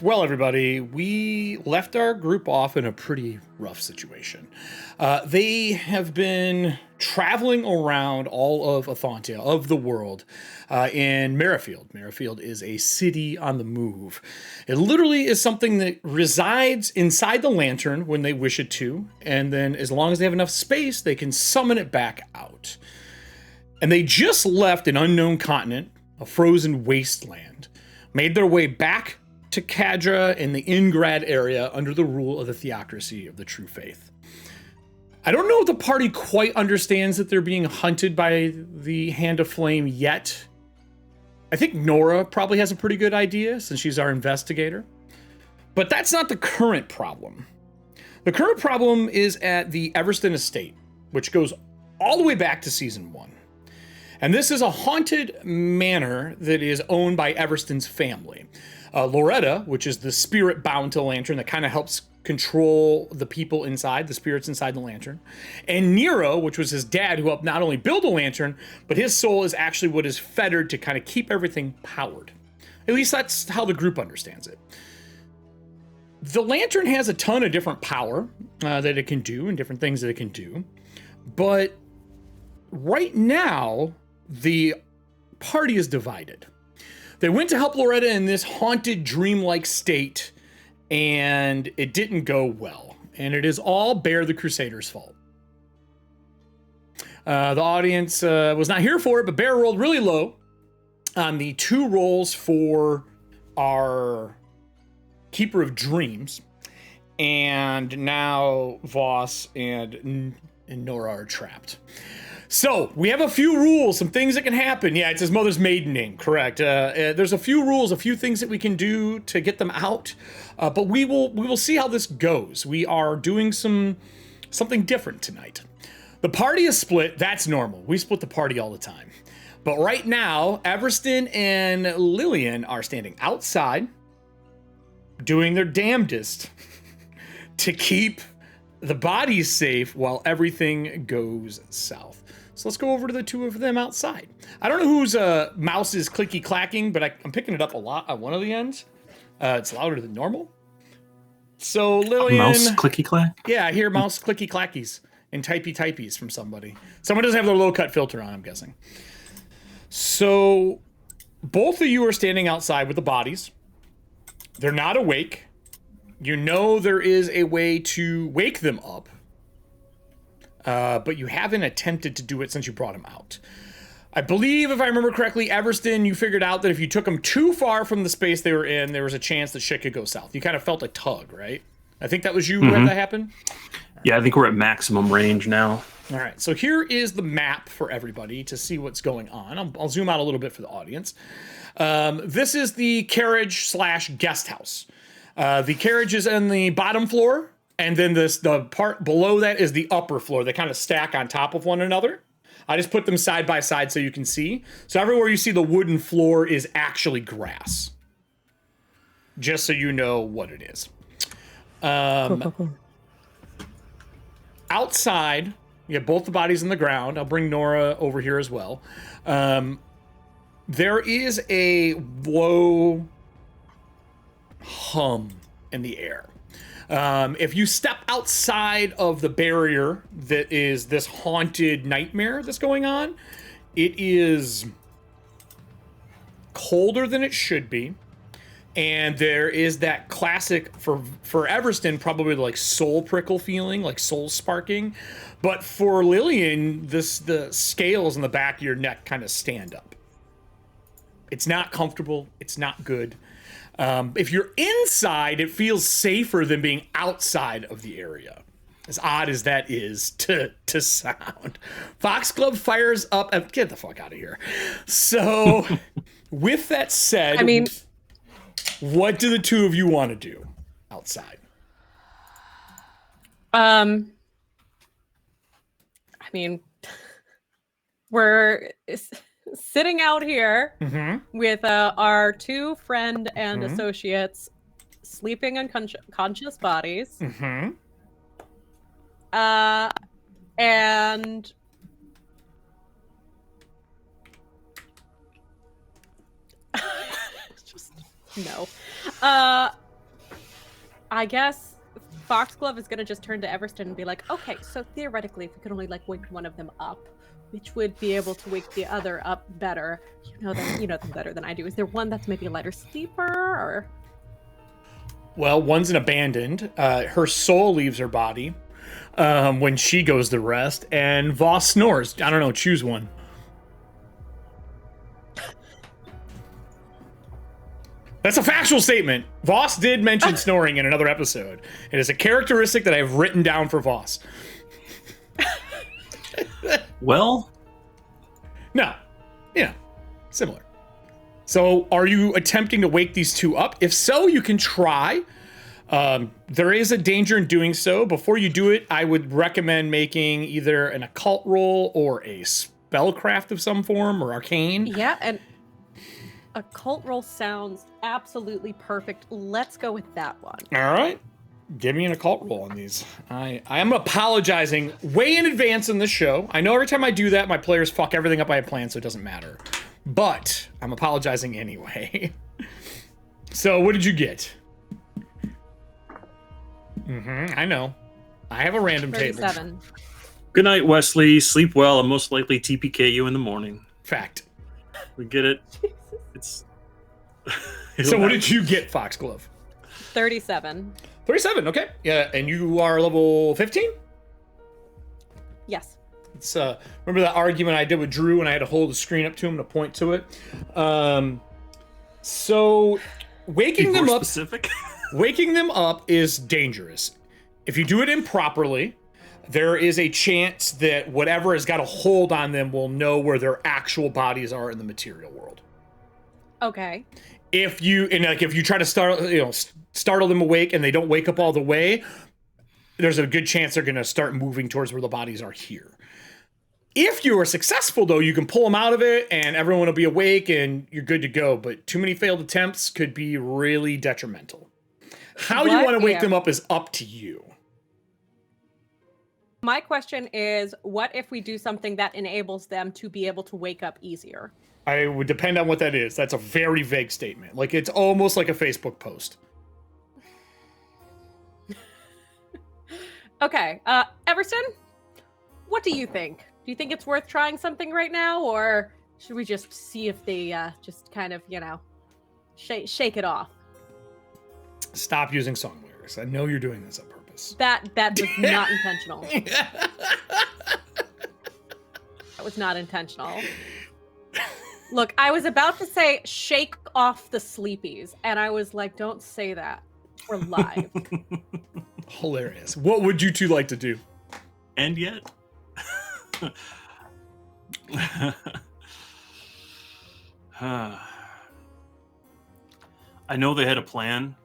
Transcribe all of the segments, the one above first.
Well, everybody, we left our group off in a pretty rough situation. They have been traveling around all of Ethauntia, of the world, in Merrifield. Merrifield is a city on the move. It literally is something that resides inside the lantern when they wish it to, and then as long as they have enough space, they can summon it back out. And they just left an unknown continent, a frozen wasteland, made their way back to Kadra in the Ingrad area under the rule of the theocracy of the True Faith. I don't know if the party quite understands that they're being hunted by the Hand of Flame yet. I think Nora probably has a pretty good idea since she's our investigator. But that's not the current problem. The current problem is at the Everston estate, which goes all the way back to season 1. And this is a haunted manor that is owned by Everston's family. Loretta, which is the spirit bound to the lantern that kind of helps control the people inside, the spirits inside the lantern. And Nero, which was his dad, who helped not only build the lantern, but his soul is actually what is fettered to kind of keep everything powered. At least that's how the group understands it. The lantern has a ton of different power that it can do and different things that it can do. But right now, the party is divided. They went to help Loretta in this haunted, dreamlike state, and it didn't go well. And it is all Bear the Crusader's fault. The audience was not here for it, but Bear rolled really low on the 2 rolls for our Keeper of Dreams. And now Voss and Nora are trapped. So, we have a few rules, some things that can happen. Yeah, it's his mother's maiden name, correct. There's a few rules, a few things that we can do to get them out. But we will see how this goes. We are doing something different tonight. The party is split. That's normal. We split the party all the time. But right now, Everston and Lillian are standing outside, doing their damnedest to keep the bodies safe while everything goes south. So let's go over to the 2 of them outside. I don't know whose mouse is clicky clacking, but I'm picking it up a lot at one of the ends. It's louder than normal. So Lillian, mouse clicky clack. Yeah, I hear mouse clicky clackies and typies from somebody. Someone doesn't have their low cut filter on, I'm guessing. So both of you are standing outside with the bodies. They're not awake. You know there is a way to wake them up. But you haven't attempted to do it since you brought him out. I believe, if I remember correctly, Everston, you figured out that if you took them too far from the space they were in, there was a chance that shit could go south. You kind of felt a tug, right? I think that was you who had that happen? Yeah, I think we're at maximum range now. All right, so here is the map for everybody to see what's going on. I'll zoom out a little bit for the audience. This is the carriage / guest house. The carriage is on the bottom floor. And then the part below that is the upper floor. They kind of stack on top of one another. I just put them side by side so you can see. So everywhere you see the wooden floor is actually grass. Just so you know what it is. Outside, you have both the bodies in the ground. I'll bring Nora over here as well. There is a low hum in the air. If you step outside of the barrier that is this haunted nightmare that's going on, it is colder than it should be. And there is that classic, for Everston, probably like soul prickle feeling, like soul sparking. But for Lillian, the scales in the back of your neck kind of stand up. It's not comfortable. It's not good. If you're inside, it feels safer than being outside of the area. As odd as that is to sound. Foxglove fires up. Get the fuck out of here. So, with that said, what do the 2 of you want to do outside? We're sitting out here with our 2 friend and associates sleeping unconscious bodies. And just no. I guess Foxglove is gonna just turn to Everston and be like, okay, so theoretically, if we could only like wake one of them up, which would be able to wake the other up better? You know them better than I do. Is there one that's maybe a lighter sleeper, or? Well, one's an abandoned. Her soul leaves her body when she goes to rest, and Voss snores. I don't know. Choose one. That's a factual statement. Voss did mention snoring in another episode. It is a characteristic that I've written down for Voss. Well, no. Yeah. Similar. So are you attempting to wake these two up? If so, you can try. There is a danger in doing so. Before you do it, I would recommend making either an occult roll or a spellcraft of some form or arcane. Yeah, and occult roll sounds absolutely perfect. Let's go with that one. All right. Give me an occult roll on these. I am apologizing way in advance in this show. I know every time I do that, my players fuck everything up I had planned, so it doesn't matter. But I'm apologizing anyway. So what did you get? I know. I have a random 37. table. good night, Wesley. Sleep well, and most likely TPK you in the morning. Fact. We get it. It's. So what did you get, Foxglove? 37. 37, okay. Yeah, and you are level 15? Yes. It's remember that argument I did with Drew and I had to hold the screen up to him to point to it? So waking them up specific. waking them up is dangerous. If you do it improperly, there is a chance that whatever has got a hold on them will know where their actual bodies are in the material world. Okay. If you try to startle them awake and they don't wake up all the way, there's a good chance they're going to start moving towards where the bodies are here. If you are successful, though, you can pull them out of it and everyone will be awake and you're good to go. But too many failed attempts could be really detrimental. How you want to wake them up is up to you. My question is, what if we do something that enables them to be able to wake up easier? I would depend on what that is. That's a very vague statement. Like, it's almost like a Facebook post. Okay, Everston, what do you think? Do you think it's worth trying something right now, or should we just see if they just kind of, shake it off? Stop using song lyrics. I know you're doing this on purpose. That was not intentional. That was not intentional. Look, I was about to say shake off the sleepies, and I was like, don't say that. We're live. Hilarious. What would you two like to do? And yet. I know they had a plan.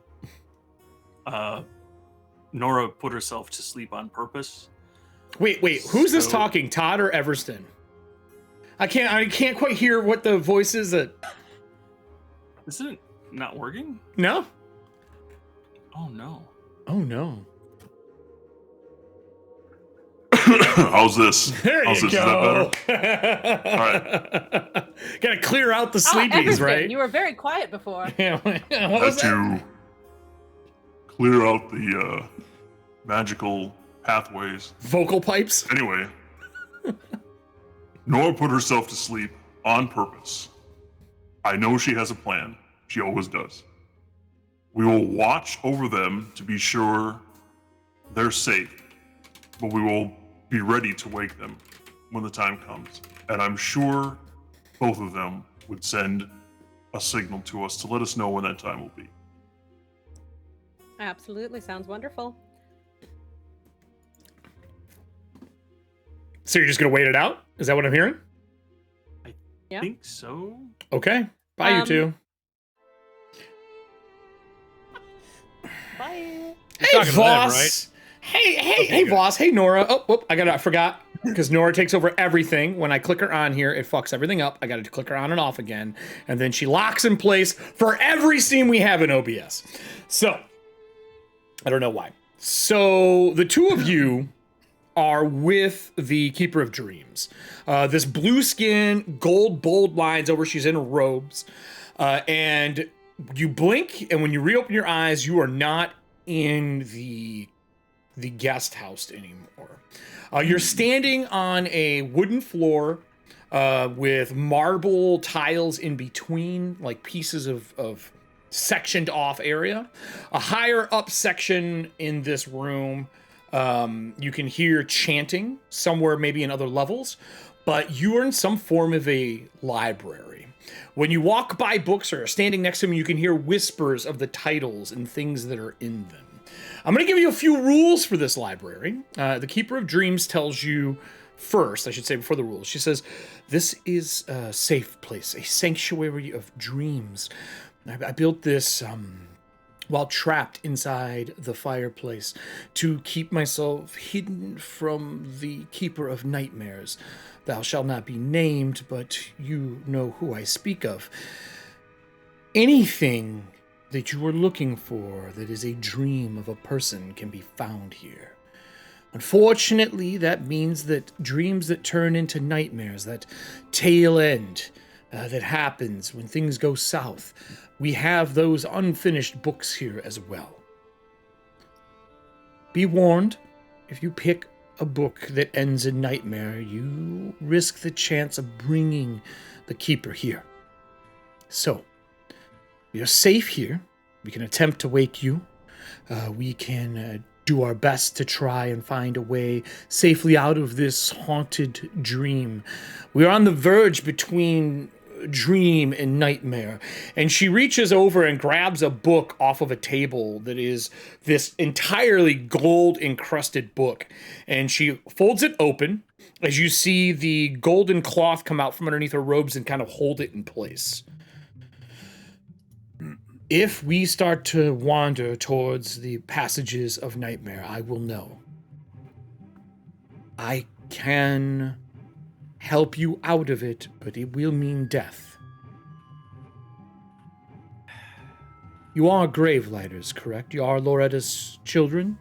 Nora put herself to sleep on purpose. Wait, who's this talking? Todd or Everston? I can't quite hear what the voice is. Isn't it not working? No? Oh no. Oh no. How's this? There How's you this? go. Is that better? All right. Gotta clear out the sleepies, Everston, right? you were very quiet before. Yeah, what Had was that? to clear out the magical pathways. Vocal pipes? Anyway, Nora put herself to sleep on purpose. I know she has a plan. She always does. We will watch over them to be sure they're safe, but we will be ready to wake them when the time comes. And I'm sure both of them would send a signal to us to let us know when that time will be. Absolutely, sounds wonderful. So you're just gonna wait it out? Is that what I'm hearing? Yeah. I think so. Okay. Bye, you two. Bye. Hey, talking to them, Voss. right? Hey, Voss. Hey, Nora. Oh, I forgot. Because Nora takes over everything. When I click her on here, it fucks everything up. I got to click her on and off again. And then she locks in place for every scene we have in OBS. So, I don't know why. So, the two of you are with the Keeper of Dreams. This blue skin, gold bold lines over. She's in robes. And you blink, and when you reopen your eyes, you are not in the guest house anymore. You're standing on a wooden floor with marble tiles in between, like pieces of sectioned off area. A higher up section in this room, you can hear chanting somewhere, maybe in other levels, but you are in some form of a library. When you walk by books or are standing next to them, you can hear whispers of the titles and things that are in them. I'm going to give you a few rules for this library. The Keeper of Dreams tells you first, I should say before the rules, she says, this is a safe place, a sanctuary of dreams. I built this while trapped inside the fireplace to keep myself hidden from the Keeper of Nightmares. Thou shalt not be named, but you know who I speak of. Anything that you are looking for that is a dream of a person can be found here. Unfortunately, that means that dreams that turn into nightmares, that tail end that happens when things go south, we have those unfinished books here as well. Be warned, if you pick a book that ends in nightmare, you risk the chance of bringing the Keeper here. So, we are safe here. We can attempt to wake you. We can do our best to try and find a way safely out of this haunted dream. We are on the verge between dream and nightmare. And she reaches over and grabs a book off of a table that is this entirely gold encrusted book. And she folds it open as you see the golden cloth come out from underneath her robes and kind of hold it in place. If we start to wander towards the passages of nightmare, I will know. I can help you out of it, but it will mean death. You are Gravelighters, correct? You are Loretta's children?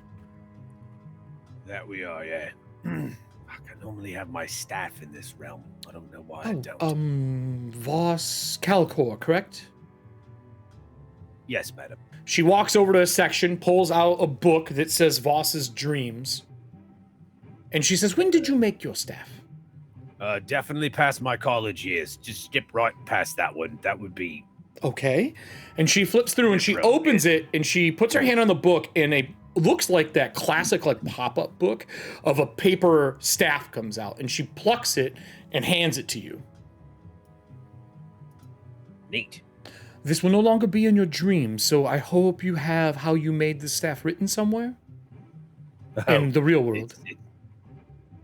That we are, yeah. I can normally have my staff in this realm. I don't know why I don't. Voss Calcor, correct? Yes, madam. She walks over to a section, pulls out a book that says Voss's Dreams, and she says, when did you make your staff? Definitely past my college years. Just skip right past that one. That would be... Okay. And she flips through and she opens it and she puts her hand on the book and a looks like that classic like pop-up book of a paper staff comes out and she plucks it and hands it to you. Neat. This will no longer be in your dreams, so I hope you have how you made the staff written somewhere in the real world.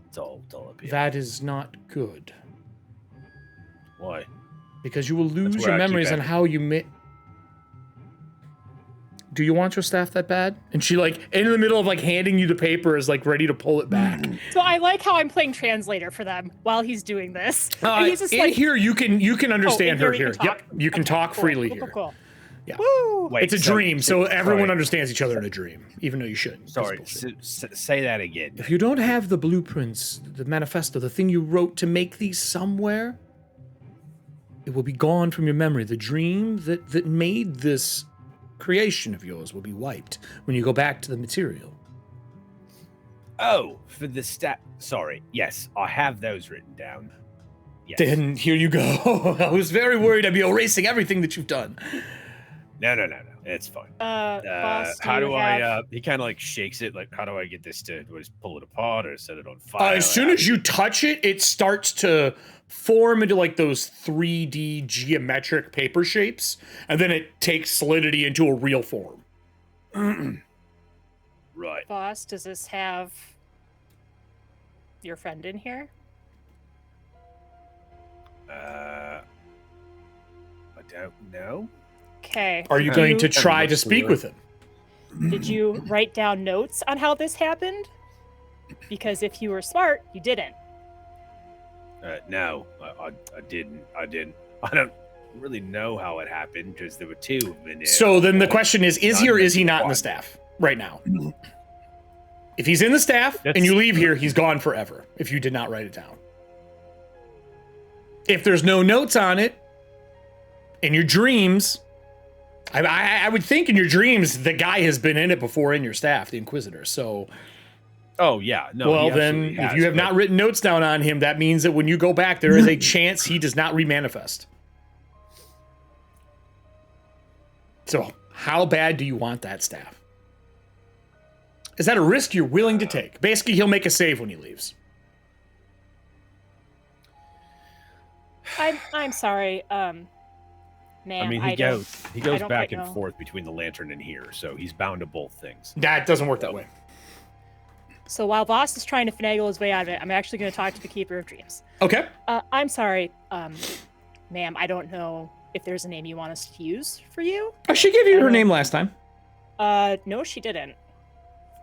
It's all up here. That is not good. Why? Because you will lose your memories on how you made... Do you want your staff that bad? And she, like, in the middle of, like, handing you the paper is, like, ready to pull it back. So I like how I'm playing translator for them while he's doing this. And he's just in like, here, you can understand her here. Can Yep, you can talk freely cool, here. Cool. Yeah. Woo! Wait, It's a dream, so everyone understands each other in a dream, even though you shouldn't. Sorry, say that again. If you don't have the blueprints, the manifesto, the thing you wrote to make these somewhere, it will be gone from your memory. The dream that made this creation of yours will be wiped when you go back to the material. Oh, for the stat. Sorry. Yes, I have those written down. Yes. Then here you go. I was very worried I'd be erasing everything that you've done. No. It's fine. Boss, how do have... I, he kind of like shakes it. Like, how do I get this to, do I just pull it apart or set it on fire? As soon as you touch it, it starts to form into like those 3D geometric paper shapes. And then it takes solidity into a real form. Right. Boss, does this have your friend in here? I don't know. Okay. Are you going to try to speak with him? Did you write down notes on how this happened? Because if you were smart, you didn't. No, I didn't. I don't really know how it happened because there were two of them in there. So then the question is he or is he not in the staff right now? If he's in the staff and you leave here, he's gone forever if you did not write it down. If there's no notes on it in your dreams, I would think in your dreams the guy has been in it before in your staff, the Inquisitor. So, Oh yeah, no. well he then, absolutely if has, you have but- not written notes down on him, that means that when you go back, there is a chance he does not remanifest. So, how bad do you want that staff? Is that a risk you're willing to take? Basically, he'll make a save when he leaves. I'm sorry, ma'am. I mean, he don't goes back quite and know. forth between the lantern and here, so he's bound to both things. That doesn't work that way. So while Voss is trying to finagle his way out of it, I'm actually going to talk to the Keeper of Dreams. Okay. I'm sorry, ma'am. I don't know if there's a name you want us to use for you. Oh, she gave you her name last time. No, she didn't.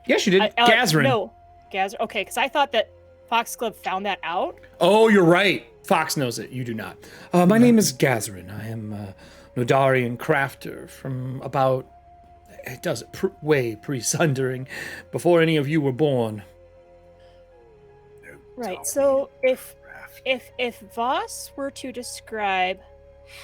Yeah, she did. Gazrin. No, Gazrin. Okay, because I thought that Foxglove found that out. Oh, you're right. Fox knows it. You do not. My name is Gazrin. I am a Nodarian crafter from about... It does it way pre-sundering, before any of you were born. Right. So if Voss were to describe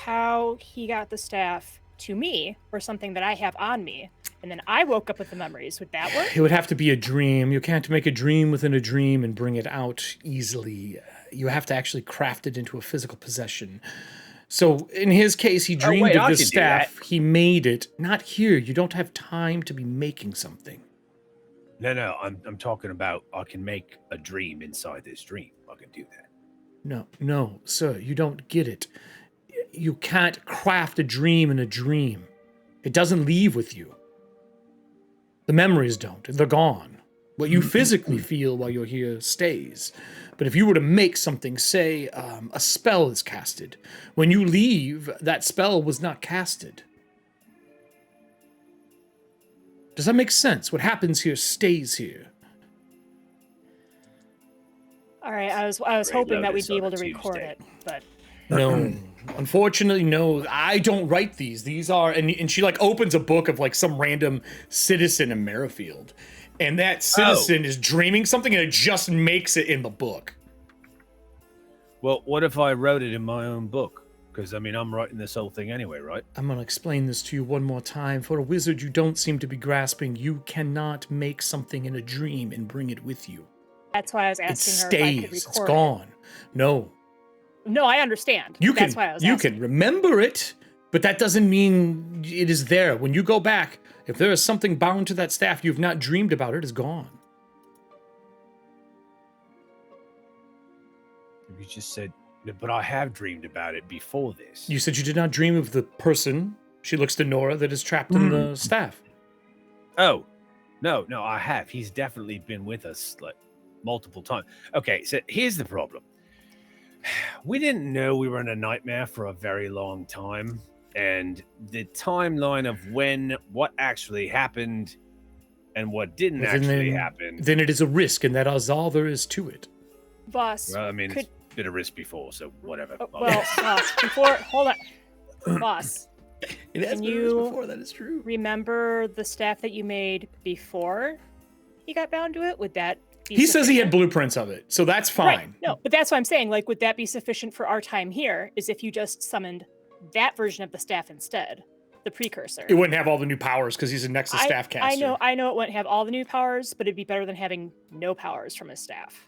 how he got the staff to me, or something that I have on me, and then I woke up with the memories, would that work? It would have to be a dream. You can't make a dream within a dream and bring it out easily. You have to actually craft it into a physical possession. So in his case, he dreamed wait, of I this can do staff. that. He made it. Not here. You don't have time to be making something. No, I'm talking about I can make a dream inside this dream. I can do that. No, sir, you don't get it. You can't craft a dream in a dream. It doesn't leave with you. The memories don't. They're gone. What you physically feel while you're here stays. But if you were to make something, say, a spell is casted, when you leave, that spell was not casted. Does that make sense? What happens here stays here. All right. I was hoping that we'd be able to record it, but No. Unfortunately, no. I don't write these. These are, and she like opens a book of like some random citizen in Merrifield. And that citizen is dreaming something and it just makes it in the book. Well, what if I wrote it in my own book? Because, I mean, I'm writing this whole thing anyway, right? I'm going to explain this to you one more time. For a wizard, you don't seem to be grasping. You cannot make something in a dream and bring it with you. that's why I was It asking her if I could stays. record It's gone. No. it. No, I understand. You That's can why I was you asking. can remember it, but that doesn't mean it is there. When you go back, if there is something bound to that staff you've not dreamed about, it is gone. You just said, but I have dreamed about it before this. You said you did not dream of the person, she looks to Nora, that is trapped in the staff. Oh, no, I have. He's definitely been with us like multiple times. Okay, so here's the problem. We didn't know we were in a nightmare for a very long time, and the timeline of what actually happened and what didn't Well, actually happen. Then it is a risk, and that is all there is to it. Voss, Well, I mean, could- it's been a risk before, so whatever. oh, well, Voss, hold on. Voss, It has been a risk before, that is true. remember the staff that you made before he got bound to it? Would that be He says he had sufficient? blueprints of it, so that's fine. Right. No, but that's what I'm saying. Like, would that be sufficient for our time here? Is if you just summoned that version of the staff instead, the precursor. It wouldn't have all the new powers because he's a Nexus staff caster. I know it wouldn't have all the new powers, but it'd be better than having no powers from his staff.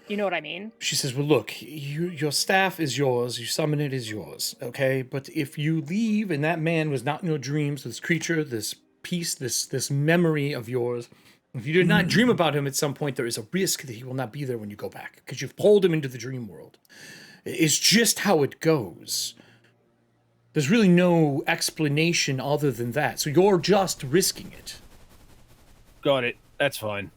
You know what I mean? She says, well, look, your staff is yours. You summon it is yours, okay? But if you leave and that man was not in your dreams, this creature, this piece, this memory of yours, if you did not dream about him at some point, there is a risk that he will not be there when you go back because you've pulled him into the dream world. It's just how it goes. There's really no explanation other than that. So you're just risking it. Got it. That's fine.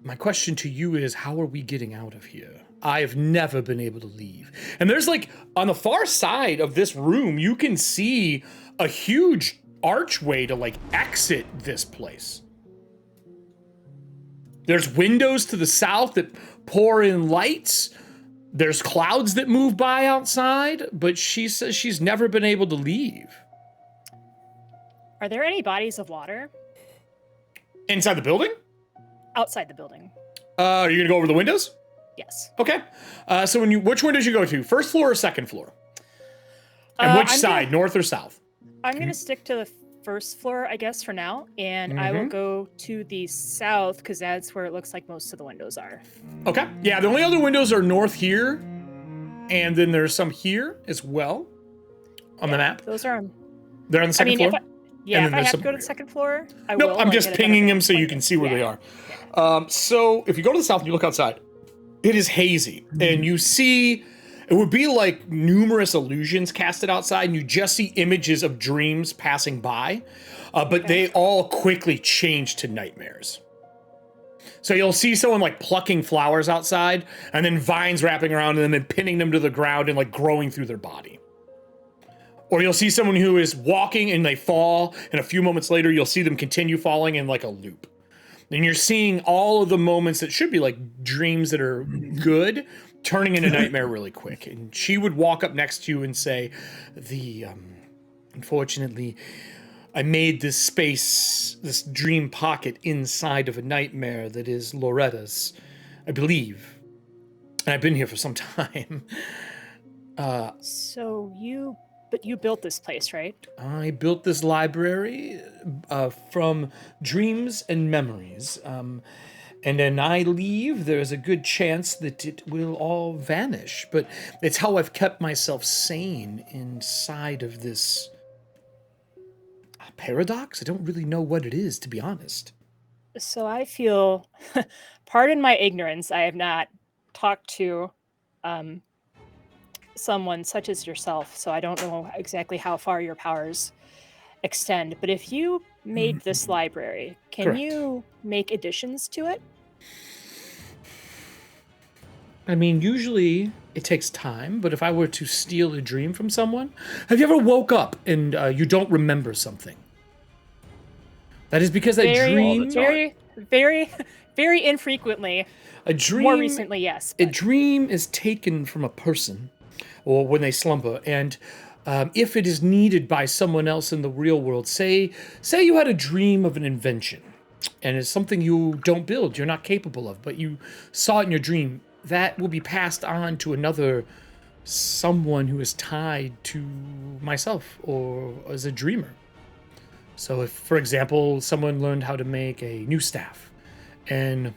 My question to you is, how are we getting out of here? I've never been able to leave. And there's like, on the far side of this room, you can see a huge archway to like exit this place. There's windows to the south that pour in lights. There's clouds that move by outside, but she says she's never been able to leave. Are there any bodies of water Inside the building? outside the building? Are you gonna go over the windows? Yes. Okay. So which windows you go to? First floor or second floor? And which I'm side, north or south? I'm gonna stick to the first floor, I guess, for now, and I will go to the south because that's where it looks like most of the windows are. Okay. Yeah, the only other windows are north here, and then there's some here as well on the map. Those are on. They're on the second floor. If I have to go to the second floor, I will. Nope, I'm just pinging them so you can see where they are. So if you go to the south and you look outside, it is hazy, and you see. It would be like numerous illusions casted outside, and you just see images of dreams passing by, but they all quickly change to nightmares. So you'll see someone like plucking flowers outside, and then vines wrapping around them and pinning them to the ground and like growing through their body. Or you'll see someone who is walking and they fall, and a few moments later you'll see them continue falling in like a loop. And you're seeing all of the moments that should be like dreams that are good turning into nightmare really quick. And she would walk up next to you and say, unfortunately, I made this space, this dream pocket inside of a nightmare that is Loretta's, I believe. And I've been here for some time. But you built this place, right? I built this library from dreams and memories. And then I leave, there's a good chance that it will all vanish. But it's how I've kept myself sane inside of this paradox. I don't really know what it is, to be honest. So I feel, pardon my ignorance, I have not talked to someone such as yourself, so I don't know exactly how far your powers extend. But if you made this library, can Correct. you make additions to it? I mean, usually it takes time, but if I were to steal a dream from someone, have you ever woke up and you don't remember something? That is because that dream... Very infrequently. A dream... More recently, yes. A dream is taken from a person, or when they slumber, and if it is needed by someone else in the real world, say you had a dream of an invention, and it's something you don't build, you're not capable of, but you saw it in your dream, that will be passed on to another someone who is tied to myself or as a dreamer. So if, for example, someone learned how to make a new staff and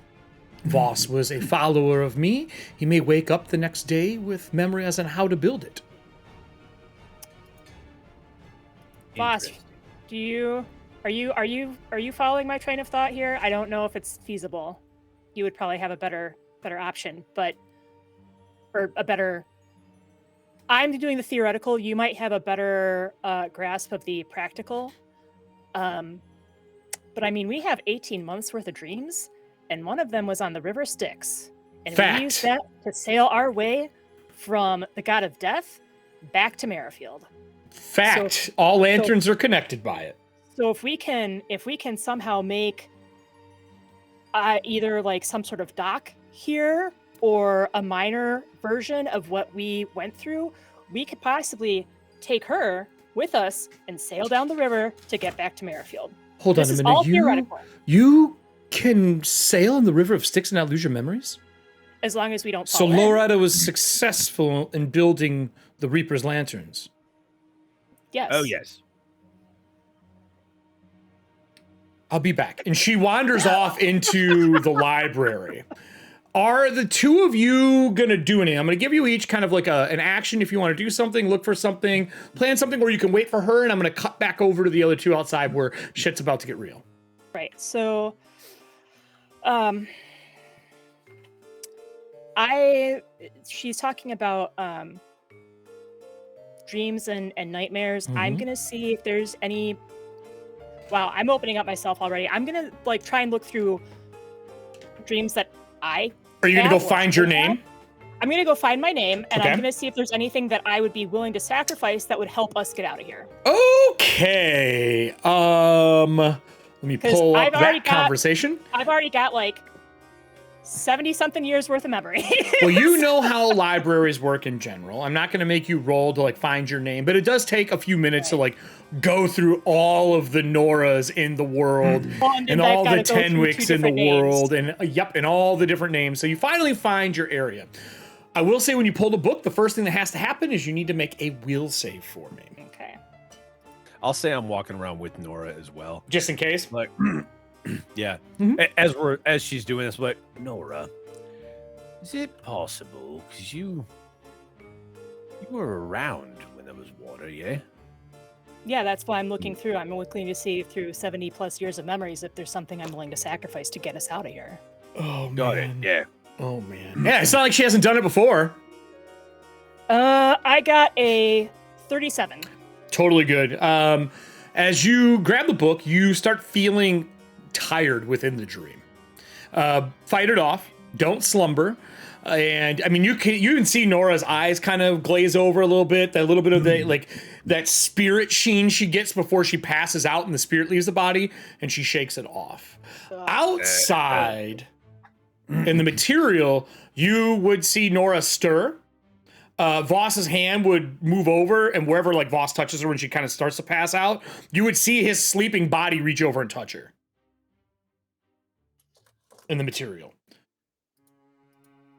Voss was a follower of me, he may wake up the next day with memories on how to build it. Voss, are you following my train of thought here? I don't know if it's feasible. You would probably have a better option, I'm doing the theoretical. You might have a better grasp of the practical. But I mean, we have 18 months worth of dreams, and one of them was on the River Styx. And Fact. we used that to sail our way from the God of Death back to Merrifield. Fact. So- All lanterns are connected by it. So if we can somehow make either like some sort of dock here or a minor version of what we went through, we could possibly take her with us and sail down the river to get back to Merrifield. Hold This on a is minute. all theoretical, You can sail in the River of Styx and not lose your memories? as long as we don't So fall in. Loretta was successful in building the Reaper's lanterns. Yes. Oh, yes. I'll be back. And she wanders off into the library. Are the two of you going to do anything? I'm going to give you each kind of like an action if you want to do something, look for something, plan something, or you can wait for her, and I'm going to cut back over to the other two outside where shit's about to get real. Right. So, she's talking about dreams and nightmares. I'm gonna see if there's any. Wow, I'm opening up myself already. I'm gonna like try and look through dreams that I. Are you going to go have or find your I have. name? I'm gonna go find my name, and Okay. I'm gonna see if there's anything that I would be willing to sacrifice that would help us get out of here. Okay. Let me 'Cause pull I've up already that got- conversation. I've already got like 70-something years worth of memory. Well, you know how libraries work in general. I'm not going to make you roll to like find your name, but it does take a few minutes to like go through all of the Noras in the world And and I've all gotta the go through Tenwicks two in the different names. world and and all the different names. So you finally find your area. I will say when you pull the book, the first thing that has to happen is you need to make a will save for me. Okay. I'll say I'm walking around with Nora as well. Just in case. Like, yeah. Mhm. As she's doing this, like, Nora, is it possible? Because you were around when there was water, yeah? Yeah, that's why I'm looking through. I'm looking to see through 70 plus years of memories if there's something I'm willing to sacrifice to get us out of here. Oh, Got it. man. Yeah. Oh, man. Yeah, it's not like she hasn't done it before. I got a 37. Totally good. As you grab the book, you start feeling tired within the dream. Fight it off. Don't slumber. And I mean, you can see Nora's eyes kind of glaze over a little bit. That little bit of that spirit sheen she gets before she passes out, and the spirit leaves the body, and she shakes it off. Outside, in the material, you would see Nora stir. Voss's hand would move over, and wherever like Voss touches her when she kind of starts to pass out, you would see his sleeping body reach over and touch her. In the material.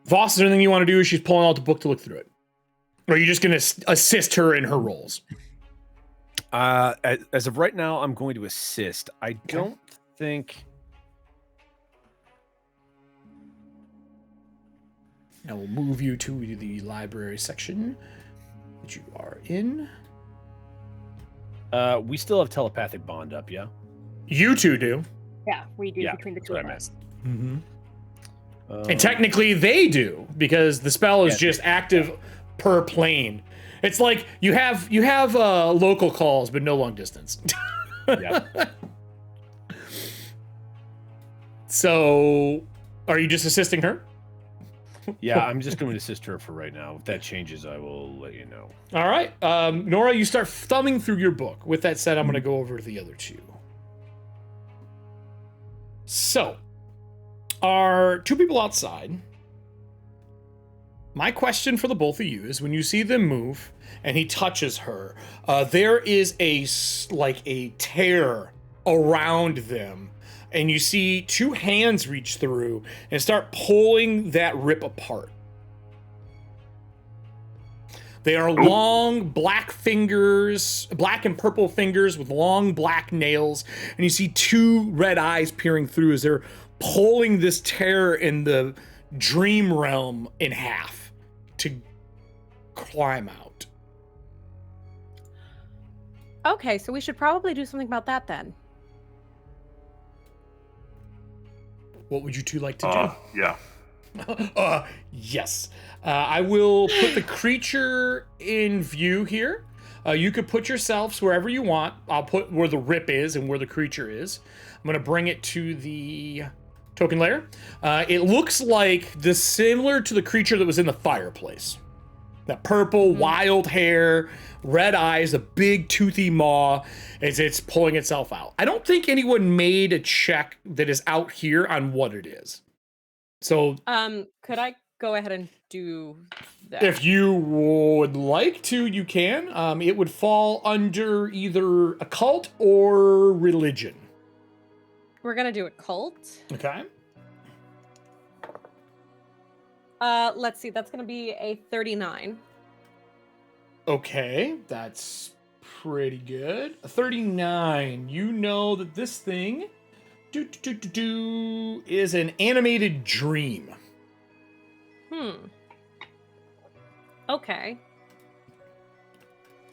Voss, is there anything you want to do? She's pulling out the book to look through it. Or are you just going to assist her in her roles? As of right now, I'm going to assist. I don't think... I will move you to the library section that you are in. We still have telepathic bond up, yeah? You two do. Yeah, we do Yeah, between the that's two what of I us. Mm-hmm. And technically they do, because the spell is just active per plane. It's like you have local calls, but no long distance. Yeah. So, are you just assisting her? Yeah, I'm just going to assist her for right now. If that changes, I will let you know. All right. Nora, you start thumbing through your book. With that said, I'm going to go over to the other two. So, are two people outside. My question for the both of you is, when you see them move and he touches her, there is a tear around them, and you see two hands reach through and start pulling that rip apart. They are long black fingers, black and purple fingers with long black nails, and you see two red eyes peering through as they're pulling this tear in the dream realm in half to climb out. Okay, so we should probably do something about that then. What would you two like to do? Yeah. Yes. I will put the creature in view here. You could put yourselves wherever you want. I'll put where the rip is and where the creature is. I'm going to bring it to the token layer. It looks like similar to the creature that was in the fireplace. That purple, wild hair, red eyes, a big toothy maw as it's pulling itself out. I don't think anyone made a check that is out here on what it is. So, could I go ahead and do that? if you would like to, you can. It would fall under either occult or religion. We're gonna do occult. Okay. Let's see, that's gonna be a 39. Okay, that's pretty good. A 39. You know that this thing is an animated dream. Okay.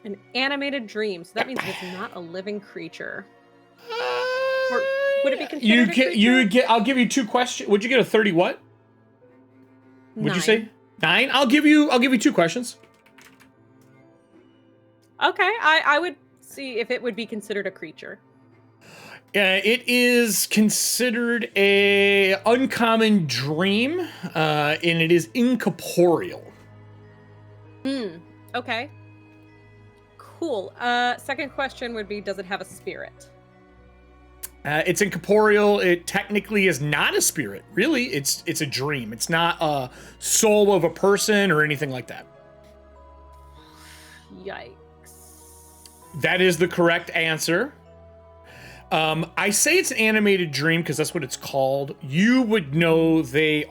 An animated dream. So that means it's not a living creature. Or would it be considered a creature? I'll give you two questions. Would you get a 30 what? Would you 9. say 9? I'll give you two questions. Okay, I would see if it would be considered a creature. It is considered a uncommon dream, and it is incorporeal. Okay. Cool. Second question would be, does it have a spirit? It's incorporeal. It technically is not a spirit. Really, it's a dream. It's not a soul of a person or anything like that. Yikes. That is the correct answer. I say it's an animated dream because that's what it's called. You would know they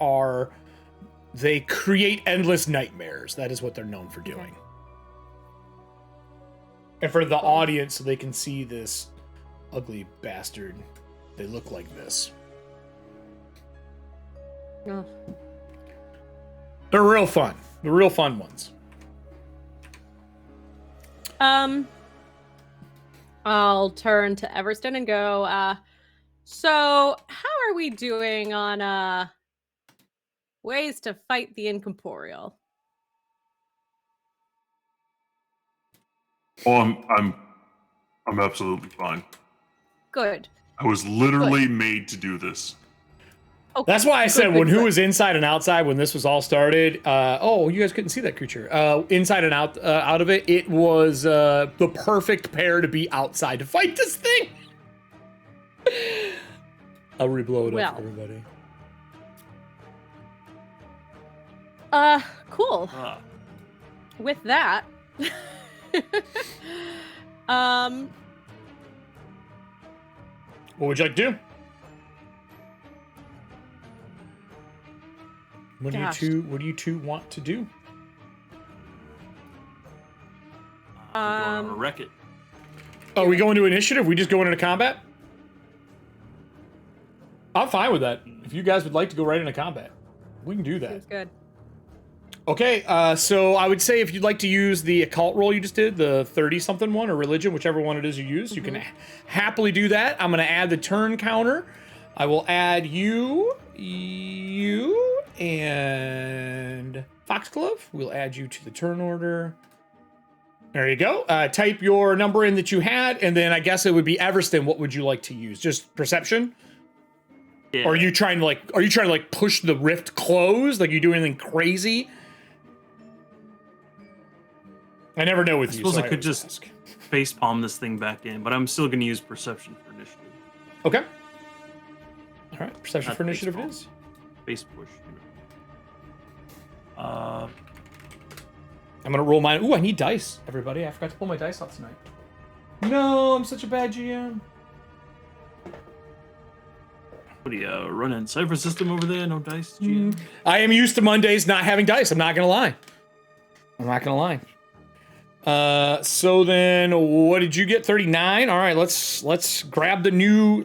create endless nightmares. That is what they're known for doing. And for the audience, so they can see this ugly bastard, they look like this. Oh. They're real fun. They're real fun ones. I'll turn to Everston and go, so how are we doing on ways to fight the incorporeal? Oh, I'm absolutely fine. Good. I was literally made to do this. Okay. That's why I said good, when who good. was inside and outside when this was all started. Oh, you guys couldn't see that creature. Inside and out of it, it was the perfect pair to be outside to fight this thing. I'll reblow it up for everybody. Cool. With that, What would you like to do? What do you two want to do? Wreck it. Oh, we go into initiative? We just go into combat? I'm fine with that. If you guys would like to go right into combat, we can do that. seems good. Okay, so I would say if you'd like to use the occult roll you just did, the 30-something one, or religion, whichever one it is you use, you can happily do that. I'm going to add the turn counter. I will add you, and Foxglove. We'll add you to the turn order. There you go. Type your number in that you had, and then I guess it would be Everston. What would you like to use? Just perception? Yeah. Or are you trying to push the rift closed? Like you do anything crazy? I never know with I you. suppose so I could always just ask. facepalm this thing back in, but I'm still going to use perception for initiative. Okay. All right. Perception Not for initiative it facepalm. is. Face push. I'm gonna roll mine. Ooh, I need dice, everybody. I forgot to pull my dice out tonight. No, I'm such a bad GM. What do you running Cypher system over there? No dice, GM? I am used to Mondays not having dice. I'm not gonna lie. So then, what did you get? 39. All right, let's grab the new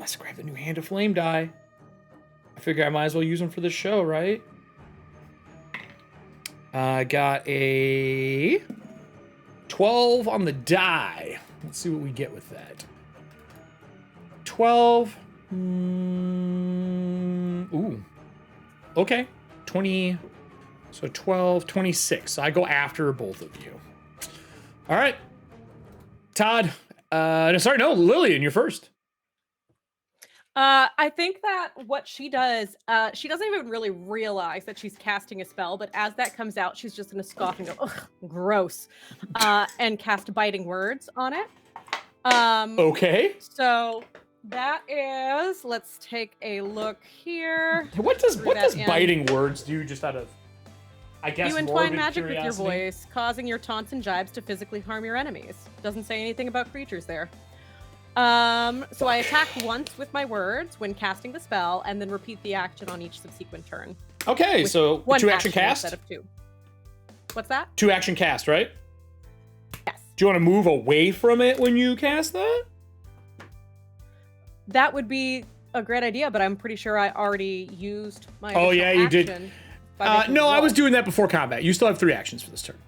Hand of Flame die. I figure I might as well use them for this show, right? I got a 12 on the die. Let's see what we get with that. 12. Ooh. Okay. 20. So 12, 26. So I go after both of you. All right. Todd. No, Lillian, you're first. I think that what she does, she doesn't even really realize that she's casting a spell, but as that comes out, she's just gonna scoff and go, ugh, gross, and cast biting words on it. Okay. So that is, let's take a look here. What does in. biting words do? Just out of, I guess, You entwine morbid magic with your curiosity? voice, causing your taunts and jibes to physically harm your enemies. Doesn't say anything about creatures there. So I attack once with my words when casting the spell, and then repeat the action on each subsequent turn. Okay, With so one 2 action cast? instead of 2. What's that? 2 action cast, right? Yes. Do you want to move away from it when you cast that? That would be a great idea, but I'm pretty sure I already used my Oh, additional yeah, you did. action by making No, the I was roll. doing that before combat. You still have 3 actions for this turn.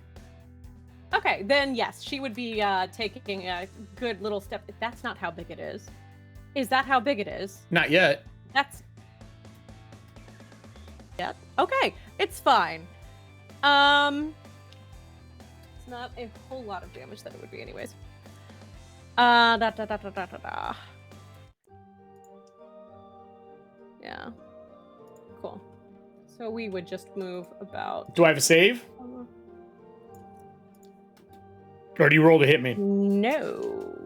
Okay, then yes, she would be taking a good little step. That's not how big it is. Is that how big it is? Not yet. That's... Yeah. Okay, it's fine. It's not a whole lot of damage that it would be anyways. Yeah. Cool. So we would just move about... Do I have a save? Or do you roll to hit me? No.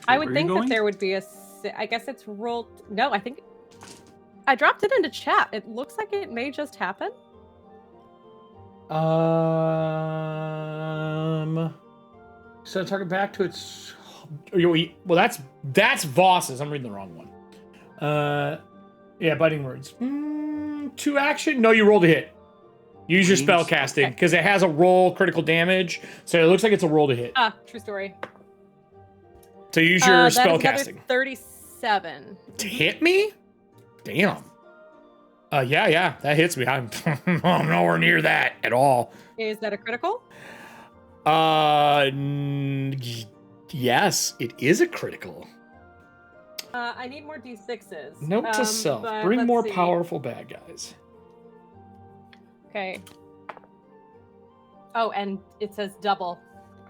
I would Where are you think that going? there would be a... I guess it's rolled... No, I think... I dropped it into chat. It looks like it may just happen. So target back to its... Well, that's Voss's. I'm reading the wrong one. Yeah, biting words. 2 action? No, you rolled a hit. Use your spell Wings. casting Okay. because it has a roll critical damage, so it looks like it's a roll to hit. True story. So use your That spell is another casting 37. to hit me. Damn. Yeah, that hits me. I'm nowhere near that at all. Is that a critical? Yes, it is a critical. I need more d6s. Note to self: but bring let's more see. powerful bad guys. Okay. Oh, and it says double.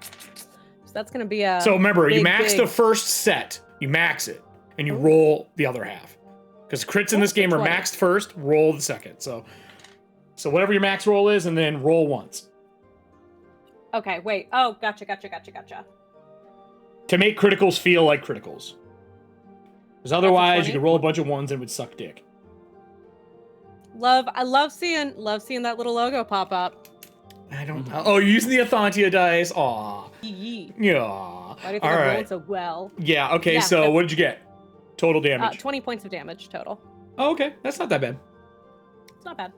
So that's gonna be a. So remember, you big, max big- the first set, you max it, and you roll the other half. Because crits in this game are 20. maxed first, roll the second. So whatever your max roll is, and then roll once. Okay, wait. Oh, gotcha. To make criticals feel like criticals. Because otherwise, 20? you could roll a bunch of ones and it would suck dick. I love seeing that little logo pop up. I don't know. Oh, you're using the Ethauntia dice. Aw. Yee. Yeah. Why do you think All I'm right. rolling so well? Yeah, okay, Yeah, so that's- what did you get? Total damage. 20 points of damage total. Oh, okay, that's not that bad. It's not bad.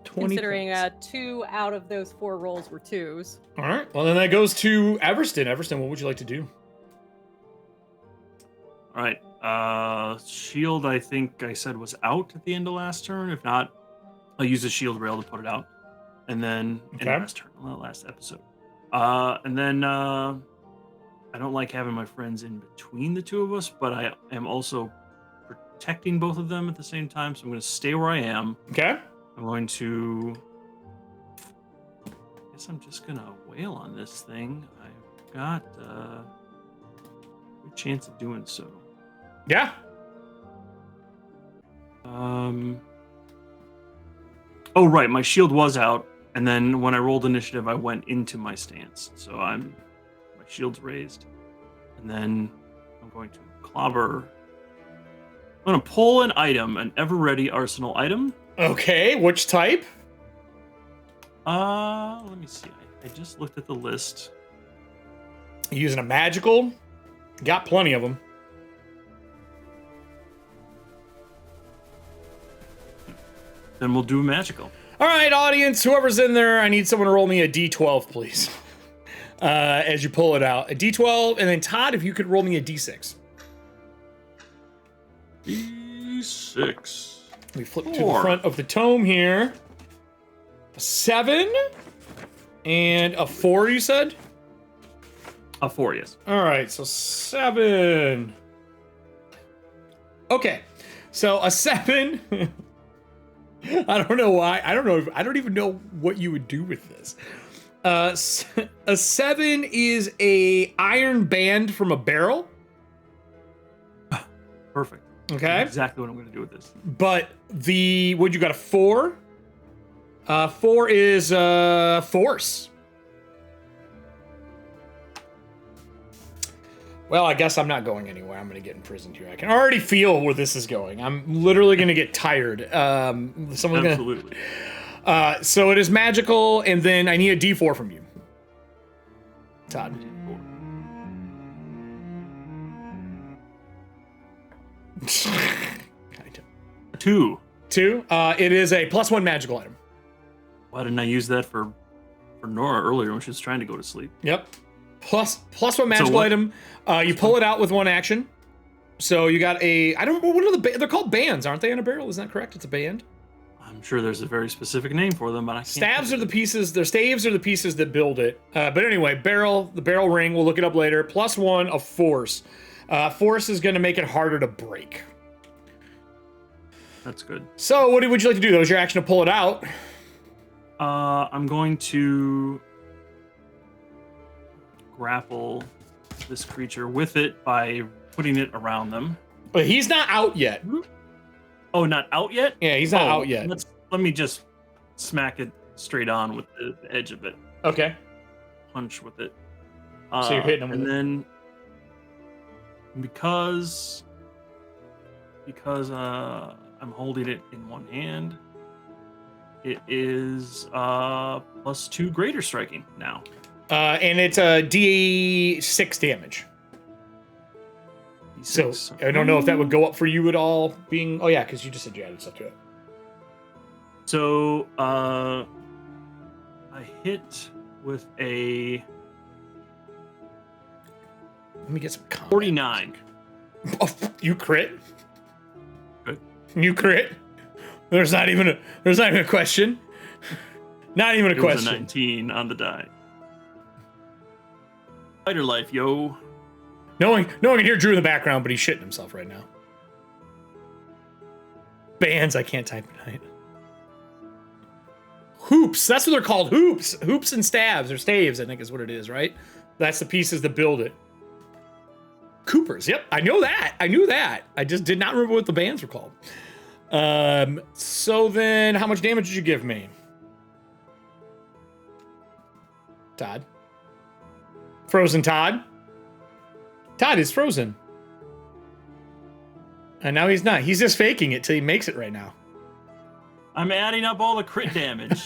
20 Considering points. 2 out of those 4 rolls were 2s. All right, well, then that goes to Everston. Everston, what would you like to do? All right. Shield, I think I said was out at the end of last turn. If not, I'll use a shield rail to put it out. And then in the Okay. last turn, well, last episode. And then I don't like having my friends in between the two of us, but I am also protecting both of them at the same time. So I'm going to stay where I am. Okay. I'm going to. I guess I'm just going to wail on this thing. I've got a good chance of doing so. Yeah. Oh, right. My shield was out. And then when I rolled initiative, I went into my stance. So my shield's raised. And then I'm going to clobber. I'm going to pull an item, an ever-ready arsenal item. Okay, which type? Let me see. I just looked at the list. You using a magical? Got plenty of them. Then we'll do magical. All right, audience, whoever's in there, I need someone to roll me a d12, please. As you pull it out. A d12, and then Todd, if you could roll me a d6. D6. We flip to the 4. front of the tome here. A 7 and a 4, you said? A 4, yes. All right, so 7. Okay, so a 7. I don't know why. I don't even know what you would do with this. A 7 is a iron band from a barrel. Perfect. Okay. That's exactly what I'm going to do with this. But you got a 4? 4 is force. Well, I guess I'm not going anywhere. I'm going to get imprisoned here. I can already feel where this is going. I'm literally going to get tired. Absolutely. So it is magical, and then I need a D4 from you, Todd. Kind of. 2. 2. It is a +1 magical item. Why didn't I use that for Nora earlier when she was trying to go to sleep? Yep. +1 magical what- item. You pull it out with 1 action. So you got a. I don't know what are they're called bands, aren't they? In a barrel, is that correct? It's a band. I'm sure there's a very specific name for them, but I can't. Staves think are the of it. pieces. Their staves are the pieces that build it. But anyway, the barrel ring. We'll look it up later. +1 of force. Force is going to make it harder to break. That's good. So what would you like to do? That was your action to pull it out. I'm going to grapple this creature with it by putting it around them. But he's not out yet. Oh, not out yet? Yeah, he's not out yet. Let me just smack it straight on with the edge of it. Okay. Punch with it. So you're hitting him with and it. then because I'm holding it in one hand, it is +2 greater striking now. And it's a D6 damage. So D6. I don't know if that would go up for you at all. Oh yeah, because you just said you added stuff to it. So, I hit with a Let me get some comment. 49. Oh, you crit? Good. You crit? There's not even a question. Not even a It was a question. 19 on the die. Fighter life, yo. No one can hear Drew in the background, but he's shitting himself right now. Bands I can't type tonight. Hoops. That's what they're called. Hoops. Hoops and stabs, or staves, I think is what it is, right? That's the pieces that build it. Coopers. Yep, I know that. I knew that. I just did not remember what the bands were called. So then, how much damage did you give me? Todd? Frozen Todd? Todd is frozen. And now he's not. He's just faking it till he makes it right now. I'm adding up all the crit damage.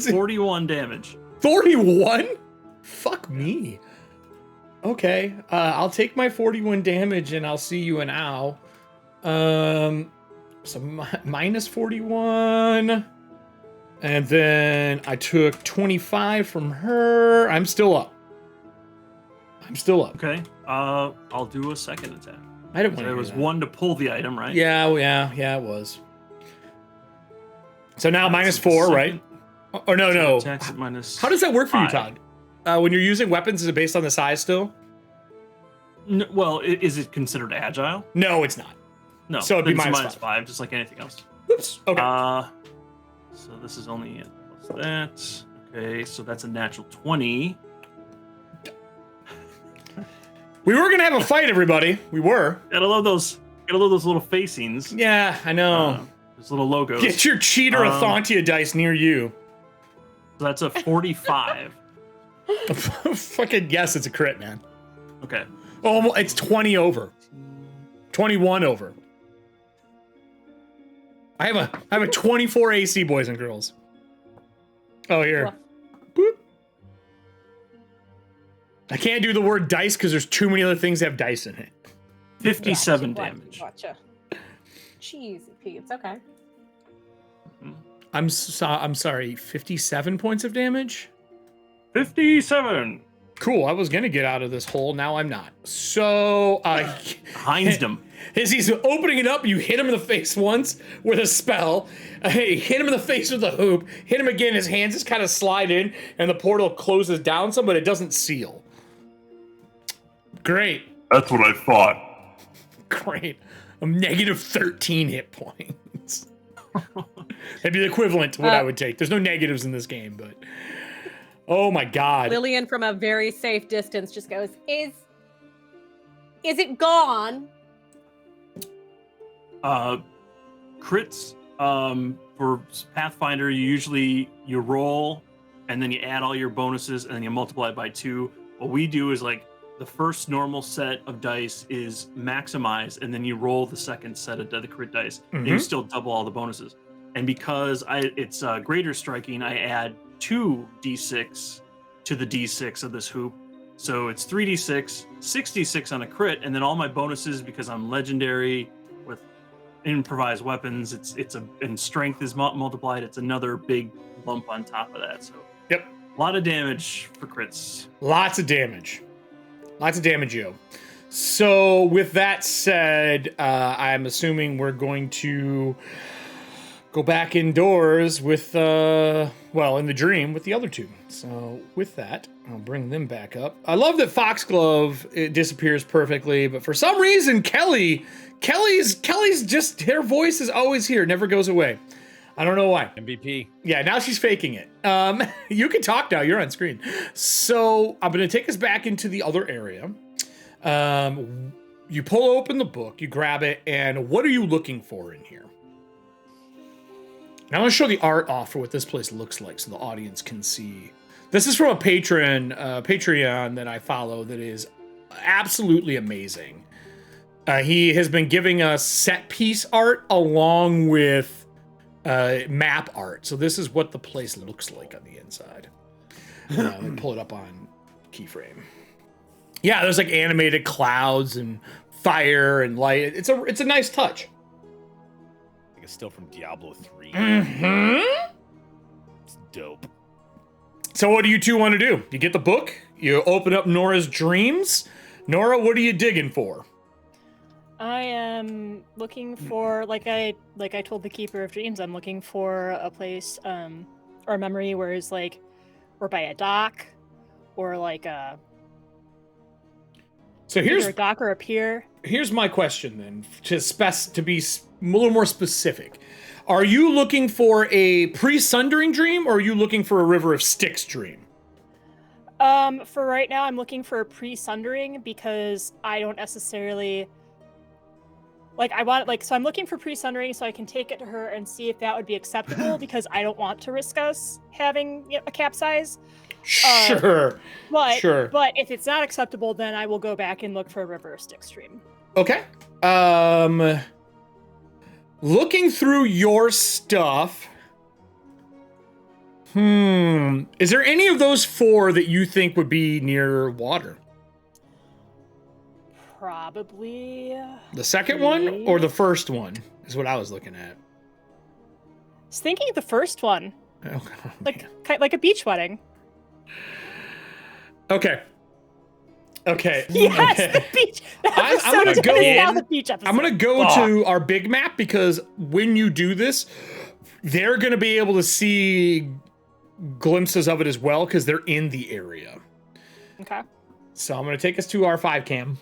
41 damage. 41? Fuck me. Okay, I'll take my 41 damage and I'll see you an ow. So minus 41. And then I took 25 from her. I'm still up. Okay. I'll do a second attack. I didn't So want there to was one to pull the item, right? Yeah, it was. So now minus So the 4, second right? Or no. Attacks at minus. How does that work for you, 5. Todd? When you're using weapons, is it based on the size still? Well, is it considered agile? No, it's not. No. So it'd be then it's minus 5, just like anything else. Oops. Okay. So this is only plus that. Okay, so that's a natural 20. We were gonna have a fight, everybody. We were. Gotta love those little facings. Yeah, I know. Those little logos. Get your cheater Ethauntia dice near you. So that's a 45. Fucking yes, it's a crit, man. Okay. Oh, it's 20 over. 21 over. I have a 24 AC, boys and girls. Oh, here. Boop. I can't do the word dice because there's too many other things that have dice in it. 57 damage. Gotcha. Jeez, Pete, it's okay. I'm sorry, 57 points of damage? 57. Cool, I was gonna get out of this hole, now I'm not. So, Heinzed him. as he's opening it up, you hit him in the face once with a spell, hit him in the face with a hoop, hit him again, his hands just kind of slide in, and the portal closes down some, but it doesn't seal. Great. That's what I thought. Great. I'm negative 13 hit points. That'd be the equivalent to what I would take. There's no negatives in this game, but... Oh my god. Lillian from a very safe distance just goes, Is it gone? Crits, for Pathfinder, you roll, and then you add all your bonuses, and then you multiply it by 2. What we do is like, the first normal set of dice is maximized, and then you roll the second set of the crit dice, and you still double all the bonuses. And because it's greater striking, I add 2d6 to the d6 of this hoop. So it's 3d6, 66 on a crit, and then all my bonuses, because I'm legendary with improvised weapons, and strength is multiplied. It's another big lump on top of that. So Yep. A lot of damage for crits. Lots of damage. Lots of damage, yo. So with that said, I'm assuming we're going to go back indoors with, in the dream with the other two. So with that, I'll bring them back up. I love that Foxglove, it disappears perfectly, but for some reason, Kelly's just, her voice is always here, never goes away. I don't know why. MVP. Yeah, now she's faking it. You can talk now, you're on screen. So I'm gonna take us back into the other area. You pull open the book, you grab it, and what are you looking for in here? Now I'm gonna show the art off for what this place looks like so the audience can see. This is from a Patreon that I follow that is absolutely amazing. He has been giving us set piece art along with map art. So this is what the place looks like on the inside. Let me pull it up on keyframe. Yeah, there's like animated clouds and fire and light. It's a nice touch. It's still from Diablo 3. Mm-hmm. It's dope. So what do you two want to do? You get the book, you open up Nora's dreams. Nora, what are you digging for? I am looking for, like I told the Keeper of Dreams, I'm looking for a place, or a memory where it's like, or by a dock, or like a. So here's a dock or a pier. Here's my question then, to be a little more specific. Are you looking for a pre-sundering dream, or are you looking for a River of Styx dream? For right now, I'm looking for a pre-sundering because I don't necessarily. So I'm looking for pre-sundering so I can take it to her and see if that would be acceptable because I don't want to risk us having a capsize. Sure. But if it's not acceptable, then I will go back and look for a River of Styx stream. Okay. Looking through your stuff. Is there any of those 4 that you think would be near water? Probably. The second one or the first one is what I was looking at. I was thinking the first one. Oh, Like a beach wedding. Okay. Yes, the beach. I'm gonna go now the beach episode. I'm gonna go to our big map because when you do this, they're gonna be able to see glimpses of it as well because they're in the area. Okay. So I'm gonna take us to our 5 cam.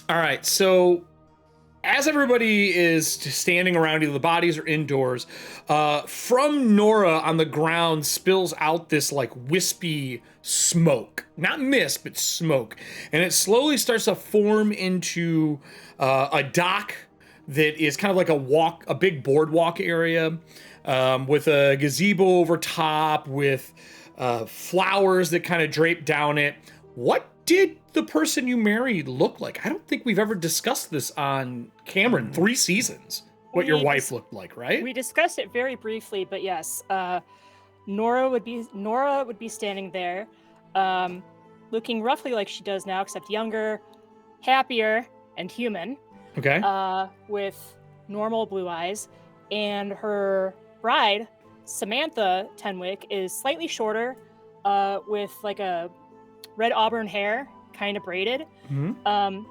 All right, so as everybody is standing around, either the bodies are indoors, from Nora on the ground spills out this like wispy smoke. Not mist, but smoke. And it slowly starts to form into a dock that is kind of like a big boardwalk area with a gazebo over top with flowers that kind of drape down it. What did the person you married look like? I don't think we've ever discussed this on Cameron. 3 seasons. What your wife looked like, right? We discussed it very briefly, but yes, Nora would be standing there, looking roughly like she does now, except younger, happier, and human. Okay. With normal blue eyes, and her bride, Samantha Tenwick, is slightly shorter, with like a red auburn hair, kind of braided. Mm-hmm.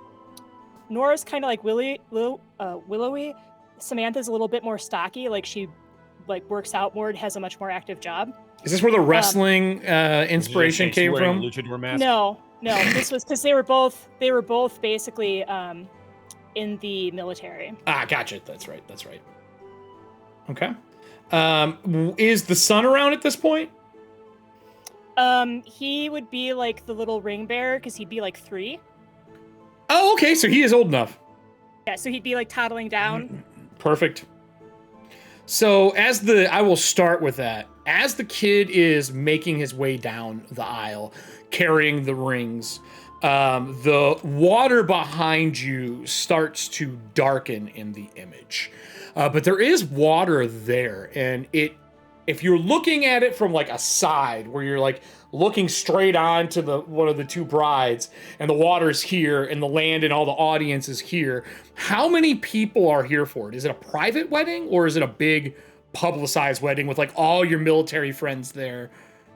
Nora's kind of like willowy. Samantha's a little bit more stocky, like she works out more and has a much more active job. Is this where the wrestling inspiration came from? Luchador mask? No. This was because they were both basically in the military. Gotcha. That's right. Okay. Is the sun around at this point? He would be like the little ring bearer because he'd be like 3. Oh, okay. So he is old enough. Yeah, so he'd be like toddling down. Perfect. So I will start with that. As the kid is making his way down the aisle, carrying the rings, the water behind you starts to darken in the image. But there is water there, and if you're looking at it from like a side where you're like looking straight on to one of the 2 brides and the water's here and the land and all the audience is here, how many people are here for it? Is it a private wedding or is it a big publicized wedding with like all your military friends there?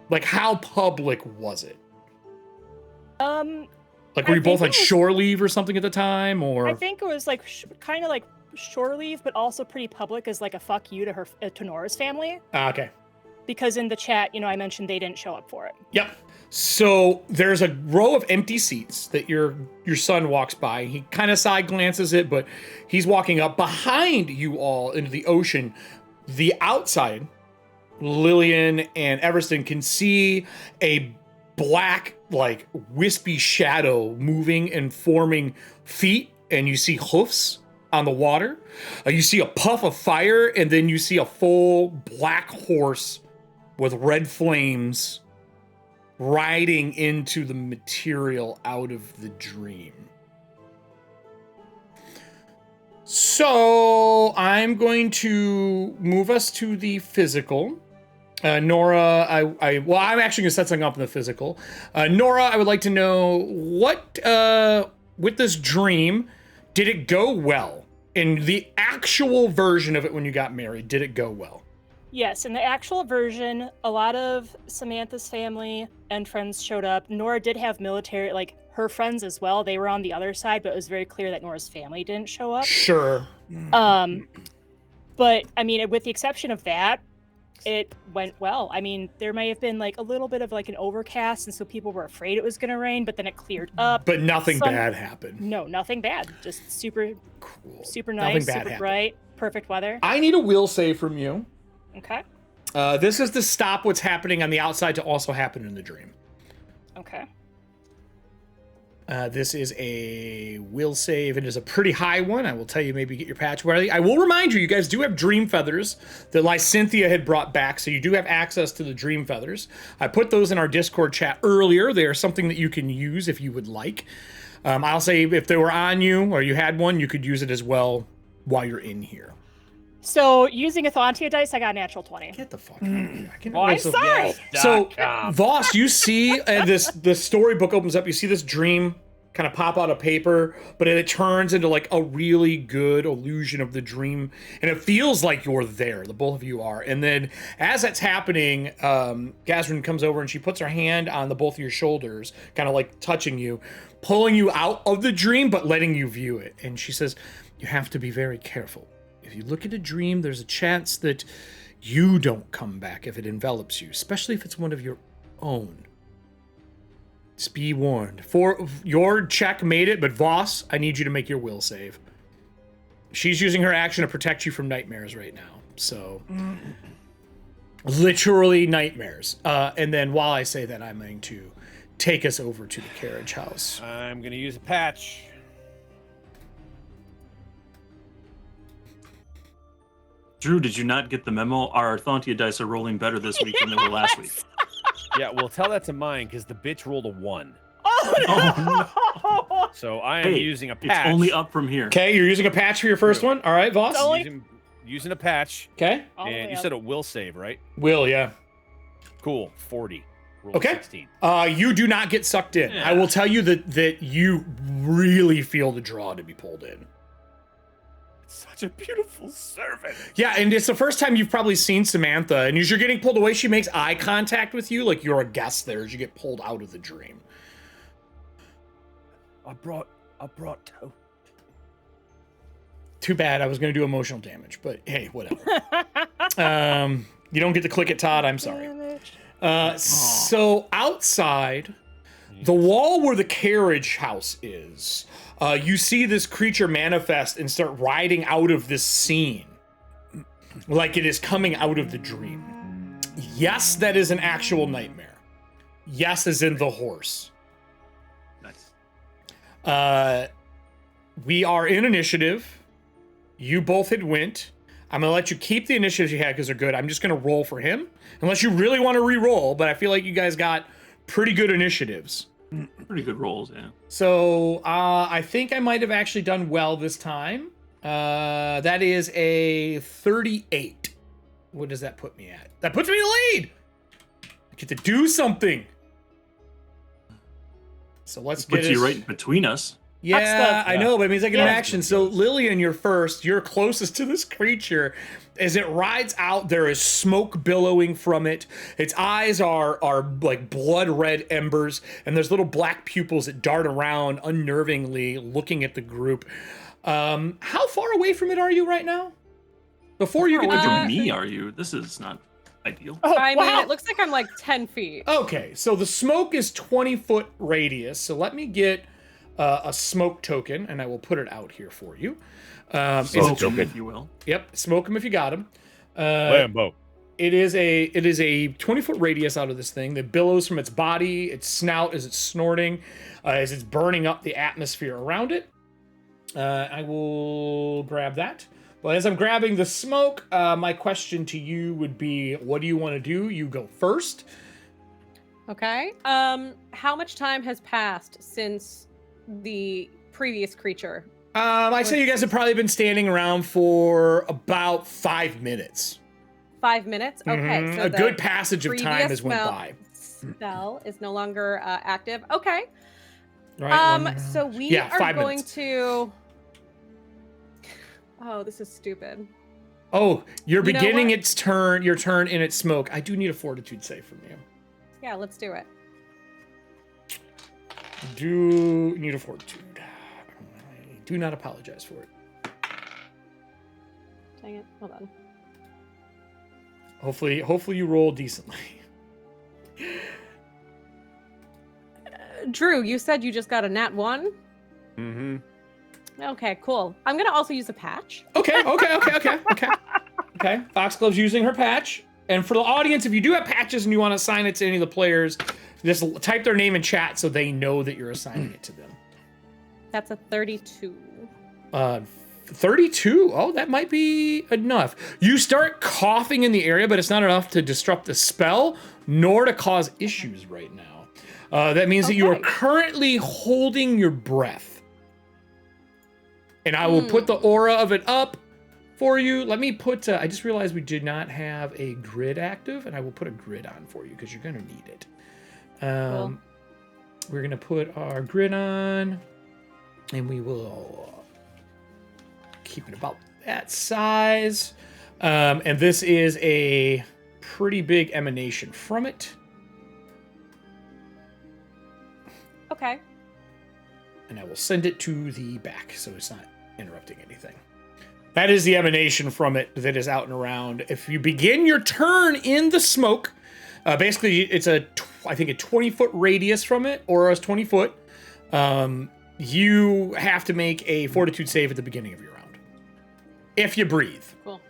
Like how public was it? Like were you both on shore leave or something at the time, or? I think it was like kind of like shore leave, but also pretty public as like a fuck you to Nora's family. Okay. Because in the chat, I mentioned they didn't show up for it. Yep. So there's a row of empty seats that your son walks by. He kind of side glances it, but he's walking up behind you all into the ocean. The outside, Lillian and Everston can see a black, like wispy shadow moving and forming feet, and you see hoofs on the water. You see a puff of fire, and then you see a full black horse with red flames riding into the material out of the dream. So I'm going to move us to the physical. Nora, I'm actually going to set something up in the physical. Nora, I would like to know what, with this dream, did it go well? in the actual version of it when you got married, did it go well? Yes, in the actual version, a lot of Samantha's family and friends showed up. Nora did have military, like her friends as well. They were on the other side, but it was very clear that Nora's family didn't show up. Sure. But I mean, with the exception of that, it went well. I mean, there may have been like a little bit of like an overcast, and so people were afraid it was going to rain, but then it cleared up. But nothing bad happened. No, nothing bad. Just super Cool. super Nothing nice, bad super happened. bright, perfect weather. I need a will save from you. Okay. This is to stop what's happening on the outside to also happen in the dream. Okay. This is a will save. It is a pretty high one. I will tell you, maybe get your patch ready. I will remind you, you guys do have dream feathers that Lysynthia had brought back, so you do have access to the dream feathers. I put those in our Discord chat earlier. They are something that you can use if you would like. I'll say if they were on you or you had one, you could use it as well while you're in here. So using Ethauntia dice, I got a natural 20. Get the fuck out of here. I can Oh, I'm also- sorry. So, Voss, you see the storybook opens up. You see this dream kind of pop out of paper, but it turns into like a really good illusion of the dream, and it feels like you're there. The both of you are. And then as that's happening, Gazrin comes over and she puts her hand on the both of your shoulders, kind of like touching you, pulling you out of the dream, but letting you view it. And she says, "You have to be very careful. If you look at a dream, there's a chance that you don't come back if it envelops you, especially if it's one of your own. Just be warned." For your check made it, but Voss, I need you to make your will save. She's using her action to protect you from nightmares right now. So, literally nightmares. And then while I say that, I'm going to take us over to the carriage house. I'm gonna use a patch. Drew, did you not get the memo? Our Ethauntia dice are rolling better this week than they were last week. Yeah, well, tell that to mine because the bitch rolled a 1. Oh no! So I am Hey, using a It's patch. only up from here. Okay, you're using a patch for your first one? All right, Voss? It's only- Using a patch. Okay. All the way And you up. said it will save, right? Will, yeah. Cool. 40. Roll Okay. 16. You do not get sucked in. I will tell you that you really feel the draw to be pulled in. Such a beautiful servant. Yeah, and it's the first time you've probably seen Samantha, and as you're getting pulled away, she makes eye contact with you like you're a guest there as you get pulled out of the dream. I brought toast. Too bad, I was going to do emotional damage, but hey, whatever. You don't get to click it, Todd. I'm sorry. So outside, the wall where the carriage house is, you see this creature manifest and start riding out of this scene like it is coming out of the dream. Yes, that is an actual nightmare. Yes, as in the horse. Nice. We are in initiative. You both had went. I'm going to let you keep the initiatives you had because they're good. I'm just going to roll for him. Unless you really want to re-roll, but I feel like you guys got pretty good initiatives. Pretty good rolls, yeah. So I think I might have actually done well this time. That is a 38. What does that put me at? That puts me in the lead. I get to do something. So let's get Puts you right between us. Yeah, I know, but it means I get an Yeah. action. So Lillian, you're first. You're closest to this creature. As it rides out, there is smoke billowing from it. Its eyes are like blood red embers, and there's little black pupils that dart around unnervingly, looking at the group. How far away from it are you right now? Before you How get away to from me are you? This is not ideal. Oh, I mean, wow. it looks like I'm like 10 feet. Okay, so the smoke is 20-foot radius. So let me get a smoke token, and I will put it out here for you. Smoke token. if you will. Yep, smoke him if you got him. Lambo. It is a 20-foot radius out of this thing that billows from its body, its snout as it's snorting, as it's burning up the atmosphere around it. I will grab that. But as I'm grabbing the smoke, my question to you would be, what do you want to do? You go first. Okay. How much time has passed since the previous creature? I'd say you guys have probably been standing around for about 5 minutes. 5 minutes? Okay. Mhm. So A the good passage of time previous has went by. Spell is no longer active. Okay. Right? So we Yeah, are 5 going minutes. to. Oh, this is stupid. Oh, you're You know beginning what? your turn in its smoke. I do need a fortitude save from you. Yeah, let's do it. Do need a fortitude. I do not apologize for it. Dang it. Hold on. Hopefully you roll decently. Drew, you said you just got a nat 1? Mm-hmm. Okay, cool. I'm going to also use a patch. Okay. Foxglove's using her patch. And for the audience, if you do have patches and you want to assign it to any of the players, just type their name in chat so they know that you're assigning it to them. That's a 32. 32? Oh, that might be enough. You start coughing in the area, but it's not enough to disrupt the spell, nor to cause issues right now. That means that you are Okay. currently holding your breath. And I will put the aura of it up for you. Let me put, I just realized we did not have a grid active, and I will put a grid on for you because you're going to need it. Cool. We're going to put our grid on, and we will keep it about that size. And this is a pretty big emanation from it. Okay. And I will send it to the back so it's not interrupting anything. That is the emanation from it that is out and around. If you begin your turn in the smoke, basically it's I think a 20-foot radius from it, or a 20 foot. You have to make a fortitude save at the beginning of your round. If you breathe. Cool.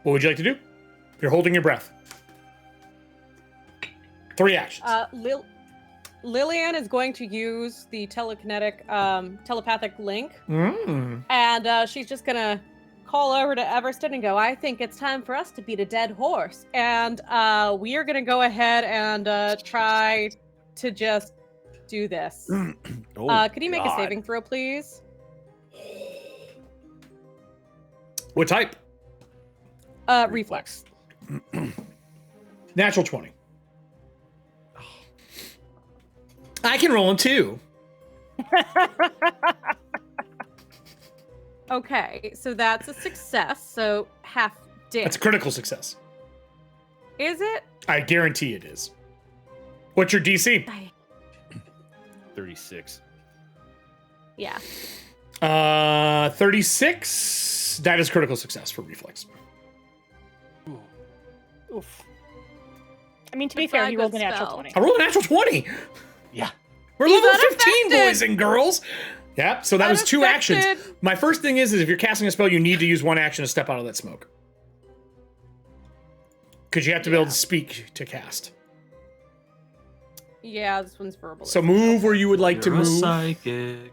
What would you like to do? You're holding your breath. 3 actions. Lillian is going to use the telepathic link, Mm. and she's just gonna call over to Everston and go, I think it's time for us to beat a dead horse. And we are gonna go ahead and try to just do this. Could you make a saving throw, please? What type? Reflex. Natural 20. I can roll them too. Okay, so that's a success, so half damage. That's a critical success. Is it? I guarantee it is. What's your DC? 36. Yeah. 36. That is critical success for reflex. Oof. I mean, to be It's fair, not a he rolled good a natural spell. 20. I rolled a natural 20. Yeah. We're He's level 15, unaffected. boys and girls. Yep. So that was 2 actions. Unaffected. My first thing is if you're casting a spell, you need to use 1 action to step out of that smoke. Because you have to be able to speak to cast. Yeah, this one's verbal. So move where you would like to You're a move. psychic.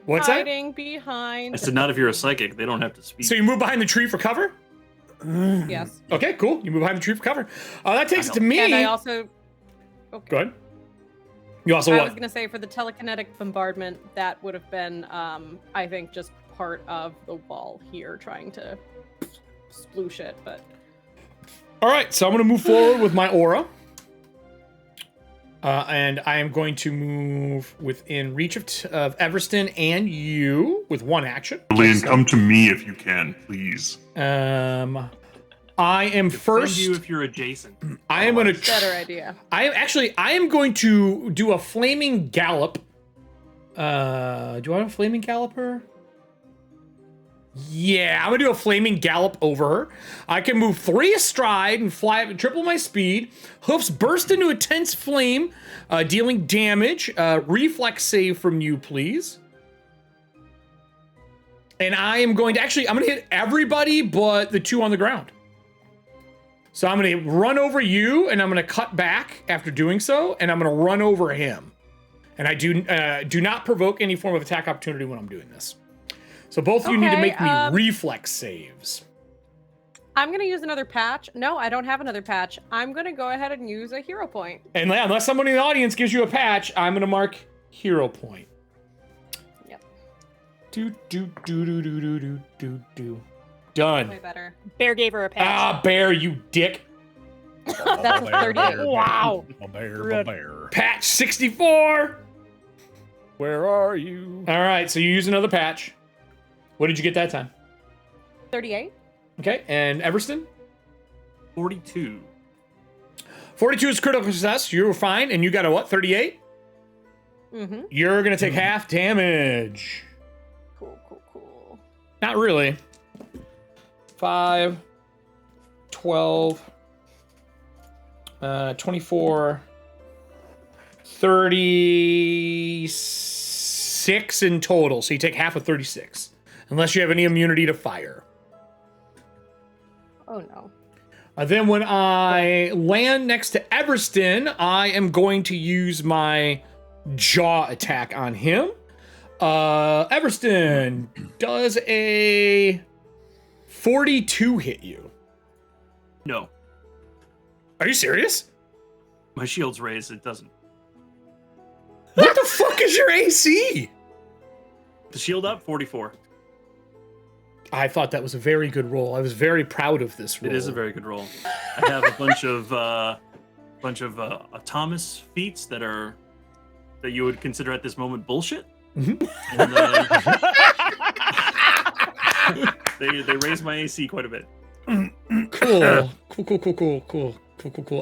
What's that? Hiding behind. I said not if you're a psychic. They don't have to speak. So you move behind the tree for cover? Yes. Okay, cool. You move behind the tree for cover. That takes it to me. And I also. Okay. Go ahead. You also I what? was gonna say for the telekinetic bombardment, that would have been, I think, just part of the wall here, trying to sploosh it. But All right, so I'm going to move forward with my aura. And I am going to move within reach of Everston and you with 1 action. Lillian, come to me if you can, please. I am Defend first. you if you're adjacent. I am going to. better idea. I am going to do a flaming gallop. Do I have a flaming galloper? Yeah, I'm gonna do a flaming gallop over her. I can move 3 astride and fly triple my speed. Hoofs burst into a tense flame, dealing damage. Reflex save from you, please. And I am going to I'm gonna hit everybody but the 2 on the ground. So I'm gonna run over you, and I'm gonna cut back after doing so, and I'm gonna run over him. And I do not provoke any form of attack opportunity when I'm doing this. So both of you need to Okay, make me reflex saves. I'm gonna use another patch. No, I don't have another patch. I'm gonna go ahead and use a hero point. And unless somebody in the audience gives you a patch, I'm gonna mark hero point. Yep. Do. Done. Way better. Bear gave her a patch. Ah, bear, you dick. That's a 38. Wow. A bear, a Red. bear. Patch 64. Where are you? All right, so you use another patch. What did you get that time? 38. Okay, and Everston? 42. 42 is critical success. You were fine, and you got a what? 38? Mm-hmm. You're gonna take half damage. Cool. Not really. 5, 12, 24, 36 in total. So you take half of 36. Unless you have any immunity to fire. Oh no. Then when I land next to Everston, I am going to use my jaw attack on him. Everston, does a 42 hit you? No. Are you serious? My shield's raised. It doesn't. What the fuck is your AC? The shield up, 44. I thought that was a very good roll. I was very proud of this roll. It is a very good roll. I have a bunch of Thomas feats that you would consider at this moment bullshit. Mhm. And, they raise my AC quite a bit. Cool.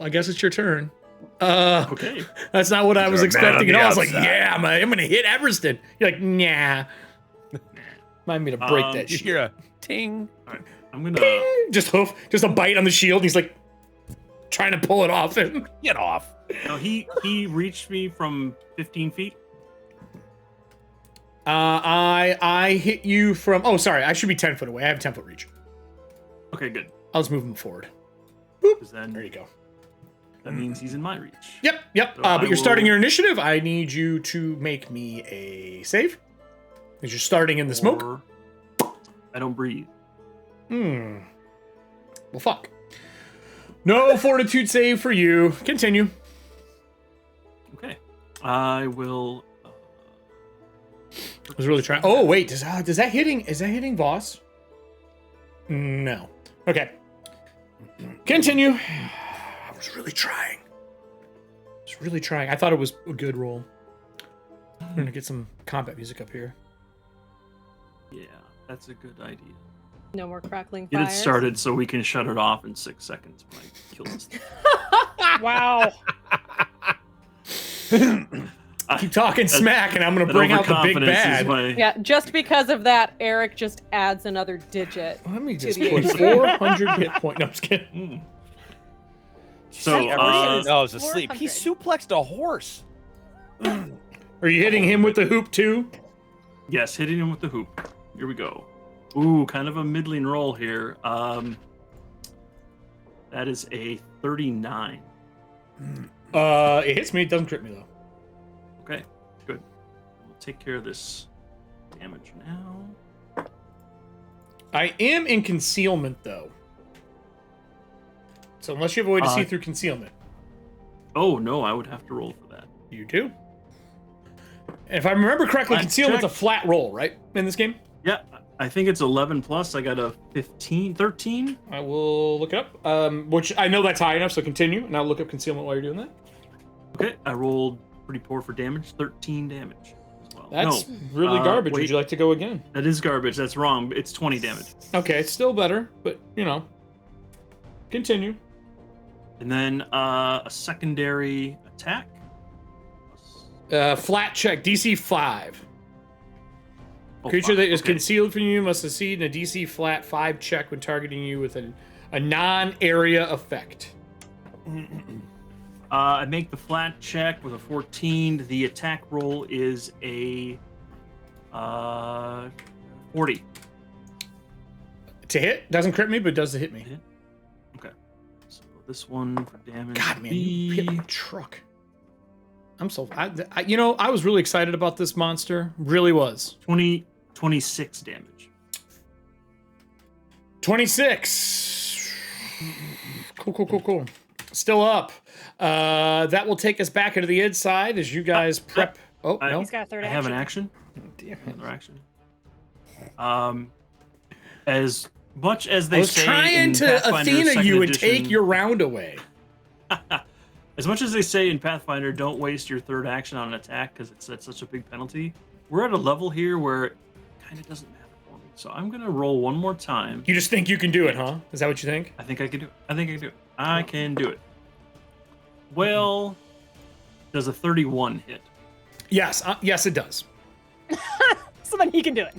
I guess it's your turn. Okay. That's not what I was You're a man expecting on at the all. I was like, outside. yeah, I'm gonna hit Everston. You're like, nah. Remind me to break that You shit. hear a ting. All right. I'm gonna. Ping! Just a bite on the shield. And he's like trying to pull it off. Get off. No, he reached me from 15 feet. I hit you from. Oh, sorry. I should be 10 foot away. I have 10 foot reach. Okay, good. I'll just move him forward. 'Cause then There you go. that means he's in my reach. Yep. So But I you're starting will- your initiative. I need you to make me a save. Because you're starting in the smoke. Or I don't breathe. Well, fuck. No fortitude save for you. Continue. Okay. I will. I was really trying. Oh wait, is that hitting Voss? No. Okay. Continue. I was really trying. I thought it was a good roll. I'm gonna get some combat music up here. Yeah, that's a good idea. No more crackling Get fires. it started so we can shut it off in 6 seconds when I kill this thing. Wow. Keep talking smack, and I'm gonna bring out the big overconfidence is bad. Yeah, just because of that, Eric just adds another digit. Let me just the put AC. 400 hit point. No, I'm just kidding. Mm. So, Everybody is- No, I was asleep. He 400. suplexed a horse. Are you hitting him with the hoop too? yes, hitting him with the hoop. Here we go. Ooh, kind of a middling roll here. That is a 39. It hits me. It doesn't crit me though. Okay, good. We'll take care of this damage now. I am in concealment though. So unless you have a way to see through concealment, Oh no, I would have to roll for that. you do. And if I remember correctly, Flat concealment's a check. flat roll, right? In this game? Yeah, I think it's 11 plus. I got a 13. I will look it up. Which I know that's high enough, so continue, and I'll look up concealment while you're doing that. Okay, I rolled pretty poor for damage. 13 damage as well. That's no, really garbage. wait. Would you like to go again? That is garbage. That's wrong. It's 20 damage. Okay, it's still better, but you know. Continue. And then a secondary attack. Flat check, DC 5. Oh, Creature fuck, that is okay. concealed from you must succeed in a DC flat 5 check when targeting you with a non-area effect. I make the flat check with a 14. The attack roll is a 40. To hit? Doesn't crit me, but does hit me. Okay. So this one for damage. God, would man, you hit be- my truck. I'm so... I was really excited about this monster. Really was. 26 damage. 26. Cool. Still up. That will take us back into the inside as you guys prep. Oh, I- no. He's got a third I have an action. action. Damn it. Another action. As much as I they was say trying in to Pathfinder Athena second you and edition- take your round away. As much as they say in Pathfinder, don't waste your third action on an attack because it's such a big penalty. We're at a level here where it kind of doesn't matter for me. So I'm gonna roll one more time. You just think you can do it, huh? Is that what you think? I think I can do it. I can do it. Well, does a 31 hit? Yes. Yes, it does. So then he can do it.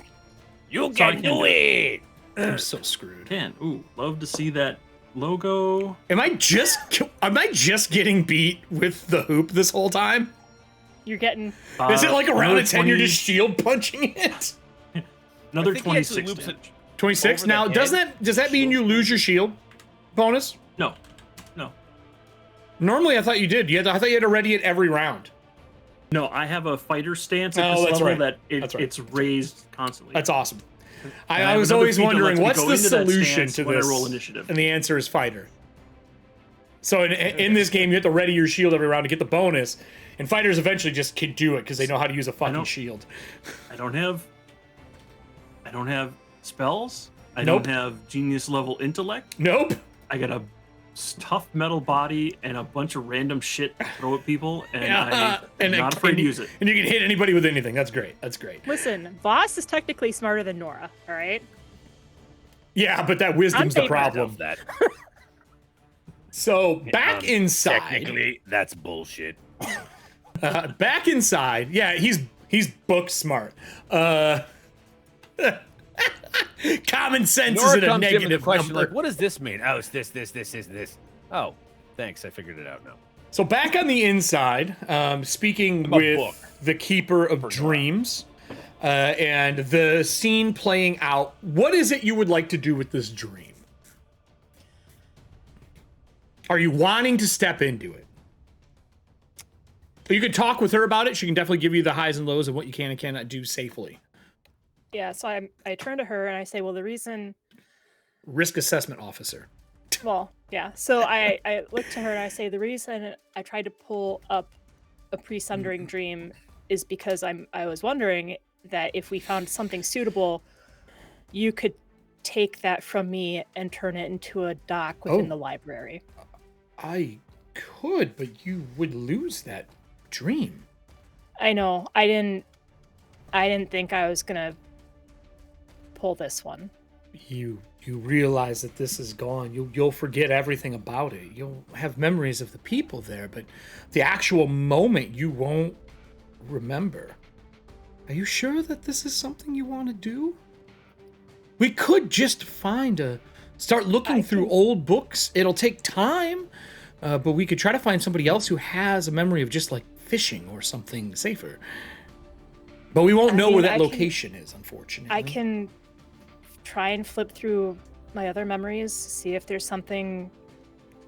You So I can can do do it. I'm so screwed. Can. Ooh, love to see that logo. Am I just getting beat with the hoop this whole time? You're getting. Is it like around another a 10 you're 20 just shield punching it? Another I think he actually 26 loops damage. 26. Over the Now, head. does that mean you lose your shield bonus? No. Normally, I thought you did. I thought you had to ready it every round. No, I have a fighter stance at Oh, this that's level right. that That's right. it's raised constantly. That's awesome. And I have was another always feat that wondering, lets me what's go the into that solution stance to when this? I roll initiative. And the answer is fighter. So in this game, you have to ready your shield every round to get the bonus. And fighters eventually just can do it because they know how to use a fucking don't- shield. I don't have spells. I Nope. don't have genius level intellect. Nope. I got a tough metal body and a bunch of random shit to throw at people, and I'm not afraid to use it. And you can hit anybody with anything. That's great. That's great. Listen, Voss is technically smarter than Nora. All right. Yeah, but that wisdom's the paper. problem. That. So back inside. Technically, that's bullshit. Back inside. Yeah, he's book smart. Common sense Nora is in a comes in with the negative question number. like, "What does this mean?" Oh, it's this, this. Oh, thanks. I figured it out now. So back on the inside, speaking I'm a with book. the Keeper of Dreams, and the scene playing out, what is it you would like to do with this dream? Are you wanting to step into it? You could talk with her about it. She can definitely give you the highs and lows of what you can and cannot do safely. Yeah. So I turn to her and I say, well, the reason. Risk assessment officer. Well, yeah. So I look to her and I say, the reason I tried to pull up a pre-sundering dream is because I was wondering that if we found something suitable, you could take that from me and turn it into a dock within the library. I could, but you would lose that dream. I know. I didn't think I was gonna pull this one. You realize that this is gone. You'll forget everything about it. You'll have memories of the people there, but the actual moment you won't remember. Are you sure that this is something you want to do? We could just start looking through old books. It'll take time, but we could try to find somebody else who has a memory of just like fishing or something safer. But we won't know where that location is, unfortunately. I can try and flip through my other memories, see if there's something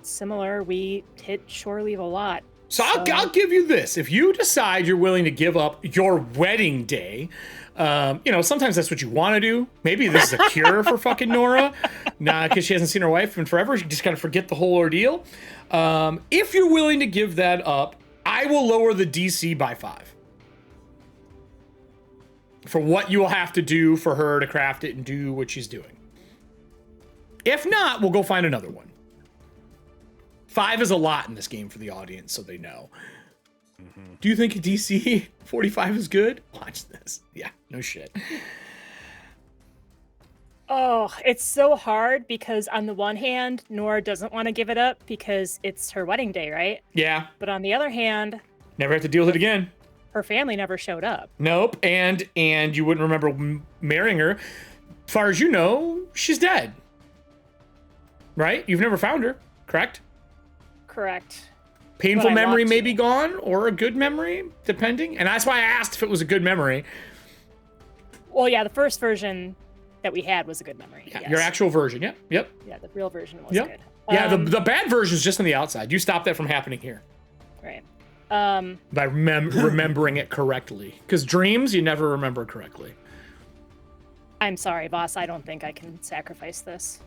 similar. We hit shore leave a lot. So I'll give you this. If you decide you're willing to give up your wedding day, sometimes that's what you want to do. Maybe this is a cure for fucking Nora. Nah, because she hasn't seen her wife in forever. She just got to forget the whole ordeal. If you're willing to give that up, I will lower the DC by 5. For what you will have to do for her to craft it and do what she's doing. If not, we'll go find another one. 5 is a lot in this game for the audience, so they know. Mm-hmm. Do you think a DC 45 is good? Watch this. Yeah, no shit. Oh, it's so hard because on the one hand, Nora doesn't want to give it up because it's her wedding day, right? Yeah. But on the other hand, Never have to deal with it again. her family never showed up. Nope. And you wouldn't remember marrying her. As far as you know, she's dead. Right? You've never found her, correct? Correct. Painful But I memory want may to. be gone, or a good memory, depending. And that's why I asked if it was a good memory. Well, yeah, the first version that we had was a good memory. Yeah, yes. your actual version. Yep. Yep. Yeah, the real version was Yep. good. Yeah, the bad version is just on the outside. You stop that from happening here Right. by remembering it correctly. Because dreams, you never remember correctly. I'm sorry, boss. I don't think I can sacrifice this.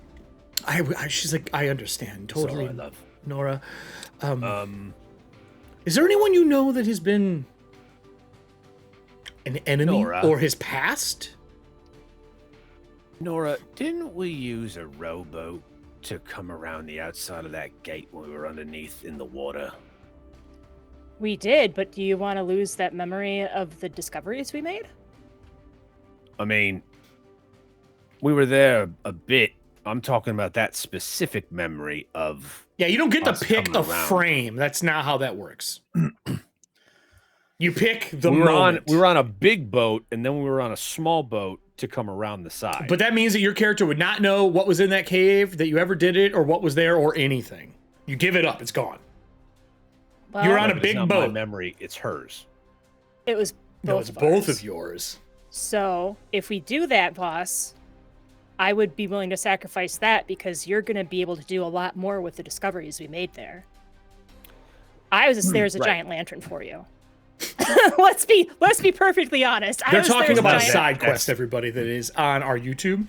She's like, I understand totally, Sorry, love. Nora. Is there anyone you know that has been an enemy Nora. or his past? Nora, didn't we use a rowboat to come around the outside of that gate when we were underneath in the water? We did, but do you want to lose that memory of the discoveries we made? I mean, We were there a bit. I'm talking about that specific memory of. Yeah, you don't get to us pick coming a around. frame. That's not how that works. You pick the we were moment. on a big boat, and then we were on a small boat to come around the side. But that means that your character would not know what was in that cave, that you ever did it, or what was there, or anything. You give it up. It's gone. Well, You're on No, a but big it's not my boat. memory, it's hers. It was both No, it's of both ours. of yours. So if we do that, boss, I would be willing to sacrifice that because you're going to be able to do a lot more with the discoveries we made there. I was there as a right. giant lantern for you. let's be perfectly honest. I They're was there talking as a about a giant- side quest, everybody, that is on our YouTube.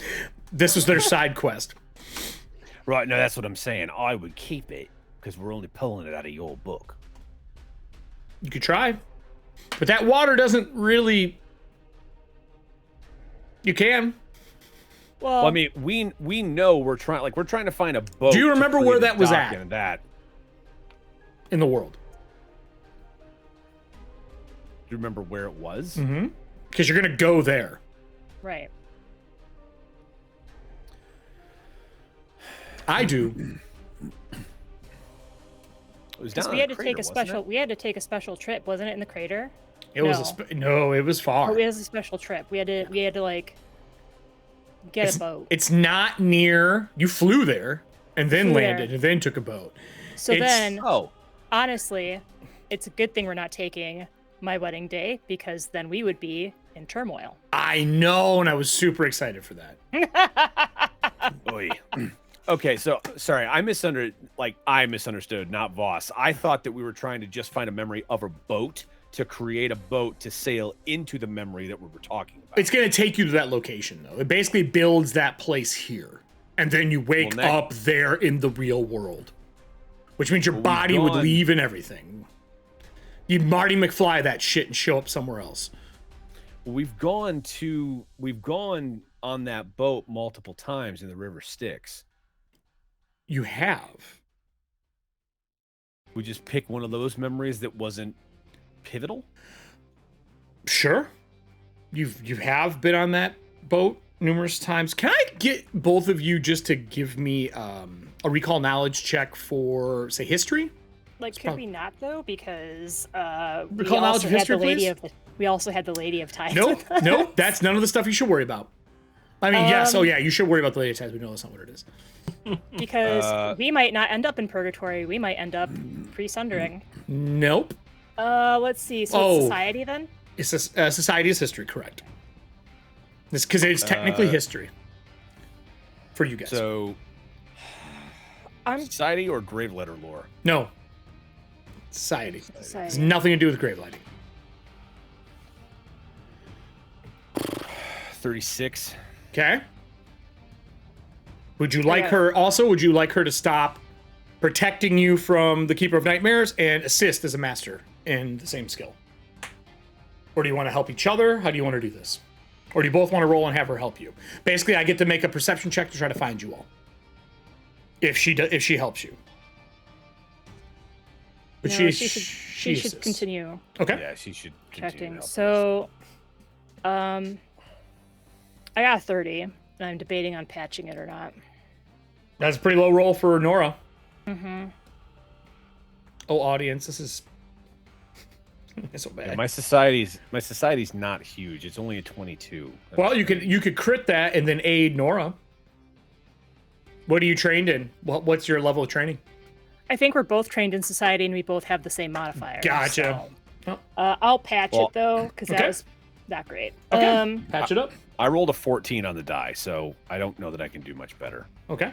This was their side quest. Right, no, that's what I'm saying. I would keep it because we're only pulling it out of your book. You could try. But that water doesn't really... You can. Well, Well, I mean, we know we're trying to find a boat. Do you to remember create where a that was dock at? and that. In the world. Do you remember where it was? Mm-hmm. Because you're going to go there. right. I do. It was Because down we in had the to take crater, a wasn't it? special. We had to take a special trip, wasn't it, in the crater? It was no, it was far. Oh, it was a special trip. We had to like get a boat. It's not near. You flew there and then Flew landed there. and then took a boat. So it's- then, Oh, honestly, it's a good thing we're not taking my wedding day because then we would be in turmoil. I know, and I was super excited for that. oy. Okay, so sorry, I misunderstood, not Voss. I thought that we were trying to just find a memory of a boat to create a boat to sail into the memory that we were talking about. It's going to take you to that location, though. It basically builds that place here, and then you wake Well, up there in the real world, which means your Well, we've body would gone- leave and everything. You'd Marty McFly that shit and show up somewhere else. We've gone on that boat multiple times in the River Styx. You have. We just pick one of those memories that wasn't pivotal. Sure. You have been on that boat numerous times. Can I get both of you just to give me a recall knowledge check for, say, history? Like, could we not though? Because we Recall knowledge also of had history, the lady please? of the we also had the Lady of Tides. Nope, with us. nope. That's none of the stuff you should worry about. I mean, yes. Oh, yeah. You should worry about the Lady of Tides. We know that's not what it is. Because we might not end up in purgatory. We might end up pre-sundering. Nope. Let's see. So Oh. it's society then. It's a society is history, correct? It's because it's technically history for you guys. So, I'm society or grave letter lore? No. Society. It has society. nothing to do with grave lighting. 36. Okay. Would you like Yeah. her also? Would you like her to stop protecting you from the Keeper of Nightmares and assist as a master in the same skill? Or do you want to help each other? How do you want to do this? Or do you both want to roll and have her help you? Basically, I get to make a perception check to try to find you all. If she helps you. But No, she she should assists. continue Okay. Yeah, she should continue to checking. help us. So, I got a 30, and I'm debating on patching it or not. That's a pretty low roll for Nora. Mm-hmm. Oh, audience, this is it's so bad. Yeah, my society's not huge. It's only a 22. Well, you could crit that and then aid Nora. What are you trained in? What's your level of training? I think we're both trained in society, and we both have the same modifier. Gotcha. So, I'll patch Well, it though, because okay. that was not great. Okay. Patch it up. I rolled a 14 on the die, so I don't know that I can do much better. Okay.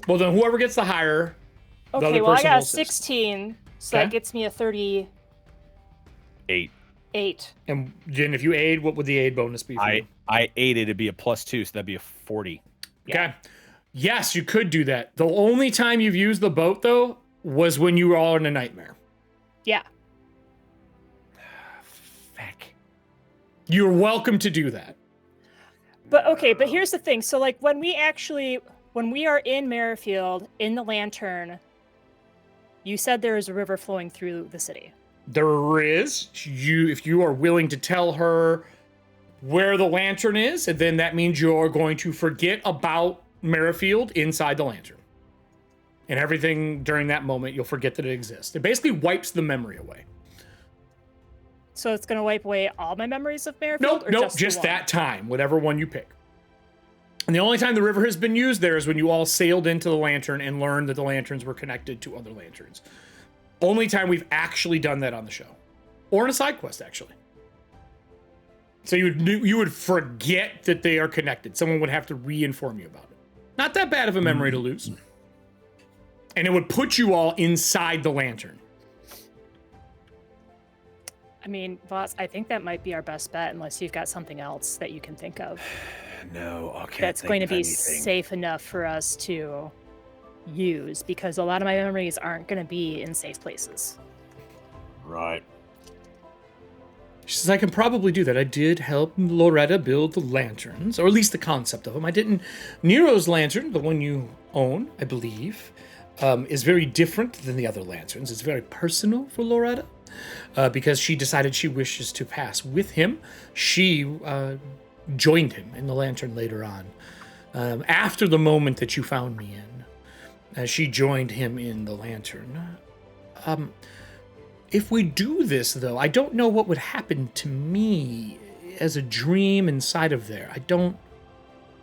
Well, then whoever gets the higher, the Okay, other well, I person got a will assist. 16, so Okay. that gets me a 38. 8. And then if you aid, what would the aid bonus be for you? I aided, it'd be a +2, so that'd be a 40. Okay. Yes, you could do that. The only time you've used the boat, though, was when you were all in a nightmare. Yeah. Feck. You're welcome to do that. But okay, but here's the thing. So like when we are in Merrifield in the lantern, you said there is a river flowing through the city. There is. If you are willing to tell her where the lantern is, and then that means you're going to forget about Merrifield inside the lantern. And everything during that moment, you'll forget that it exists. It basically wipes the memory away. So it's going to wipe away all my memories of Merrifield? Nope, just that time, whatever one you pick. And the only time the river has been used there is when you all sailed into the lantern and learned that the lanterns were connected to other lanterns. Only time we've actually done that on the show. Or in a side quest, actually. So you would forget that they are connected. Someone would have to re-inform you about it. Not that bad of a memory to lose. And it would put you all inside the lantern. I mean, boss, I think that might be our best bet unless you've got something else that you can think of. No, I can't. That's think going to of be anything. safe enough for us to use, because a lot of my memories aren't going to be in safe places. Right. She says, I can probably do that. I did help Loretta build the lanterns, or at least the concept of them. I didn't. Nero's lantern, the one you own, I believe, is very different than the other lanterns. It's very personal for Loretta, because she decided she wishes to pass with him. She joined him in the lantern later on, after the moment that you found me in. She joined him in the lantern. If we do this, though, I don't know what would happen to me as a dream inside of there. I don't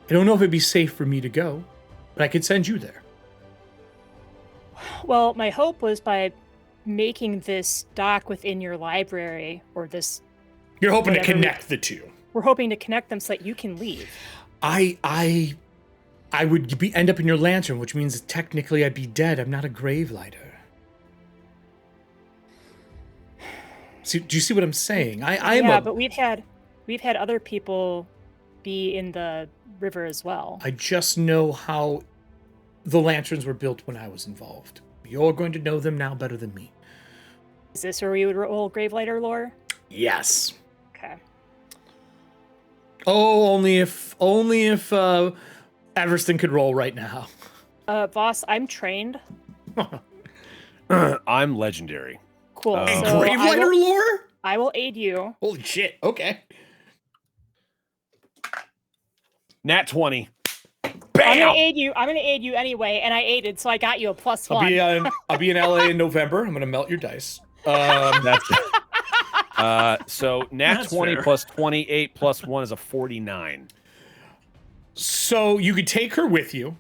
know if it'd be safe for me to go, but I could send you there. Well, my hope was by making this dock within your library, or this... You're hoping to whatever connect the two. We're hoping to connect them so that you can leave. I would end up in your lantern, which means technically I'd be dead. I'm not a grave lighter. See, do you see what I'm saying? But we've had other people be in the river as well. I just know how the lanterns were built when I was involved. You're going to know them now better than me. Is this where we would roll Gravelighter lore? Yes. Okay. Oh, only if Everston could roll right now. Boss, I'm trained. I'm legendary. Cool. And So Gravelighter lore? I will aid you. Holy shit. Okay. Nat 20. I'm Bam! gonna aid you anyway, and I aided, so I got you a +1. I'll be in LA in November. I'm gonna melt your dice. That's so nat That's 20 fair. plus 28 plus 1 is a 49. So you could take her with you.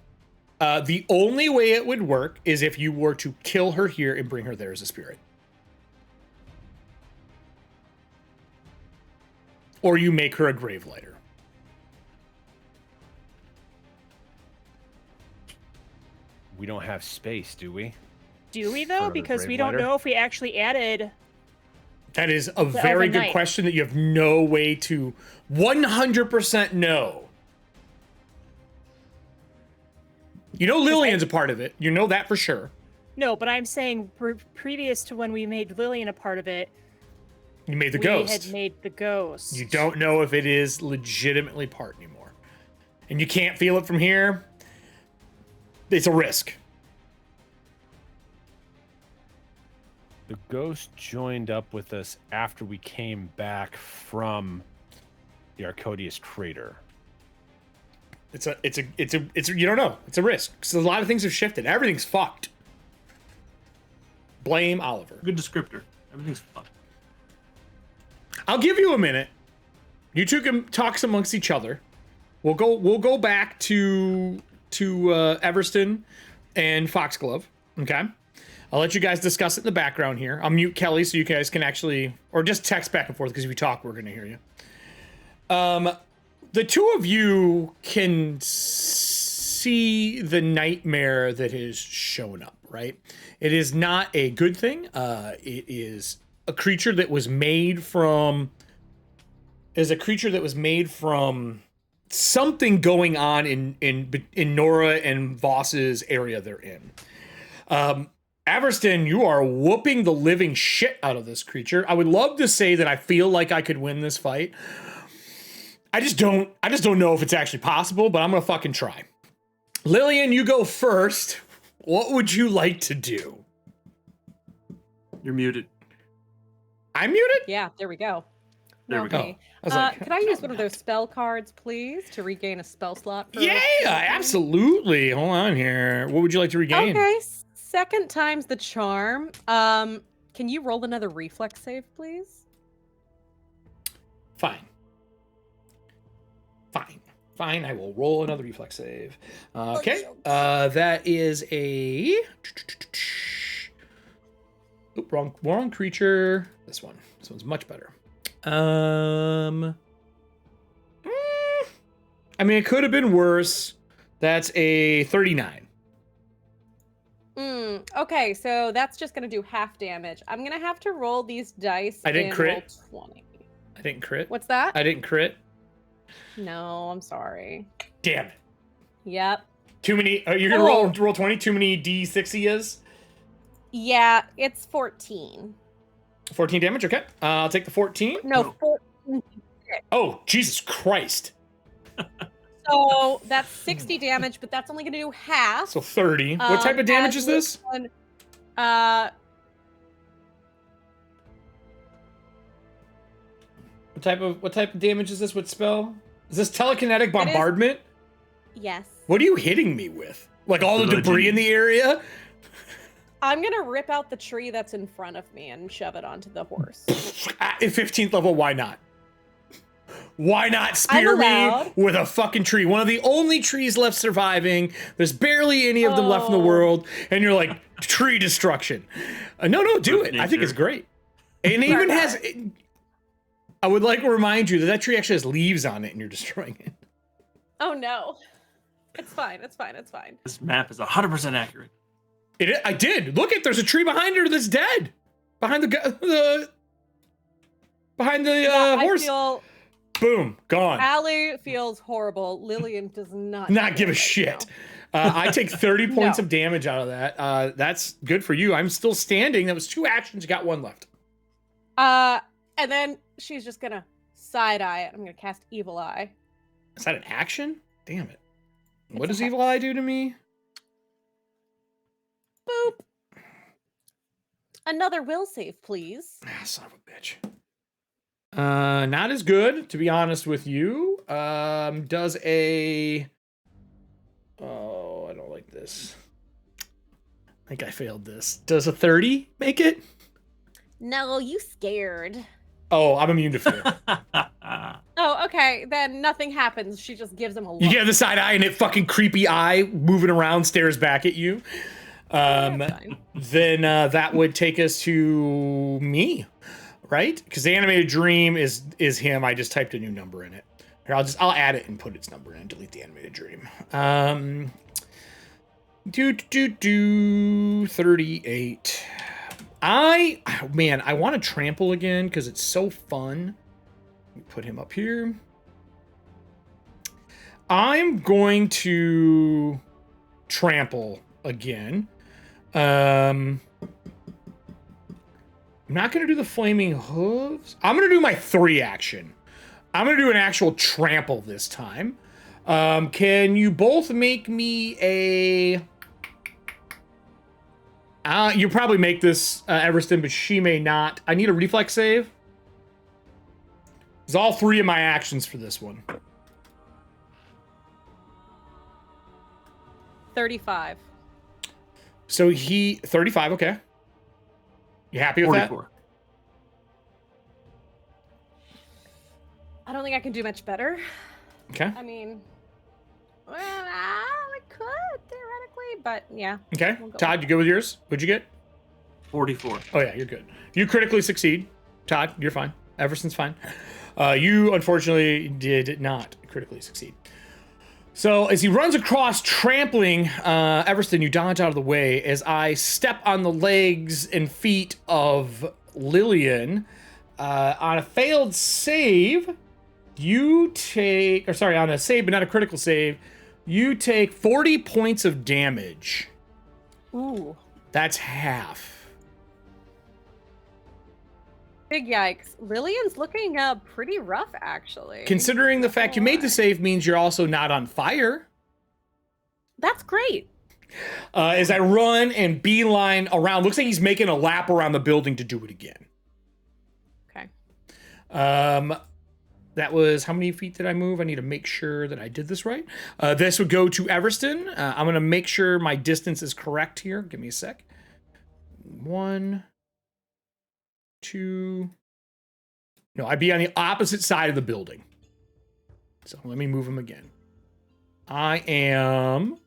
The only way it would work is if you were to kill her here and bring her there as a spirit. Or you make her a Gravelighter. We don't have space, do we? Do we For though? another Because we don't Gravelighter? know if we actually added. That is a The very Elven good Knight. question that you have no way to 100% know. You know Lillian's a part of it. You know that for sure. No, but I'm saying previous to when we made Lillian a part of it, You made the we ghost. had made the ghost. You don't know if it is legitimately part anymore. And you can't feel it from here. It's a risk. The ghost joined up with us after we came back from the Arcodius crater. It's a you don't know. It's a risk. So a lot of things have shifted. Everything's fucked. Blame Oliver. Good descriptor. Everything's fucked. I'll give you a minute. You two can talk amongst each other. We'll go back to Everston and Foxglove. Okay. I'll let you guys discuss it in the background here. I'll mute Kelly so you guys can actually, or just text back and forth, because if you talk, we're gonna hear you. The two of you can see the nightmare that has shown up, right? It is not a good thing. It is a creature that was made from something going on in Nora and Voss's area they're in. Averston, you are whooping the living shit out of this creature. I would love to say that I feel like I could win this fight. I just don't know if it's actually possible, but I'm gonna fucking try. Lillian, you go first. What would you like to do? You're muted. I'm muted? Yeah, there we go. There we go. Okay. I was like, Could I use one of those spell cards, please, to regain a spell slot? For yeah, absolutely. Hold on here. What would you like to regain? Okay, second time's the charm. Can you roll another reflex save, please? Fine. Fine. I will roll another reflex save. Okay. That is a. Oop, wrong creature. This one. This one's much better. I mean, it could have been worse. That's a 39. Okay, so that's just gonna do half damage. I'm gonna have to roll these dice. I didn't and crit. Roll 20. I didn't crit. What's that? I didn't crit. No, I'm sorry. Damn it. Yep. Too many. You're gonna roll 20. Too many D6 is. Yeah, it's 14. 14 damage. Okay. I'll take the 14. No, 14. Oh, Jesus Christ. So that's 60 damage, but that's only gonna do half. So 30. What type of damage is this? One, What type of damage is this with spell? Is this telekinetic bombardment? yes. What are you hitting me with? Like all the Bludgeoning. debris in the area? I'm gonna rip out the tree that's in front of me and shove it onto the horse. At 15th level, why not? Why not spear me allowed. with a fucking tree? One of the only trees left surviving. There's barely any of them left in the world. And you're like, tree destruction. No, do it. I think it's great. And it even has... I would like to remind you that tree actually has leaves on it and you're destroying it. Oh no. It's fine. This map is 100% accurate. I did. Look there's a tree behind her that's dead. Behind the horse. Boom, gone. Allie feels horrible. Lillian does not give a shit. I take 30 points of damage out of that. That's good for you. I'm still standing. That was 2 actions. You got 1 left. And then she's just gonna side eye it. I'm gonna cast Evil Eye. Is that an action? Damn it. What It's does a Evil Eye do to me? Boop. Another will save, please. Son of a bitch. Not as good, to be honest with you. Does a... Oh, I don't like this. I think I failed this. Does a 30 make it? No, you scared. Oh, I'm immune to fear. Oh, okay. Then nothing happens. She just gives him a look. You get the side eye and it fucking creepy eye moving around stares back at you. That's fine. Then that would take us to me, right? Because the animated dream is him. I just typed a new number in it. Here, I'll add it and put its number in and delete the animated dream. 38. I want to trample again because it's so fun. Let me put him up here. I'm going to trample again. I'm not going to do the flaming hooves. I'm going to do my 3 action. I'm going to do an actual trample this time. Can you both make me a... you probably make this, Everston, but she may not. I need a reflex save. It's all 3 of my actions for this one. 35. So 35, okay. You happy with 44. I don't think I can do much better. that? Okay. I mean, well, I could theoretically, but yeah. Okay. We'll go Todd, with you good with yours? What'd you get? 44. Oh, yeah, you're good. You critically succeed. Todd, you're fine. Everson's fine. You, unfortunately, did not critically succeed. So as he runs across, trampling, Everston, you dodge out of the way as I step on the legs and feet of Lillian. On a failed save, you take... Or sorry, on a save, but not a critical save, you take 40 points of damage. Ooh. That's half. Big yikes. Lillian's looking pretty rough, actually. Considering the fact you made the save means you're also not on fire. That's great. As I run and beeline around, looks like he's making a lap around the building to do it again. Okay. That was, how many feet did I move? I need to make sure that I did this right. This would go to Everston. I'm going to make sure my distance is correct here. Give me a sec. 1, 2. No, I'd be on the opposite side of the building. So let me move him again. I am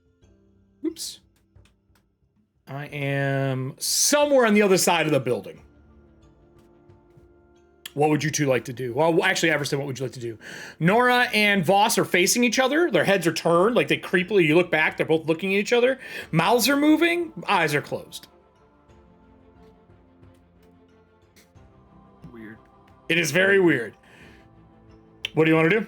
somewhere on the other side of the building. What would you two like to do? Well, actually, Everston, what would you like to do? Nora and Voss are facing each other. Their heads are turned, like they creepily, you look back, they're both looking at each other. Mouths are moving, eyes are closed. Weird. It is very weird. What do you want to do?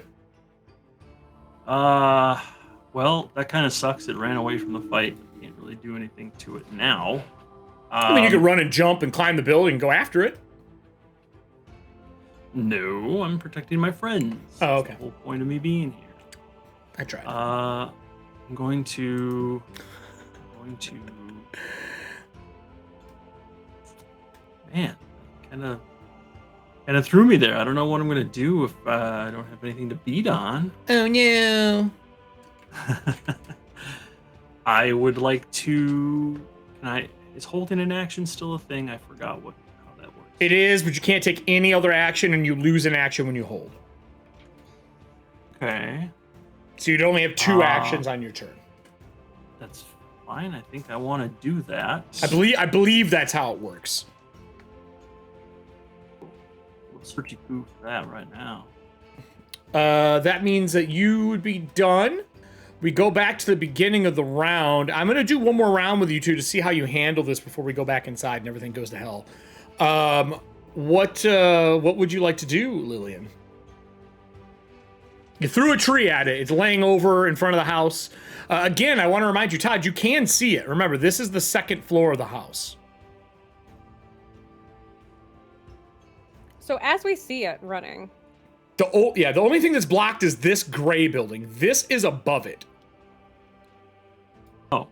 Well, that kind of sucks. It ran away from the fight. Can't really do anything to it now. I mean, you could run and jump and climb the building and go after it. No, I'm protecting my friends. Oh, okay. That's the whole point of me being here. I tried. I'm going to. Man, kind of threw me there. I don't know what I'm gonna do if I don't have anything to beat on. Oh no. I would like to. Is holding an action still a thing? I forgot how that works. It is, but you can't take any other action, and you lose an action when you hold. Okay. So you'd only have 2 actions on your turn. That's fine. I think I want to do that. I believe that's how it works. We'll searchy poo for that right now. That means that you would be done. We go back to the beginning of the round. I'm going to do one more round with you two to see how you handle this before we go back inside and everything goes to hell. What would you like to do, Lillian? You threw a tree at it. It's laying over in front of the house. Again, I want to remind you, Todd, you can see it. Remember, this is the 2nd floor of the house. So as we see it running. The only thing that's blocked is this gray building. This is above it. Oh.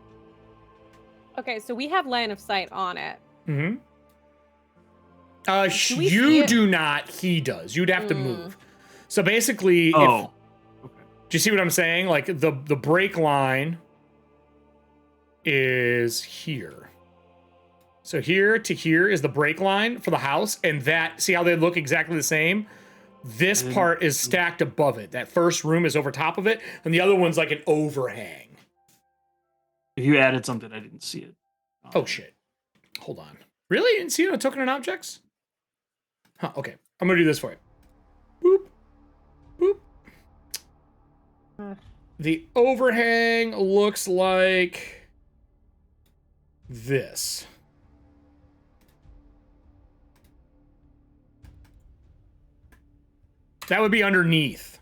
Okay, so we have line of sight on it. Mm-hmm. we see You it? do not. He does. You'd have to move. So basically, Oh. Okay. do you see what I'm saying? Like the break line is here. So here to here is the break line for the house, and that, see how they look exactly the same? This part is stacked above it. That first room is over top of it, and the other one's like an overhang. If you added something, I didn't see it. Oh shit. Hold on. Really? You didn't see it on token and objects? Huh, okay. I'm gonna do this for you. Boop. Boop. The overhang looks like this. That would be underneath.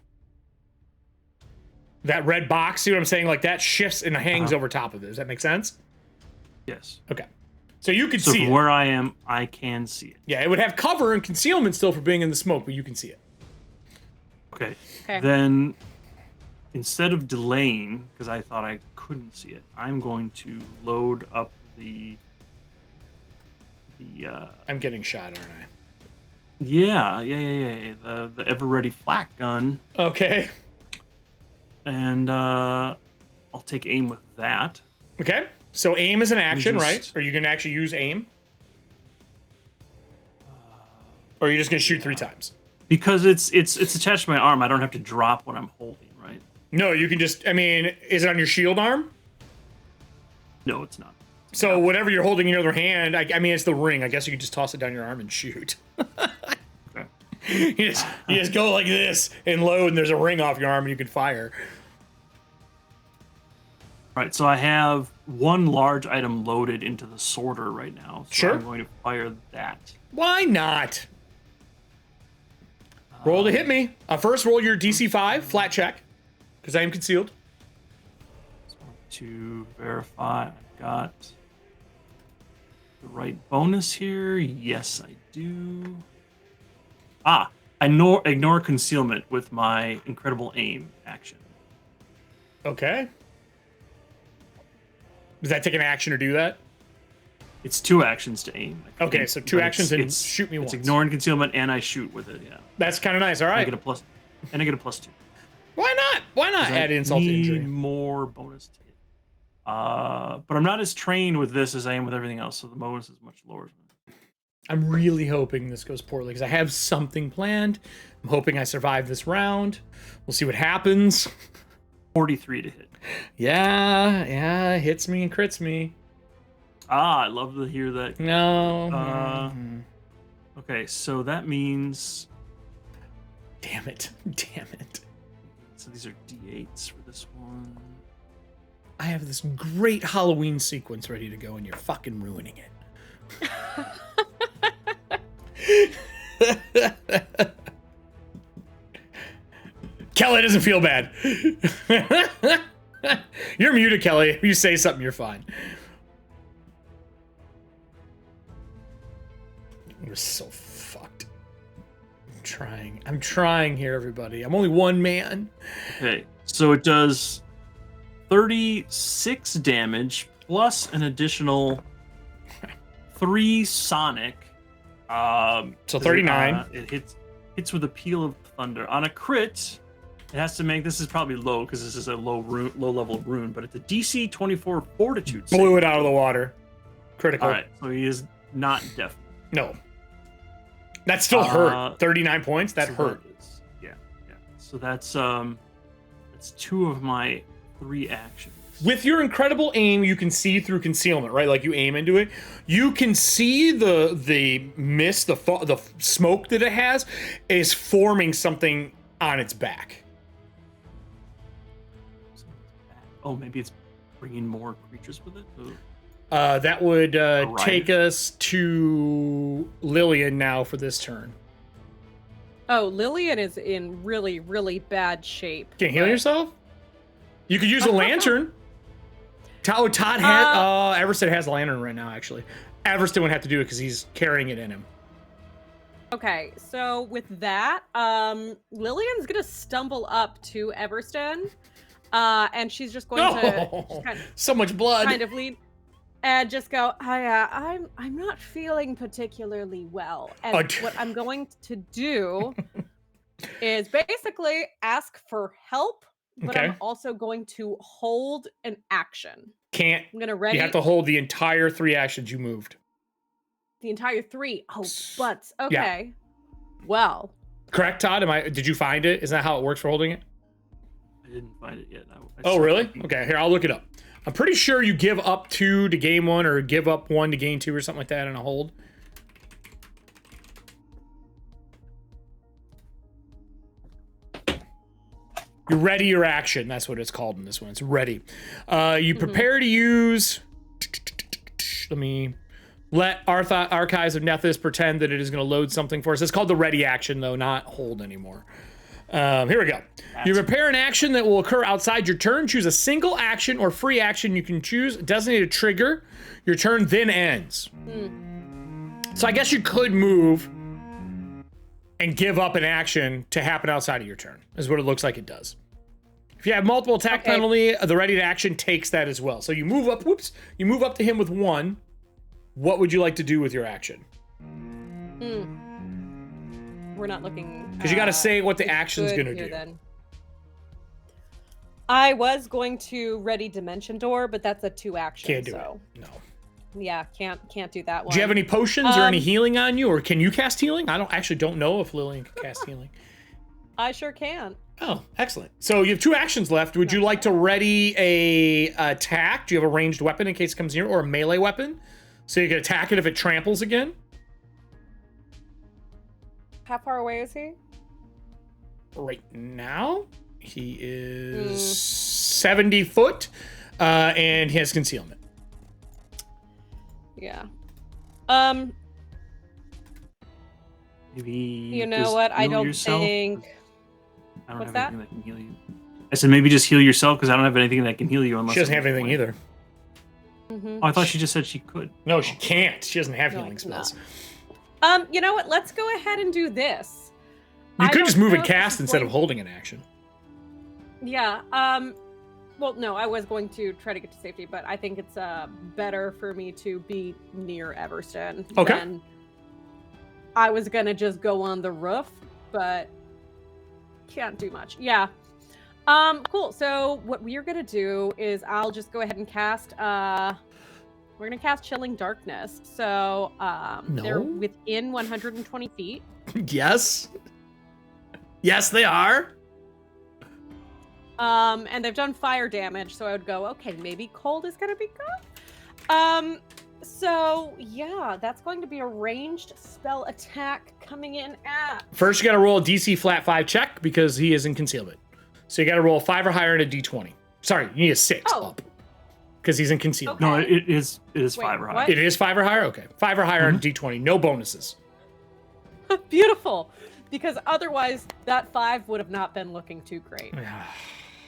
That red box, see what I'm saying? Like that shifts and hangs over top of it. Does that make sense? Yes. Okay. So you could So see from it. where I am, I can see it. Yeah, it would have cover and concealment still for being in the smoke, but you can see it. Okay. Okay. Then instead of delaying, because I thought I couldn't see it, I'm going to load up the I'm getting shot, aren't I? yeah, the ever ready flak gun, Okay. and I'll take aim with that. Okay. So aim is an action, just- right? Or you can actually use aim? Or are you just gonna shoot 3 times? Because it's attached to my arm, I don't have to drop what I'm holding, right? No, you can just, I mean, is it on your shield arm? No, it's not. So whatever you're holding in your other hand, I mean, it's the ring. I guess you could just toss it down your arm and shoot. Okay. you just go like this and load, and there's a ring off your arm, and you can fire. All right, so I have one large item loaded into the sorter right now. So Sure. I'm going to fire that. Why not? Roll to hit me. First, roll your DC 5 flat check, because I am concealed. To verify, I've got the right bonus here. Yes, I do. I ignore concealment with my incredible aim action. Okay. Does that take an action to do that? It's 2 actions to aim. Okay, so 2 actions and shoot me once. It's ignore and concealment, and I shoot with it. Yeah. That's kind of nice. All right. I get a plus, and I get a +2. Why not? Why not add insult to injury? More bonus to hit. But I'm not as trained with this as I am with everything else, so the bonus is much lower. I'm really hoping this goes poorly because I have something planned. I'm hoping I survive this round. We'll see what happens. 43 to hit. Yeah, hits me and crits me. I love to hear that. No. Okay, so that means... Damn it. So these are D8s for this one. I have this great Halloween sequence ready to go and you're fucking ruining it. Kelly doesn't feel bad. You're muted, Kelly. If you say something, you're fine. We're so fucked. I'm trying here, everybody. I'm only one man. Okay, so it does 36 damage plus an additional 3 sonic. So 39. It hits with a peal of thunder. On a crit, it has to make, this is probably low because this is a low level rune, but it's a DC 24 fortitude save. Blew it out of the water. Critical. All right, so he is not deaf. No. That still hurt. 39 points. That hurt. Yeah. So that's 2 of my 3 actions. With your incredible aim, you can see through concealment, right? Like you aim into it, you can see the mist, the smoke that it has is forming something on its back. Oh, maybe it's bringing more creatures with it. That would take us to Lillian now for this turn. Oh, Lillian is in really, really bad shape. Can you heal yourself? You could use a lantern. Todd has... Everston has a lantern right now, actually. Everston would have to do it because he's carrying it in him. Okay, so with that, Lillian's going to stumble up to Everston, and she's just going to... So much blood. Kind of lean... And just go, I'm not feeling particularly well. And what I'm going to do is basically ask for help, but I'm also going to hold an action. I'm gonna ready. You have to hold the entire 3 actions you moved. The entire 3? Oh, butts. Okay. Yeah. Well. Correct, Todd? Did you find it? Is that how it works for holding it? I didn't find it yet. Oh, really? Okay, here, I'll look it up. I'm pretty sure you give up 2 to gain 1 or give up 1 to gain 2 or something like that in a hold. You ready your action. That's what it's called in this one. It's ready. You prepare to use... Let me... Let Archives of Nethys pretend that it is going to load something for us. It's called the ready action, though, not hold anymore. Here we go. You prepare an action that will occur outside your turn. Choose a single action or free action you can choose. Designate a trigger. Your turn then ends. So I guess you could move and give up an action to happen outside of your turn, is what it looks like it does. If you have multiple attack penalty, the ready to action takes that as well. So you move up, you move up to him with 1. What would you like to do with your action? We're not looking... Because you got to say what the action's going to do. Then. I was going to ready Dimension Door, but that's a 2 action. Can't do it. No. Yeah, can't do that one. Do you have any potions or any healing on you, or can you cast healing? I don't know if Lillian can cast healing. I sure can. Oh, excellent. So you have 2 actions left. Would you like to ready a attack? Do you have a ranged weapon in case it comes near, or a melee weapon? So you can attack it if it tramples again? How far away is he? Right now, he is 70 foot, and he has concealment. Yeah. Maybe you know what? I don't think. I don't have anything that can heal you. I said maybe just heal yourself because I don't have anything that can heal you unless she doesn't have anything either. Oh, I thought she just said she could. No, she can't. She doesn't have healing spells. You know what? Let's go ahead and do this. You could just move and cast instead of holding an action. Yeah. Well, no, I was going to try to get to safety, but I think it's better for me to be near Everston. Okay. Than I was gonna just go on the roof, but can't do much. Yeah. Cool. So what we're gonna do is I'll just go ahead and cast. We're gonna cast Chilling Darkness. So they're within 120 feet. Yes. Yes, they are. And they've done fire damage, so I would go, okay, maybe cold is gonna be good. So yeah, that's going to be a ranged spell attack coming in at. First, you got to roll a DC flat 5 check because he is in concealment. So you got to roll a 5 or higher and a D20. Sorry, you need a 6 up because he's in concealment. No, it is 5 or higher. what? It is 5 or higher. Okay, 5 or higher and D20. No bonuses. Beautiful, because otherwise that 5 would have not been looking too great.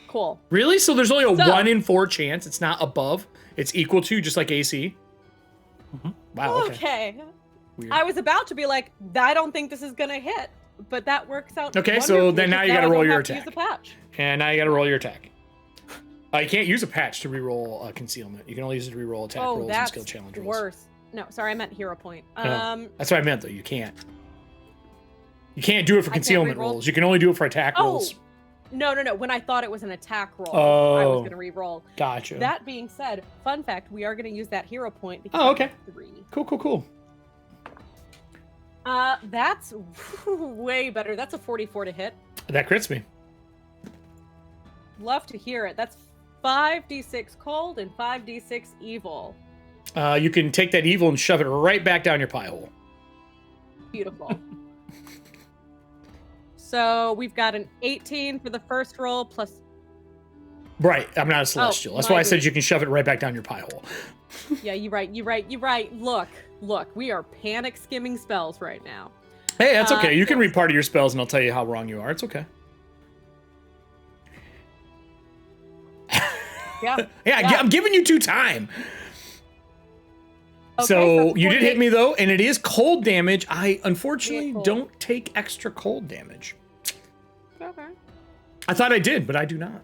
Cool. Really? So there's only a 1 in 4 chance. It's not above. It's equal to just like AC. Wow. Okay. Weird. I was about to be like, I don't think this is gonna hit, but that works out. Okay, so wonderfully, then now you because gotta I roll don't your have to attack. Use a patch. And now you got to roll your attack. You can't use a patch to reroll concealment. You can only use it to reroll attack rolls and that's skill challenge rolls. worse. No, sorry, I meant hero point. That's what I meant, though. You can't. You can't do it for I can't concealment reroll? rolls. You can only do it for attack rolls. No. When I thought it was an attack roll, I was gonna re-roll. Gotcha. That being said, fun fact: we are gonna use that hero point. Because Oh, okay. I have 3. Cool. That's way better. That's a 44 to hit. That crits me. Love to hear it. That's 5d6 cold and 5d6 evil. You can take that evil and shove it right back down your pie hole. Beautiful. So we've got an 18 for the first roll plus. Right. I'm not a celestial. That's why I said you can shove it right back down your pie hole. Yeah, you're right. Look, we are panic skimming spells right now. Hey, that's okay. You can yes. read part of your spells and I'll tell you how wrong you are. It's okay. Yeah. I'm giving you 2 time. Okay, So you did 48. hit me though, and it is cold damage. I unfortunately cold. don't take extra cold damage. Okay. I thought I did, but I do not.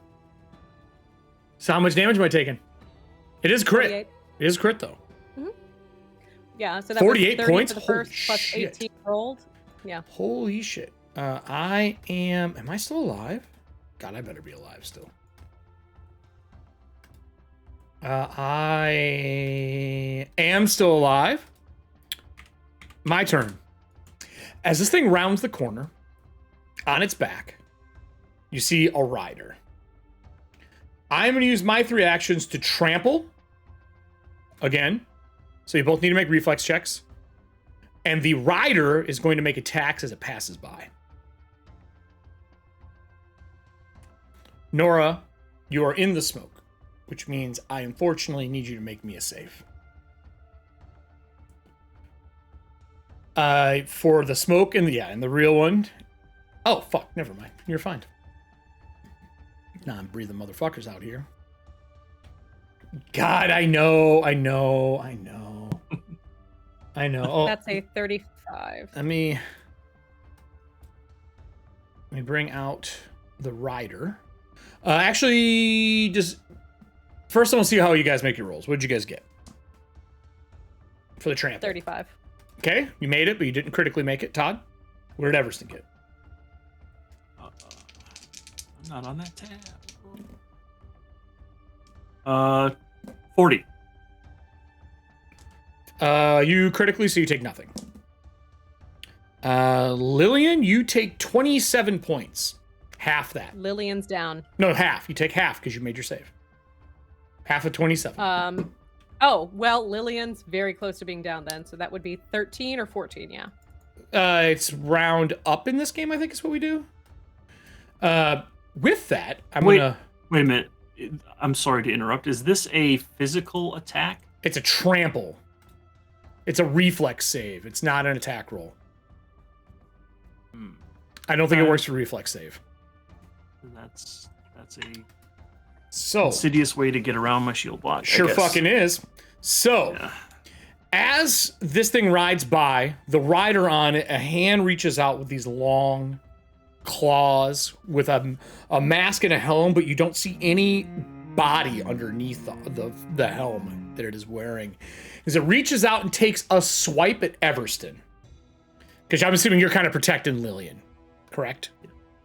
So how much damage am I taking? It is crit. 48. It is crit though. Yeah, so that 48 was 30 points? for the first Holy plus shit. 18 rolled. Yeah. Holy shit. Am I still alive? God, I better be alive still. I am still alive. My turn. As this thing rounds the corner, on its back, you see a rider. I'm going to use my 3 actions to trample. Again. So you both need to make reflex checks. And the rider is going to make attacks as it passes by. Nora, you are in the smoke, which means I unfortunately need you to make me a save. For the smoke and the real one. Oh, fuck, never mind. You're fine. Nah, I'm breathing motherfuckers out here. God, I know. Oh, That's a 35. let me bring out the rider. Actually, just first I want to see how you guys make your rolls. What did you guys get for the trample? 35. Okay, you made it, but you didn't critically make it. Todd, what did Everston get? I'm not on that tab. 40. You critically, so you take nothing. Lillian, you take 27 points. Half that. Lillian's down. No, half. You take half because you made your save. Half of 27. Oh, well, Lillian's very close to being down then, so that would be 13 or 14, yeah. It's round up in this game, I think is what we do. With that, Wait a minute. I'm sorry to interrupt. Is this a physical attack? It's a trample. It's a reflex save. It's not an attack roll. I don't think it works for reflex save. That's a So insidious way to get around my shield block. I sure guess. fucking is. So Yeah. as this thing rides by, the rider on it, a hand reaches out with these long claws with a mask and a helm, but you don't see any body underneath the helm that it is wearing. As it reaches out and takes a swipe at Everston. Because I'm assuming you're kind of protecting Lillian, correct?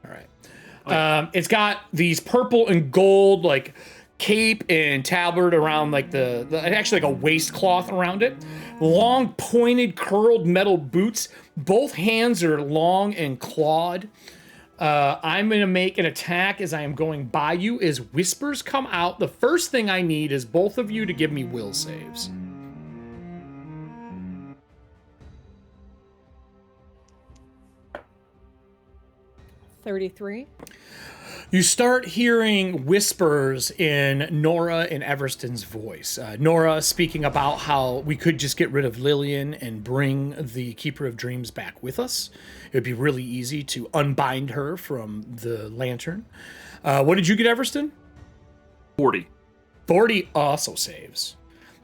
All right. It's got these purple and gold like cape and tabard around like actually like a waistcloth around it. Long pointed curled metal boots. Both hands are long and clawed. I'm going to make an attack as I am going by you. As whispers come out, the first thing I need is both of you to give me will saves. $33. You start hearing whispers in Nora and Everston's voice. Nora speaking about how we could just get rid of Lillian and bring the Keeper of Dreams back with us. It would be really easy to unbind her from the lantern. What did you get, Everston? 40. 40 also saves.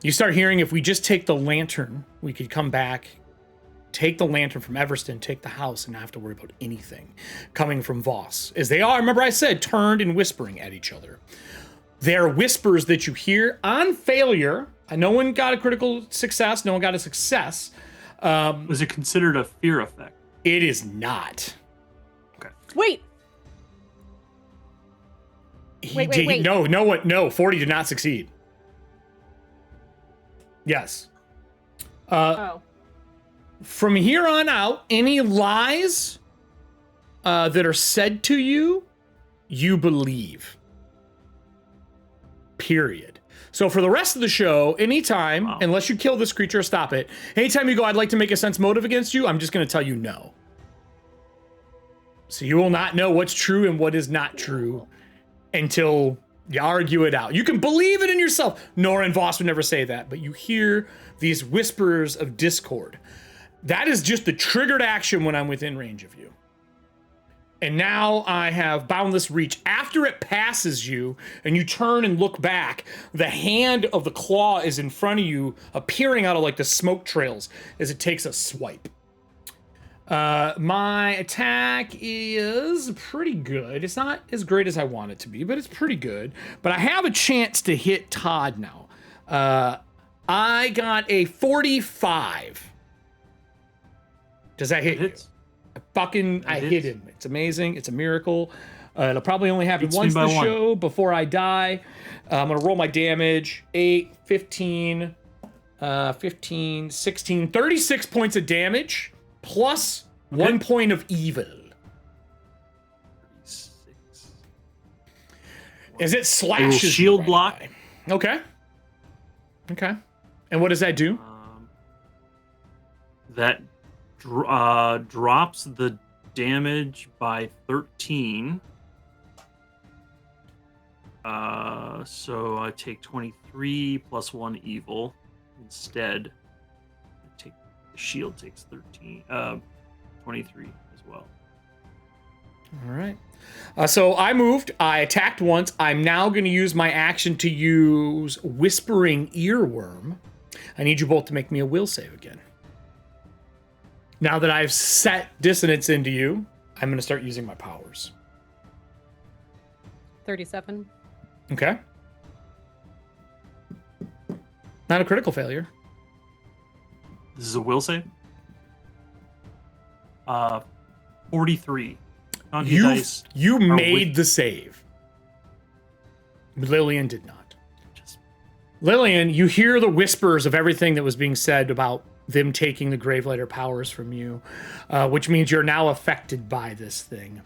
You start hearing if we just take the lantern, we could come back, take the lantern from Everston, take the house, and not have to worry about anything coming from Voss. As they are, remember I said, turned and whispering at each other. They're whispers that you hear on failure. No one got a critical success. No one got a success. Was it considered a fear effect? It is not. Okay. Wait. Wait. No, 40 did not succeed. Yes. From here on out, any lies that are said to you, you believe. Period. So for the rest of the show, anytime, unless you kill this creature or stop it, anytime you go, I'd like to make a sense motive against you, I'm just going to tell you no. So you will not know what's true and what is not true until you argue it out. You can believe it in yourself. Nora and Voss would never say that, but you hear these whispers of discord. That is just the triggered action when I'm within range of you. And now I have Boundless Reach. After it passes you and you turn and look back, the hand of the claw is in front of you, appearing out of like the smoke trails as it takes a swipe. My attack is pretty good. It's not as great as I want it to be, but it's pretty good. But I have a chance to hit Todd now. I got a 45. Does that hit you? I hit him. It's amazing. It's a miracle. It'll probably only happen once this show before I die. I'm going to roll my damage. 8, 15, 15, 16, 36 points of damage plus 1 point of evil. 36. As it slashes you shield right block. by. Okay. And what does that do? That drops the damage by 13. So I take 23 plus 1 evil instead. The shield takes 23 as well. All right. So I moved. I attacked once. I'm now going to use my action to use Whispering Earworm. I need you both to make me a will save again. Now that I've set dissonance into you, I'm going to start using my powers. 37. Okay. Not a critical failure. This is a will save. 43. You made the save. Lillian did not. Lillian, you hear the whispers of everything that was being said about them taking the Gravelighter powers from you, which means you're now affected by this thing.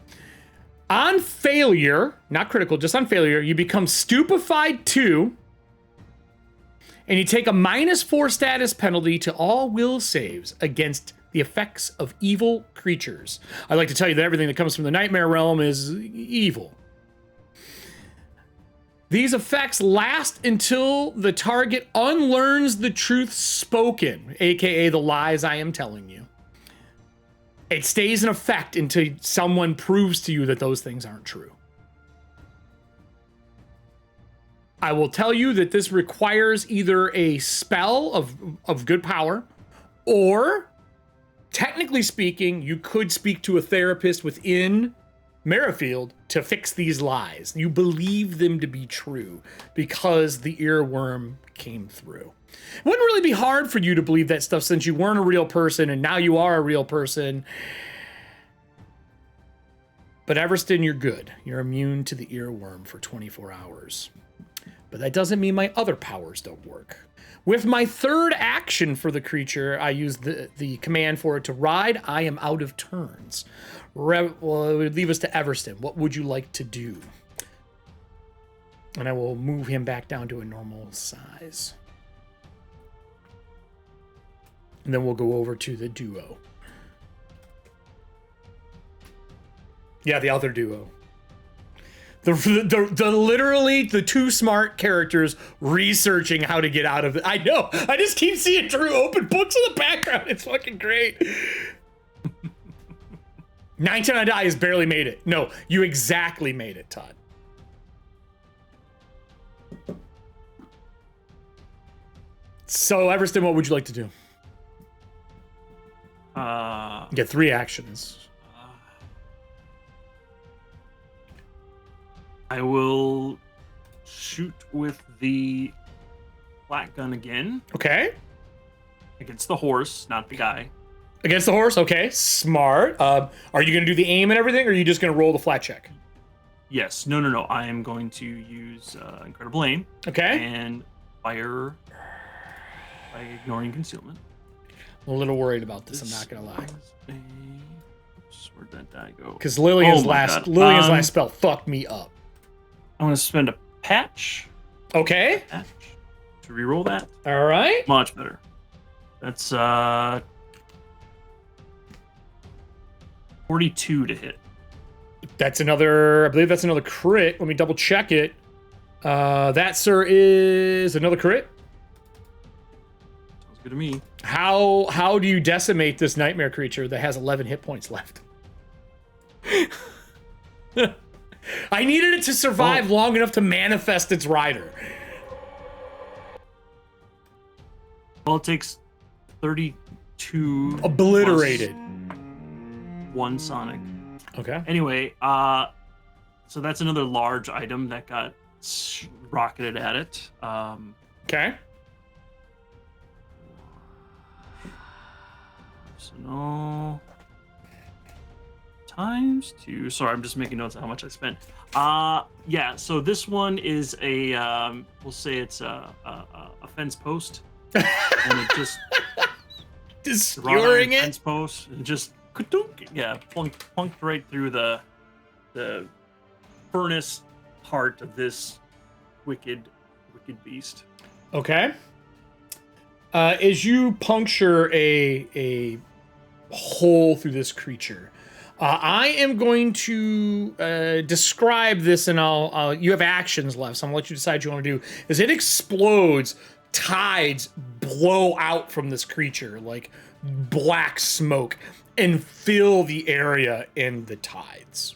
On failure, not critical, just on failure, you become stupefied 2, and you take a -4 status penalty to all will saves against the effects of evil creatures. I'd like to tell you that everything that comes from the Nightmare Realm is evil. These effects last until the target unlearns the truth spoken, aka the lies I am telling you. It stays in effect until someone proves to you that those things aren't true. I will tell you that this requires either a spell of good power, or, technically speaking, you could speak to a therapist within Merrifield to fix these lies. You believe them to be true because the earworm came through. It wouldn't really be hard for you to believe that stuff since you weren't a real person and now you are a real person. But Everston, you're good. You're immune to the earworm for 24 hours. But that doesn't mean my other powers don't work. With my third action for the creature, I use the command for it to ride. I am out of turns. Well, it would leave us to Everston. What would you like to do? And I will move him back down to a normal size. And then we'll go over to the duo. Yeah, the other duo. The literally the two smart characters researching how to get out of it. I know. I just keep seeing Drew open books in the background. It's fucking great. 19 on die has barely made it. No, you exactly made it, Todd. So, Everston, what would you like to do? You get 3 actions. I will shoot with the flat gun again. Okay. Against the horse, not the guy. Against the horse? Okay, smart. Are you going to do the aim and everything, or are you just going to roll the flat check? Yes. No. I am going to use Incredible Aim. Okay. And fire by ignoring concealment. I'm a little worried about this, I'm not going to lie. Where'd that die go? Because Lillian's last spell fucked me up. I'm going to spend a patch. Okay. To reroll that. All right. Much better. That's 42 to hit. That's another, I believe that's another crit. Let me double check it. That, sir, is another crit. Sounds good to me. How do you decimate this nightmare creature that has 11 hit points left? I needed it to survive long enough to manifest its rider. Well, it takes 32. Obliterated. 1 sonic. Okay. Anyway, so that's another large item that got rocketed at it. Okay. So no. Times 2. Sorry, I'm just making notes of how much I spent. Yeah. So this one is a we'll say it's a fence post, and it just skewering it. Fence post and just plunked right through the furnace heart of this wicked beast. Okay. As you puncture a hole through this creature, I am going to describe this, and I'll you have actions left, so I'm gonna let you decide what you want to do. As it explodes, tides blow out from this creature like black smoke and fill the area in the tides.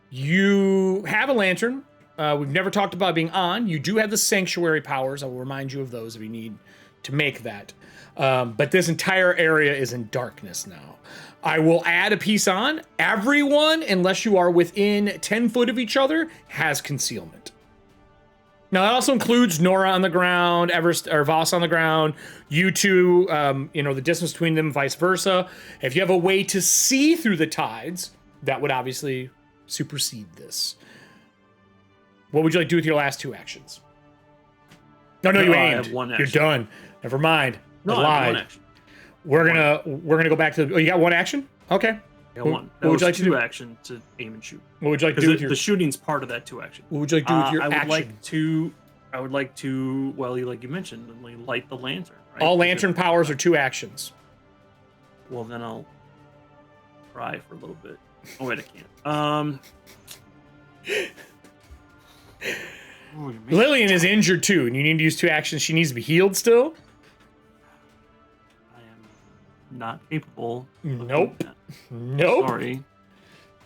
You have a lantern. We've never talked about being on. You do have the sanctuary powers. I will remind you of those if you need to make that. But this entire area is in darkness now. I will add a piece on. Everyone, unless you are within 10 foot of each other, has concealment. Now, that also includes Nora on the ground, Voss on the ground, you two, the distance between them, vice versa. If you have a way to see through the tides, that would obviously supersede this. What would you like to do with your last 2 actions? No, you aimed. I have 1 action. You're done. Never mind. No, I lied. I have 1 action. We're gonna go back to. You got 1 action? Okay. I got 1. What would you like to do? 2 action to aim and shoot. What would you like to do with your? The shooting's part of that 2 action. What would you like to do with your I would action? like to. Well, like you mentioned, light the lantern. Right? All lantern powers are 2 actions. Well, then I'll try for a little bit. Oh wait, I can't. Lillian is injured too, and you need to use 2 actions. She needs to be healed still. I am not capable. Nope. Of Nope. Sorry.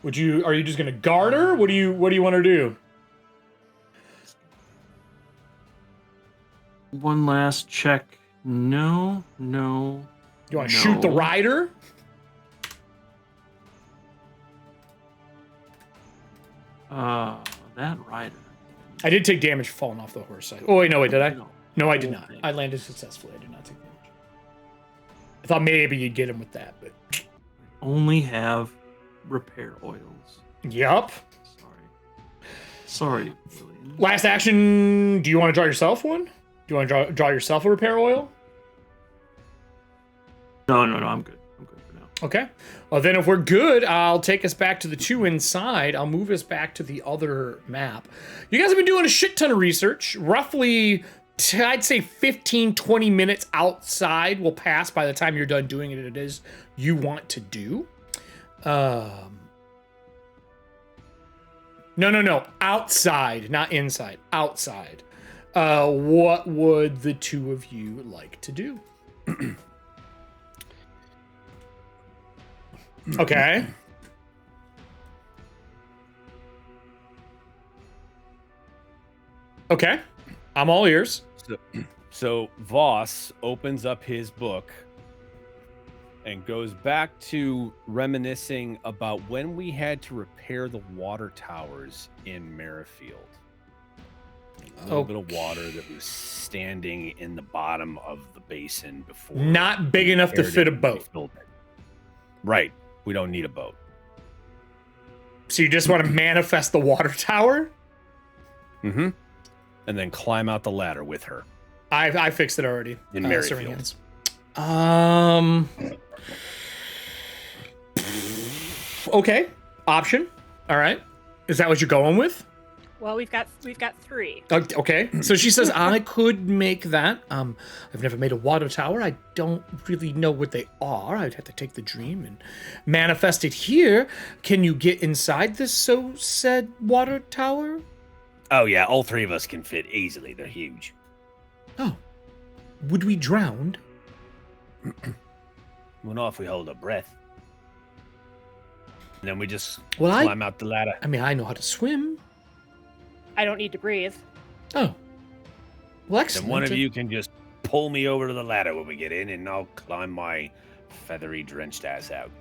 Are you just gonna guard her? What do you want to do? One last check. No. You want to shoot the rider? That rider. I did take damage falling off the horse. Oh, wait, no, wait, did I? No. No, I did not. I landed successfully. I did not take damage. I thought maybe you'd get him with that, but... Only have repair oils. Yup. Sorry, William. Last action, do you want to draw yourself one? Do you want to draw yourself a repair oil? No, I'm good. I'm good for now. Okay. Well, then if we're good, I'll take us back to the 2 inside. I'll move us back to the other map. You guys have been doing a shit ton of research. Roughly, I'd say 15, 20 minutes outside will pass by the time you're done doing it is you want to do. No. Outside, not inside. Outside. What would the 2 of you like to do? Okay. Okay. I'm all ears. So Voss opens up his book and goes back to reminiscing about when we had to repair the water towers in Merrifield. A little bit of water that was standing in the bottom of the basin before. Not big enough to fit a boat. Right. We don't need a boat. So you just want to manifest the water tower? Mm-hmm. And then climb out the ladder with her. I fixed it already. In Merrifield. Okay. Option. All right. Is that what you're going with? Well, we've got 3. Okay. So she says I could make that. I've never made a water tower. I don't really know what they are. I'd have to take the dream and manifest it here. Can you get inside this so said water tower? Oh yeah, all 3 of us can fit easily. They're huge. Oh. Would we drown? Well, not if we hold our breath. And then we just Well, climb out the ladder. I mean, I know how to swim. I don't need to breathe. Oh. Well, excellent. And one of you can just pull me over to the ladder when we get in, and I'll climb my feathery, drenched ass out.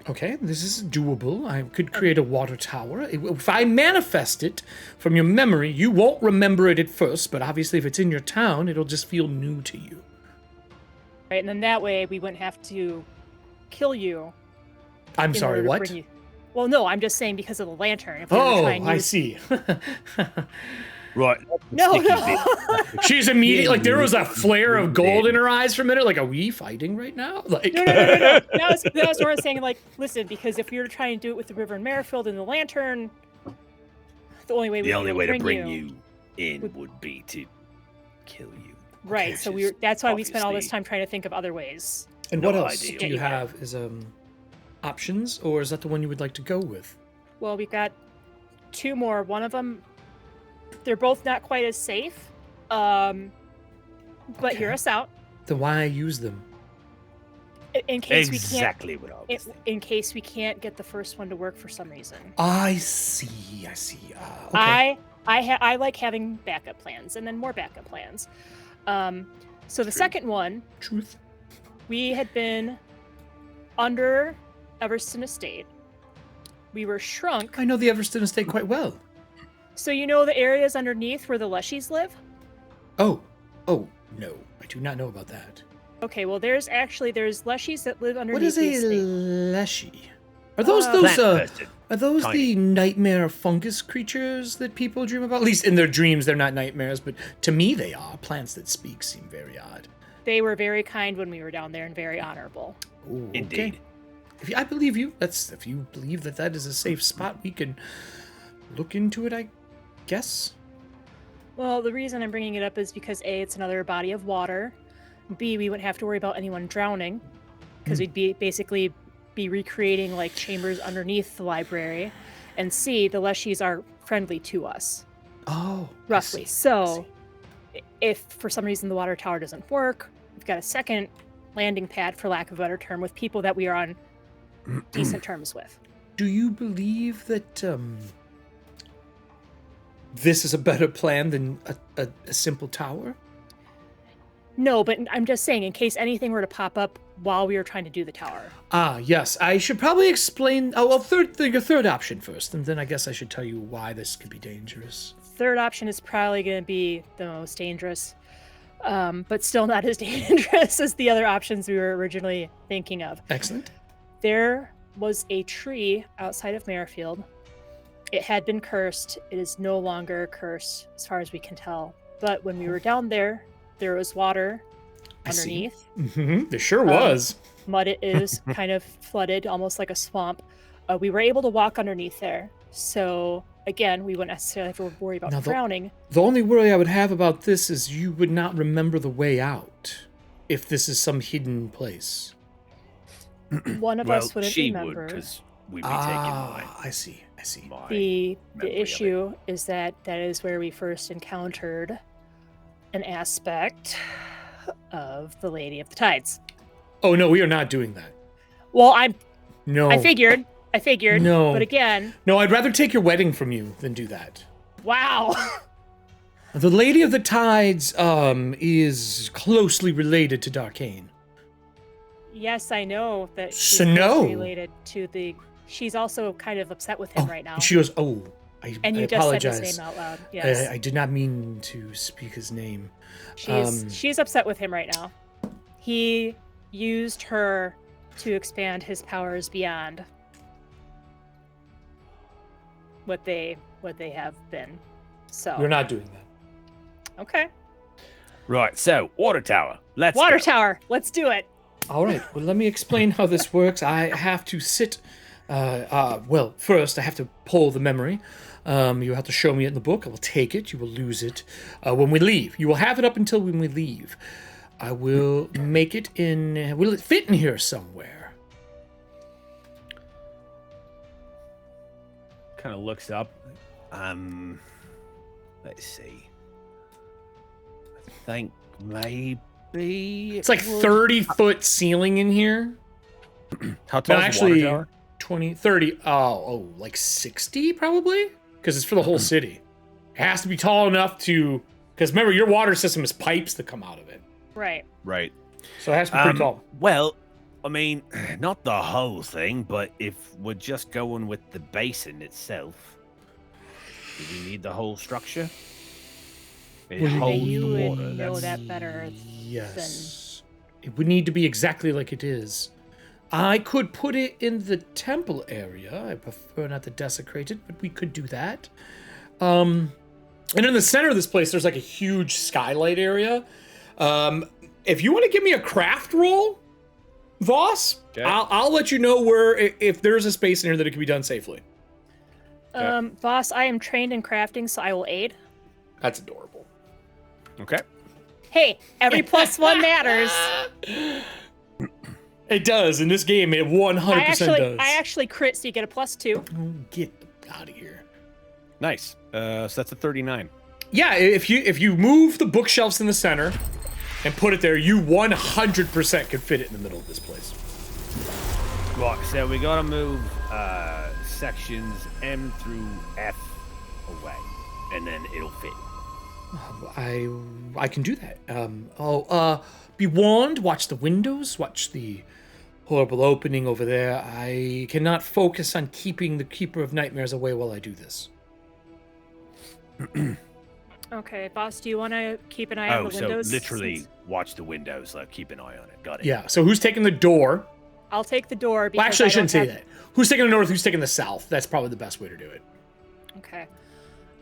Okay, this is doable. I could create a water tower. If I manifest it from your memory, you won't remember it at first, but obviously if it's in your town, it'll just feel new to you. Right, and then that way we wouldn't have to kill you. I'm sorry, what? Well, no, I'm just saying because of the lantern. If we were to try and I use... see. Right. No. She's immediately, like, there was a flare of gold in her eyes for a minute. Like, are we fighting right now? Like, No. That was what I was saying. Like, listen, because if we were to try and do it with the river in Merrifield and the lantern, the only way to bring you in would be to kill you. Right. So that's why we spent all this time trying to think of other ways. And what else do you have as options, or is that the one you would like to go with? Well, we've got 2 more. One of them, they're both not quite as safe. But hear us out. Then why use them? In case exactly what I was thinking. In case we can't get the first one to work for some reason. I see. Okay. I like having backup plans and then more backup plans. So the second one, Truth. we had been under Everston Estate. We were shrunk. I know the Everston Estate quite well. So you know the areas underneath where the Leshies live? Oh, no. I do not know about that. Okay, well there's Leshies that live underneath What is the a estate. leshy? Are those the nightmare fungus creatures that people dream about? At least in their dreams, they're not nightmares, but to me they are. Plants that speak seem very odd. They were very kind when we were down there and very honorable. Ooh, Indeed. Okay. I believe you. If you believe that is a safe spot, we can look into it, I guess. Well, the reason I'm bringing it up is because A, it's another body of water. B, we wouldn't have to worry about anyone drowning because we'd basically be recreating like chambers underneath the library. And C, the Leshies are friendly to us. Oh, roughly. So if for some reason the water tower doesn't work, we've got a second landing pad, for lack of a better term, with people that we are on decent terms with. Do you believe that this is a better plan than a simple tower? No, but I'm just saying, in case anything were to pop up while we were trying to do the tower. Ah, yes. I should probably explain. Oh, well, your third option first, and then I guess I should tell you why this could be dangerous. Third option is probably going to be the most dangerous, but still not as dangerous as the other options we were originally thinking of. Excellent. There was a tree outside of Merrifield. It had been cursed. It is no longer cursed, as far as we can tell. But when we were down there, there was water underneath. There sure was. Mud is kind of flooded, almost like a swamp. We were able to walk underneath there. So, again, we wouldn't necessarily have to worry about drowning. The only worry I would have about this is you would not remember the way out if this is some hidden place. One of us wouldn't remember. Because we'd be taking mine. I see. The issue is that is where we first encountered an aspect of the Lady of the Tides. Oh, no, we are not doing that. Well, I figured. No. But again. No, I'd rather take your wedding from you than do that. Wow. The Lady of the Tides is closely related to Darkane. Yes, I know that she's closely related to the... She's also kind of upset with him right now. She goes, and you I just apologize. said his name out loud. Yes. I did not mean to speak his name. She's upset with him right now. He used her to expand his powers beyond what they have been. So We're not doing that. Okay. Right, so water tower. Let's tower. Let's do it. All right. Well, let me explain how this works. I have to sit. Well, first I have to pull the memory. You have to show me it in the book. I will take it. You will lose it when we leave. You will have it up until when we leave. I will make it in. Will it fit in here somewhere? Kind of looks up. Let's see. I think maybe It's like 30-foot ceiling in here. How tall is the water tower? 20, 30. Like 60 probably? Because it's for the whole city. It has to be tall enough to. Because remember, your water system is pipes that come out of it. Right. Right. So it has to be pretty tall. Well, I mean, not the whole thing, but if we're just going with the basin itself, do we need the whole structure? It holds You the would water. know That's... that better. Yes. It would need to be exactly like it is. I could put it in the temple area. I prefer not to desecrate it, but we could do that. And in the center of this place, there's like a huge skylight area. If you want to give me a craft roll, Voss, Okay. I'll let you know where if there's a space in here that it can be done safely. Boss, I am trained in crafting, so I will aid. That's adorable. Okay. Hey, every +1 matters. It does. In this game, it 100% does. I actually crit, so you get a +2. Oh, get out of here. Nice. So that's a 39. Yeah, if you move the bookshelves in the center and put it there, you 100% could fit it in the middle of this place. Right, so we gotta move sections M through F away, and then it'll fit. I can do that. Be warned, watch the windows, watch the horrible opening over there. I cannot focus on keeping the Keeper of Nightmares away while I do this. Okay, boss, do you want to keep an eye on the windows? So literally watch the windows, like keep an eye on it. Got it. Yeah, so who's taking the door? I'll take the door. Because Well, actually, I shouldn't say that. Who's taking the north, who's taking the south? That's probably the best way to do it. Okay.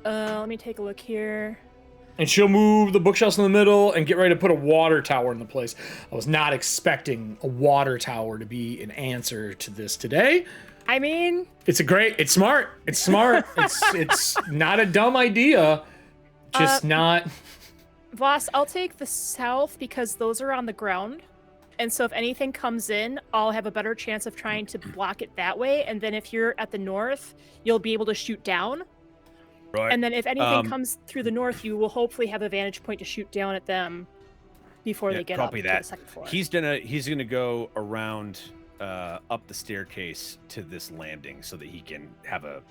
Let me take a look here. And she'll move the bookshelves in the middle and get ready to put a water tower in the place. I was not expecting a water tower to be an answer to this today. I mean... It's smart. It's smart. It's not a dumb idea. Just not... Voss, I'll take the south because those are on the ground. And so if anything comes in, I'll have a better chance of trying to block it that way. And then if you're at the north, you'll be able to shoot down. Right. And then if anything comes through the north, you will hopefully have a vantage point to shoot down at them before they get up to the second floor. He's gonna go around up the staircase to this landing so that he can have a...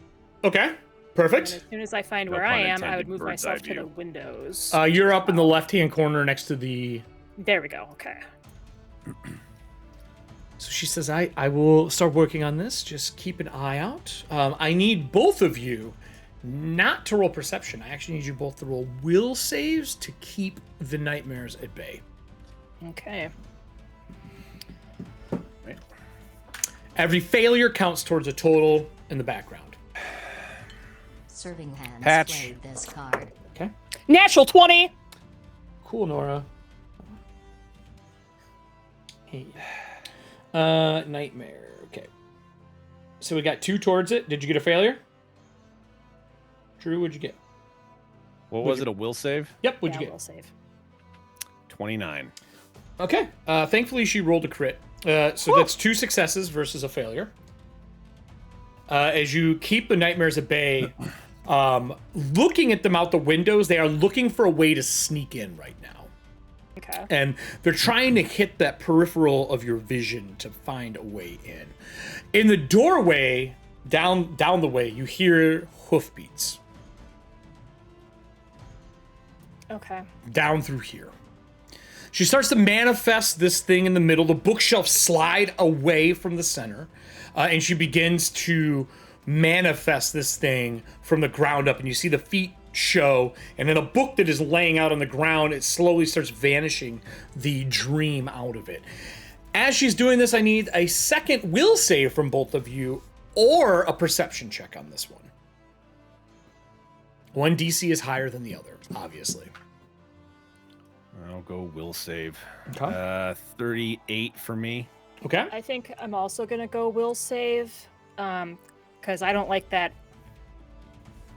Okay, perfect. And as soon as I find No where pun I am, I intended, would move bird's myself eye to the view. windows. You're up in the left-hand corner next to the There we go. Okay. So she says, I will start working on this. Just keep an eye out. I need both of you not to roll perception. I actually need you both to roll will saves to keep the nightmares at bay. Okay. Right. Every failure counts towards a total in the background. Serving hands Patch. played this card. Okay. Natural 20. Cool, Nora. Hey. Nightmare. Okay. So we got 2 towards it. Did you get a failure? Drew, what'd you get? What was it? A will save? Yep, what'd Yeah, you get? we'll save. 29. Okay. Thankfully, she rolled a crit. So that's 2 successes versus a failure. As you keep the nightmares at bay, looking at them out the windows, they are looking for a way to sneak in right now. Okay. And they're trying to hit that peripheral of your vision to find a way in. In the doorway, down the way, you hear hoofbeats. Okay. Down through here. She starts to manifest this thing in the middle. The bookshelves slide away from the center, and she begins to manifest this thing from the ground up. And you see the feet show, and then a book that is laying out on the ground, it slowly starts vanishing the dream out of it. As she's doing this, I need a second will save from both of you, or a perception check on this one. One DC is higher than the other, obviously. I'll go will save. Okay. 38 for me. Okay. I think I'm also gonna go will save, because I don't like that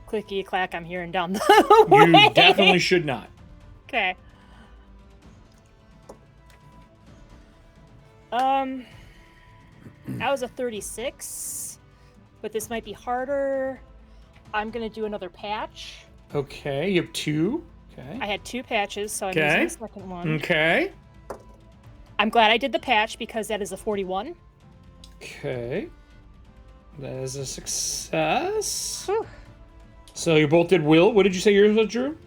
clicky clack I'm hearing down the way. You definitely should not. Okay. That was a 36, but this might be harder. I'm gonna do another patch. Okay, you have 2. Okay. I had 2 patches, so I'm Okay. using the second one. Okay. I'm glad I did the patch because that is a 41. Okay. That is a success. Whew. So you both did will. What did you say yours was, Drew?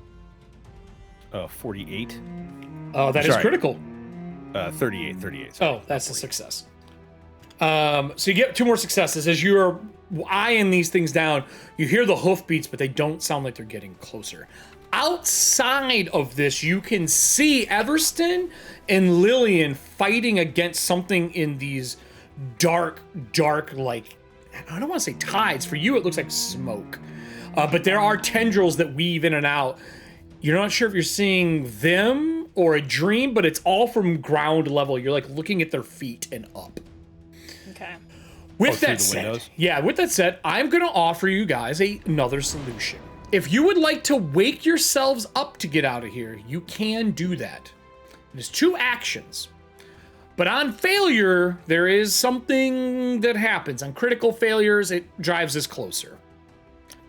48. Oh, that is Sorry. critical. 38. Oh, that's a success. So you get 2 more successes. As you're eyeing these things down, you hear the hoofbeats, but they don't sound like they're getting closer. Outside of this, you can see Everston and Lillian fighting against something in these dark, like, I don't want to say tides. For you, it looks like smoke. But there are tendrils that weave in and out. You're not sure if you're seeing them or a dream, but it's all from ground level. You're like looking at their feet and up. Okay. With through that the said, windows? I'm going to offer you guys another solution. If you would like to wake yourselves up to get out of here, you can do that. There's 2 actions. But on failure, there is something that happens. On critical failures, it drives us closer.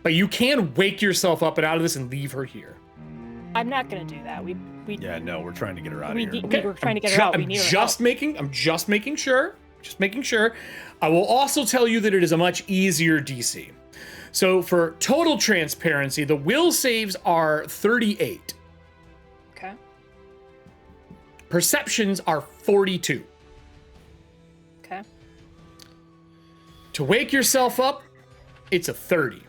But you can wake yourself up and out of this and leave her here. I'm not gonna do that. We Yeah, no, we're trying to get her out of we, here. need, we were trying to get her out. We need her out. I'm just making sure. Just making sure. I will also tell you that it is a much easier DC. So for total transparency, the will saves are 38. Okay. Perceptions are 42. Okay. To wake yourself up, it's a 30.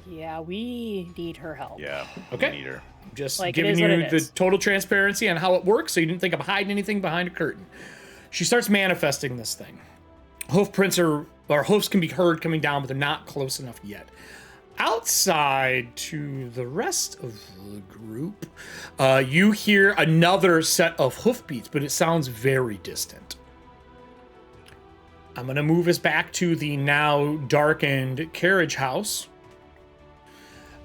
Yeah, we need her help. Yeah. Okay. We need her. Just Like, it giving is what you it the is. total transparency on how it works so you didn't think I'm hiding anything behind a curtain. She starts manifesting this thing. Hoofs can be heard coming down, but they're not close enough yet. Outside to the rest of the group, you hear another set of hoofbeats, but it sounds very distant. I'm going to move us back to the now darkened carriage house.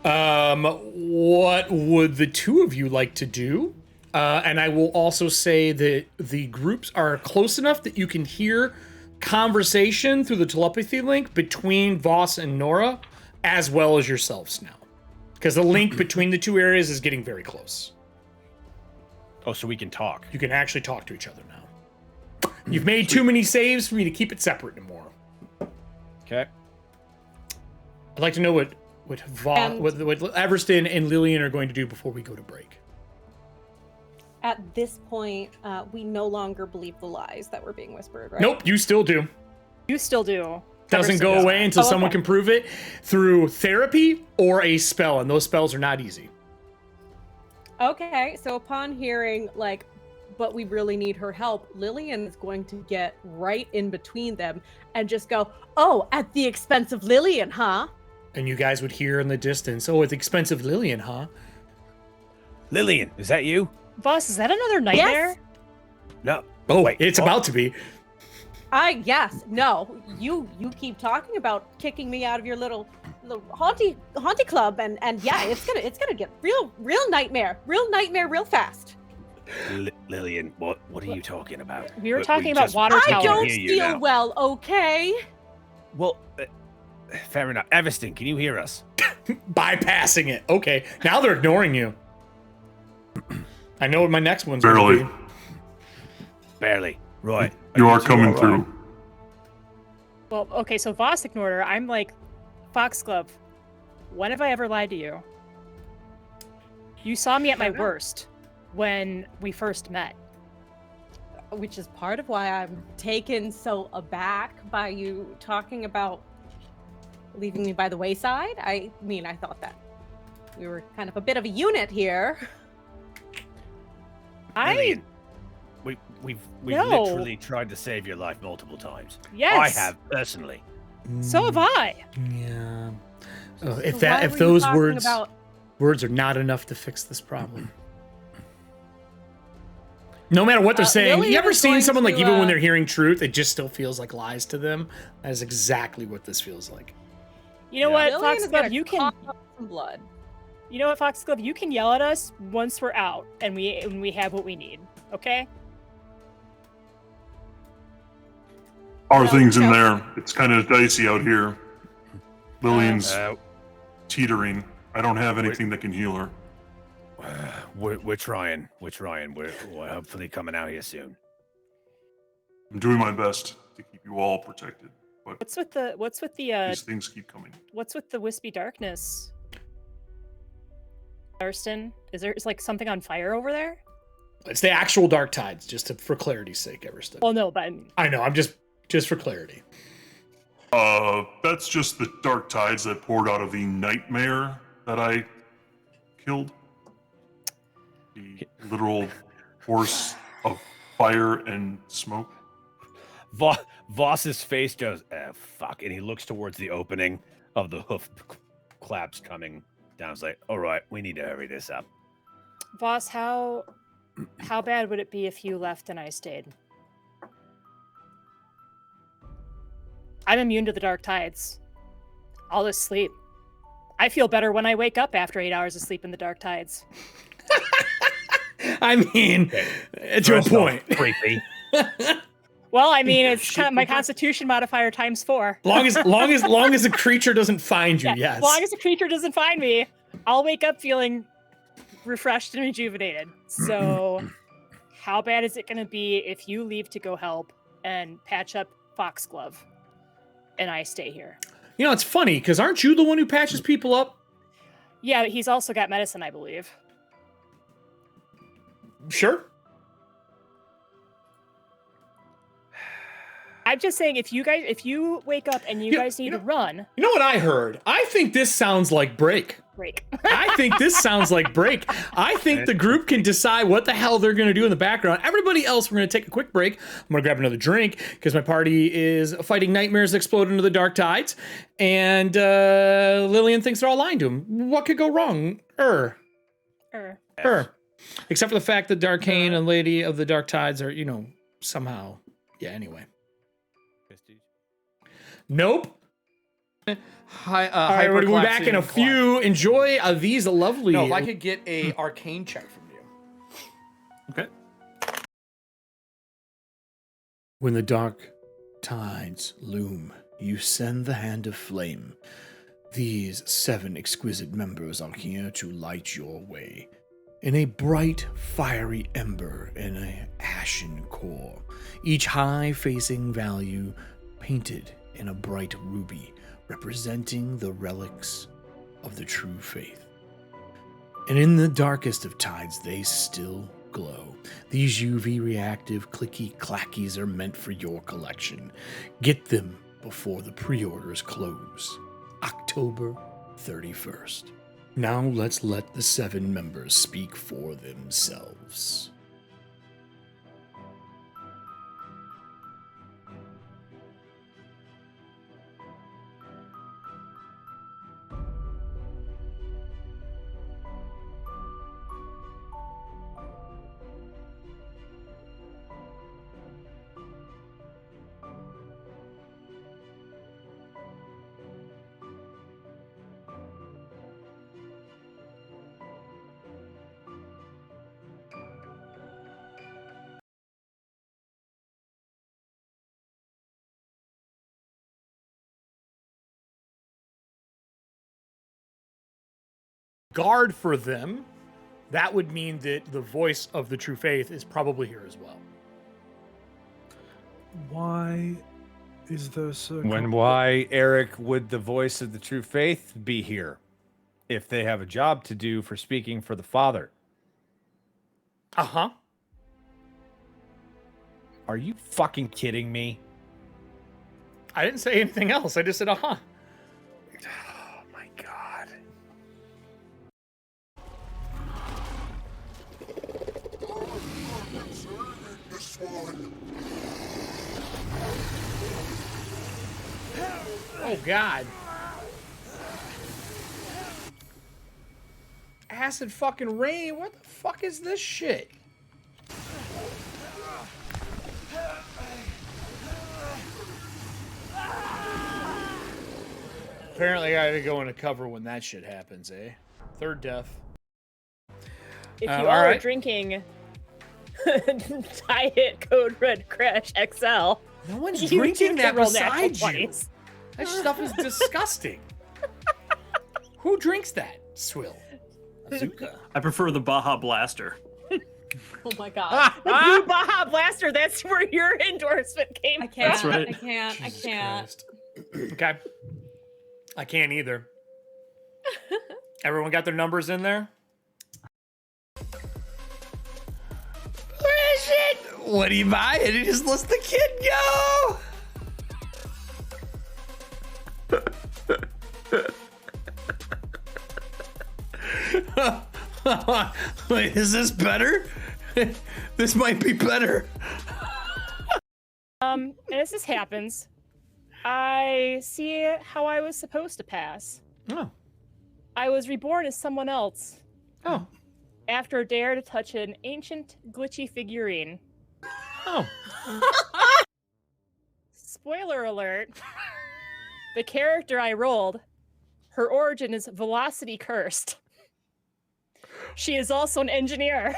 What would the 2 of you like to do? And I will also say that the groups are close enough that you can hear conversation through the telepathy link between Voss and Nora, as well as yourselves now. Because the link between the 2 areas is getting very close. Oh, so we can talk. You can actually talk to each other now. You've made too many saves for me to keep it separate anymore. Okay. I'd like to know what Everston and Lillian are going to do before we go to break. at this point, we no longer believe the lies that were being whispered, right? Nope, you still do. You still do. Doesn't go away until someone okay. can prove it through therapy or a spell, and those spells are not easy. Okay, so upon hearing, like, but we really need her help, Lillian is going to get right in between them and just go, oh, at the expense of Lillian, huh? And you guys would hear in the distance, oh, at the expense of Lillian, huh? Lillian, is that you? Boss, is that another nightmare? Yes. No. Oh, Wait, it's about to be. Yes, no, you keep talking about kicking me out of your little haunty club, and yeah, it's gonna get real nightmare, real fast. Lillian, what are you talking about? We were talking about just- water I tower. don't hear you feel now. well, okay? Well, fair enough. Everston, can you hear us? Bypassing it. Okay, now they're ignoring you. I know what my next one's going Barely. to be. Barely. Right. You are two coming all right? through. Well, okay, so Voss ignored her. I'm like, Foxglove, when have I ever lied to you? You saw me at my worst when we first met. Which is part of why I'm taken so aback by you talking about leaving me by the wayside. I mean, I thought that we were kind of a bit of a unit here. Lillian, we've No. literally tried to save your life multiple times. Yes. I have personally. So have I. Yeah. So why If were you those talking words about- words are not enough to fix this problem. No matter what they're saying, Lillian you ever is seen going someone like to, even when they're hearing truth, it just still feels like lies to them? That is exactly what this feels like. You know Yeah. what, Lillian is Foxglove, gonna you can. cough up some blood. You know what, Foxglove, you can yell at us once we're out and we have what we need. Okay. Are No, things in no. there? It's kind of dicey out here. Lillian's Uh, teetering. I don't have anything that can heal her. we're trying. We're hopefully coming out here soon. I'm doing my best to keep you all protected, but What's with the these things keep coming. what's with the wispy darkness? Thurston, is like something on fire over there? It's the actual dark tides, just for clarity's sake, Everston. Well, no, but I mean, I know, I'm just for clarity. That's just the dark tides that poured out of the nightmare that I killed. The literal horse of fire and smoke. Voss's face goes, fuck, and he looks towards the opening of the hoof claps coming down. It's like, all right, we need to hurry this up. Voss, how bad would it be if you left and I stayed? I'm immune to the dark tides. I'll just sleep. I feel better when I wake up after 8 hours of sleep in the dark tides. I mean, to a First off, point. creepy. Well, I mean, it's kind of my Constitution modifier times 4. long as the creature doesn't find you, Yeah, yes. As long as the creature doesn't find me, I'll wake up feeling refreshed and rejuvenated. So, how bad is it going to be if you leave to go help and patch up Foxglove, and I stay here? You know, it's funny because aren't you the one who patches people up? Yeah, but he's also got medicine, I believe. Sure. I'm just saying, if you wake up and you guys need to run, You know what I heard? I think this sounds like break. break. I think this sounds like break. I think the group can decide what the hell they're going to do in the background. Everybody else, we're going to take a quick break. I'm going to grab another drink because my party is fighting nightmares that explode into the dark tides. And Lillian thinks they're all lying to him. What could go wrong? Except for the fact that Darkane and Lady of the Dark Tides are, somehow. Yeah, anyway. Nope. Hi, All right, everybody, we'll be back in a few. Enjoy these lovely. No, if I could get a arcane check from you. Okay. When the dark tides loom, you send the hand of flame. These 7 exquisite members are here to light your way. In a bright, fiery ember in an ashen core, each high-facing value painted in a bright ruby, representing the relics of the true faith. And in the darkest of tides, they still glow. These UV reactive clicky clackies are meant for your collection. Get them before the pre-orders close. October 31st. Now let's let the 7 members speak for themselves. Guard for them, that would mean that the voice of the true faith is probably here as well. Why is there so... Why, Eric, would the voice of the true faith be here if they have a job to do for speaking for the Father? Uh-huh. Are you fucking kidding me? I didn't say anything else. I just said, uh-huh. Oh, my God. Oh, God. Acid fucking rain. What the fuck is this shit? Apparently I gotta go into cover when that shit happens, eh? Third death. If you all are right. drinking Diet Code Red Crash XL, No one's you drinking do that roll natural beside you. 20s. That stuff is disgusting. Who drinks that? Swill. Azuka. I prefer the Baja Blaster. Oh my god. The Blue Baja Blaster, that's where your endorsement came I can't. That's right. I can't. I Jesus can't. Christ. Okay. I can't either. Everyone got their numbers in there? Where is it? What do you buy? And it just lets the kid go. Wait, is this better? This might be better. And as this happens, I see how I was supposed to pass. Oh. I was reborn as someone else Oh. after a dare to touch an ancient, glitchy figurine. Oh. Spoiler alert. The character I rolled, her origin is velocity cursed. She is also an engineer.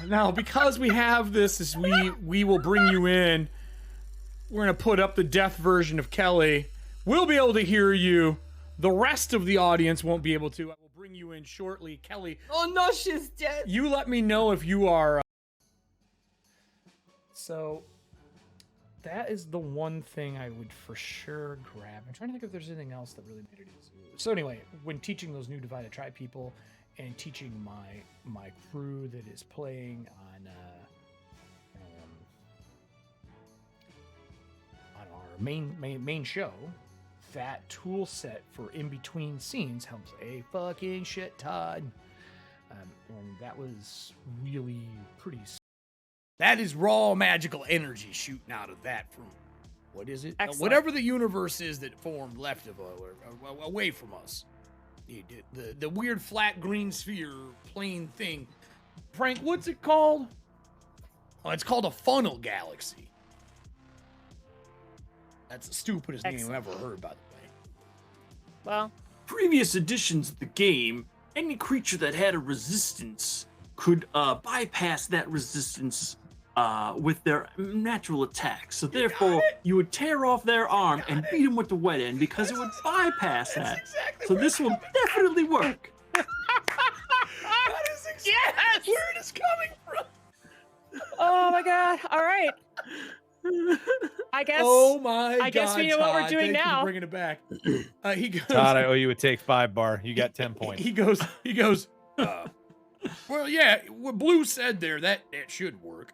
Now, because we have this, as we will bring you in. We're gonna put up the deaf version of Kelly. We'll be able to hear you. The rest of the audience won't be able to. I will bring you in shortly. Kelly. Oh no, she's dead. You let me know if you are. So, that is the one thing I would for sure grab. I'm trying to think if there's anything else that really made it easy. So anyway, when teaching those new Divided Tribe people and teaching my crew that is playing on our main show, that tool set for in between scenes helps a fucking shit ton. And that was really pretty. That is raw magical energy shooting out of that from, what is it? Excellent. Whatever the universe is that formed left of or away from us. The weird flat green sphere plane thing. Frank, what's it called? Oh, it's called a funnel galaxy. That's the stupidest name I've ever heard, by the way. Well, Previous editions of the game, any creature that had a resistance could bypass that resistance with their natural attack. So therefore, you would tear off their arm and beat them with the wet end because it would bypass that. Exactly So this will definitely work. That is exactly where it is coming from. oh my god. All right. I guess. Oh my God! I guess we know what we're Todd, doing thank you for now. bringing it back. He goes. Todd, I owe you a take 5 bar. You got 10 points. He goes. Well, yeah, what Blue said there, that should work.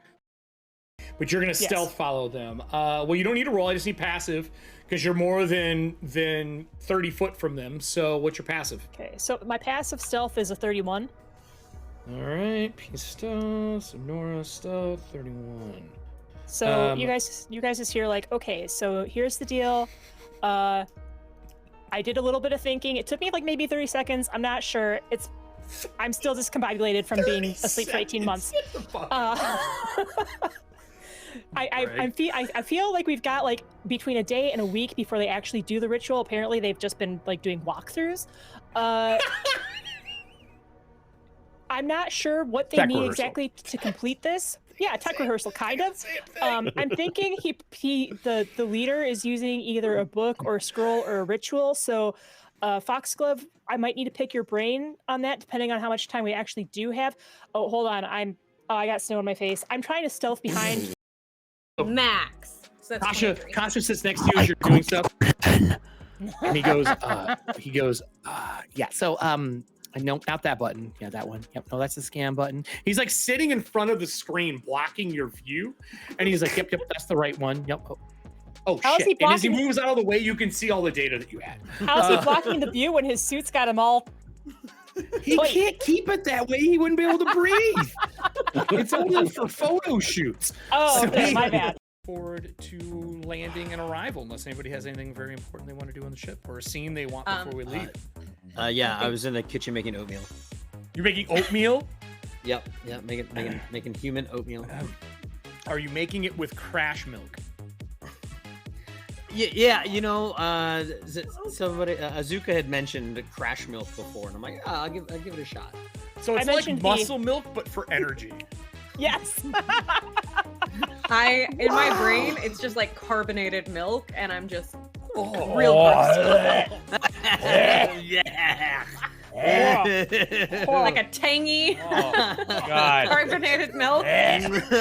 But you're going to stealth follow them. Well, you don't need to roll. I just need passive because you're more than 30 foot from them. So what's your passive? Okay, so my passive stealth is a 31. All right, P stealth, Sonora stealth, 31. So you guys is here like, okay, so here's the deal. I did a little bit of thinking. It took me like maybe 30 seconds. I'm not sure. I'm still discombobulated from being asleep for 18 months. I feel like we've got like between a day and a week before they actually do the ritual. Apparently they've just been like doing walkthroughs. I'm not sure what they need exactly to complete this. Yeah, tech rehearsal, kind of. I'm thinking the leader is using either a book or a scroll or a ritual. So, Foxglove, I might need to pick your brain on that, depending on how much time we actually do have. Oh, hold on, I got snow on my face. I'm trying to stealth behind. Max. So that's Kasha sits next to you as you're doing stuff, and he goes, yeah. So, no, not that button. Yeah, that one. Yep. No, that's the scan button. He's like sitting in front of the screen, blocking your view, and he's like, yep, that's the right one. Yep. Oh How shit! And as he moves out of the way, you can see all the data that you had. How's he blocking the view when his suit's got him all? He can't keep it that way. He wouldn't be able to breathe. It's only for photo shoots. Oh, okay, my bad. Forward to landing and arrival, unless anybody has anything very important they want to do on the ship or a scene they want before we leave. Yeah, I was in the kitchen making oatmeal. You're making oatmeal? Yep, making human oatmeal. Are you making it with crash milk? Yeah, you know, somebody Azuka had mentioned crash milk before, and I'm like, I'll give it a shot. So it's like muscle milk, but for energy. Yes. In my brain, it's just like carbonated milk, and I'm just real gross. Yeah. Like a tangy carbonated milk.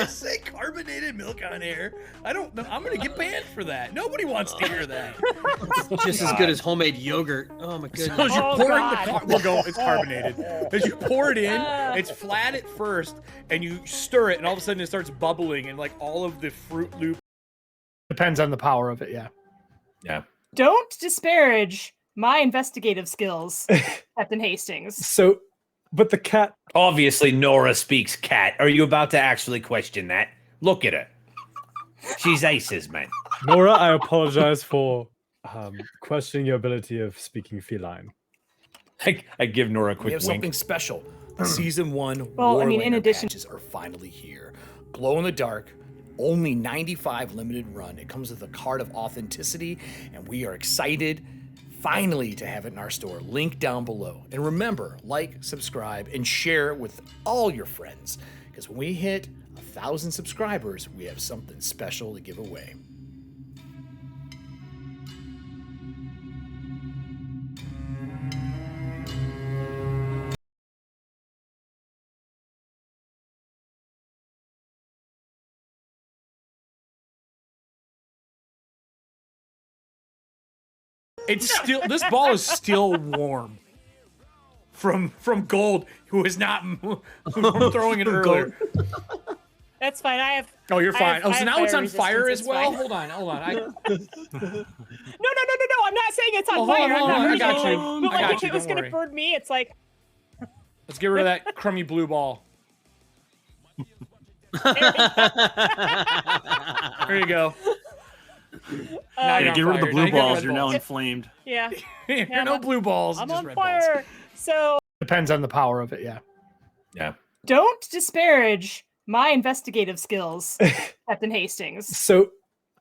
Say carbonated milk on air. I don't know. I'm gonna get banned for that. Nobody wants to hear that. Just as good as homemade yogurt. Oh my goodness. So as you're pouring it's carbonated. As you pour it in, it's flat at first, and you stir it, and all of a sudden it starts bubbling, and like all of the Fruit Loop. Depends on the power of it, yeah. Yeah. Don't disparage my investigative skills, Captain Hastings. So, but the cat. Obviously, Nora speaks cat. Are you about to actually question that? Look at her. She's aces, man. Nora, I apologize for questioning your ability of speaking feline. I give Nora a quick We have wink. something special. Season 1 Well, I mean, in addition, patches are finally here. Glow in the dark, only 95 limited run. It comes with a card of authenticity, and we are excited finally to have it in our store. Link down below. And remember, like, subscribe, and share it with all your friends, because when we hit 1,000 subscribers, we have something special to give away. It's still, this ball is still warm from Gold, who is not from throwing it earlier. that's fine. I have. Oh, you're fine. So now it's on fire as well. Fine. Hold on. No. I'm not saying it's on fire. Hold on, I'm not I got really you. But I got if you, it was don't gonna worry. burn me, it's like. Let's get rid of that crummy blue ball. There you go. Now Yeah, you're get on rid of the fire. blue Now you got balls. red You're now balls. inflamed. Yeah. You're no blue balls. I'm just on red fire. balls. So Depends on the power of it. Yeah. Yeah. don't disparage my investigative skills, Captain Hastings. So,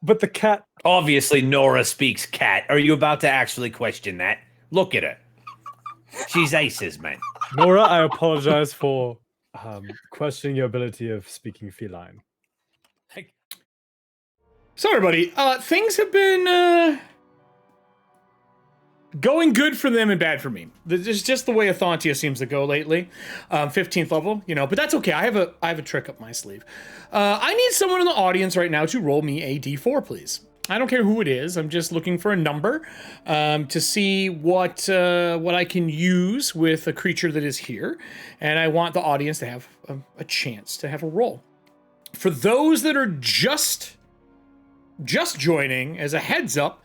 but the cat. Obviously, Nora speaks cat. Are you about to actually question that? Look at her. She's aces, man. Nora, I apologize for questioning your ability of speaking feline. So everybody, things have been going good for them and bad for me. This is just the way Ethauntia seems to go lately. 15th level, but that's okay. I have a trick up my sleeve. I need someone in the audience right now to roll me a d4, please. I don't care who it is. I'm just looking for a number to see what I can use with a creature that is here, and I want the audience to have a chance to have a roll. For those that are just joining, as a heads up,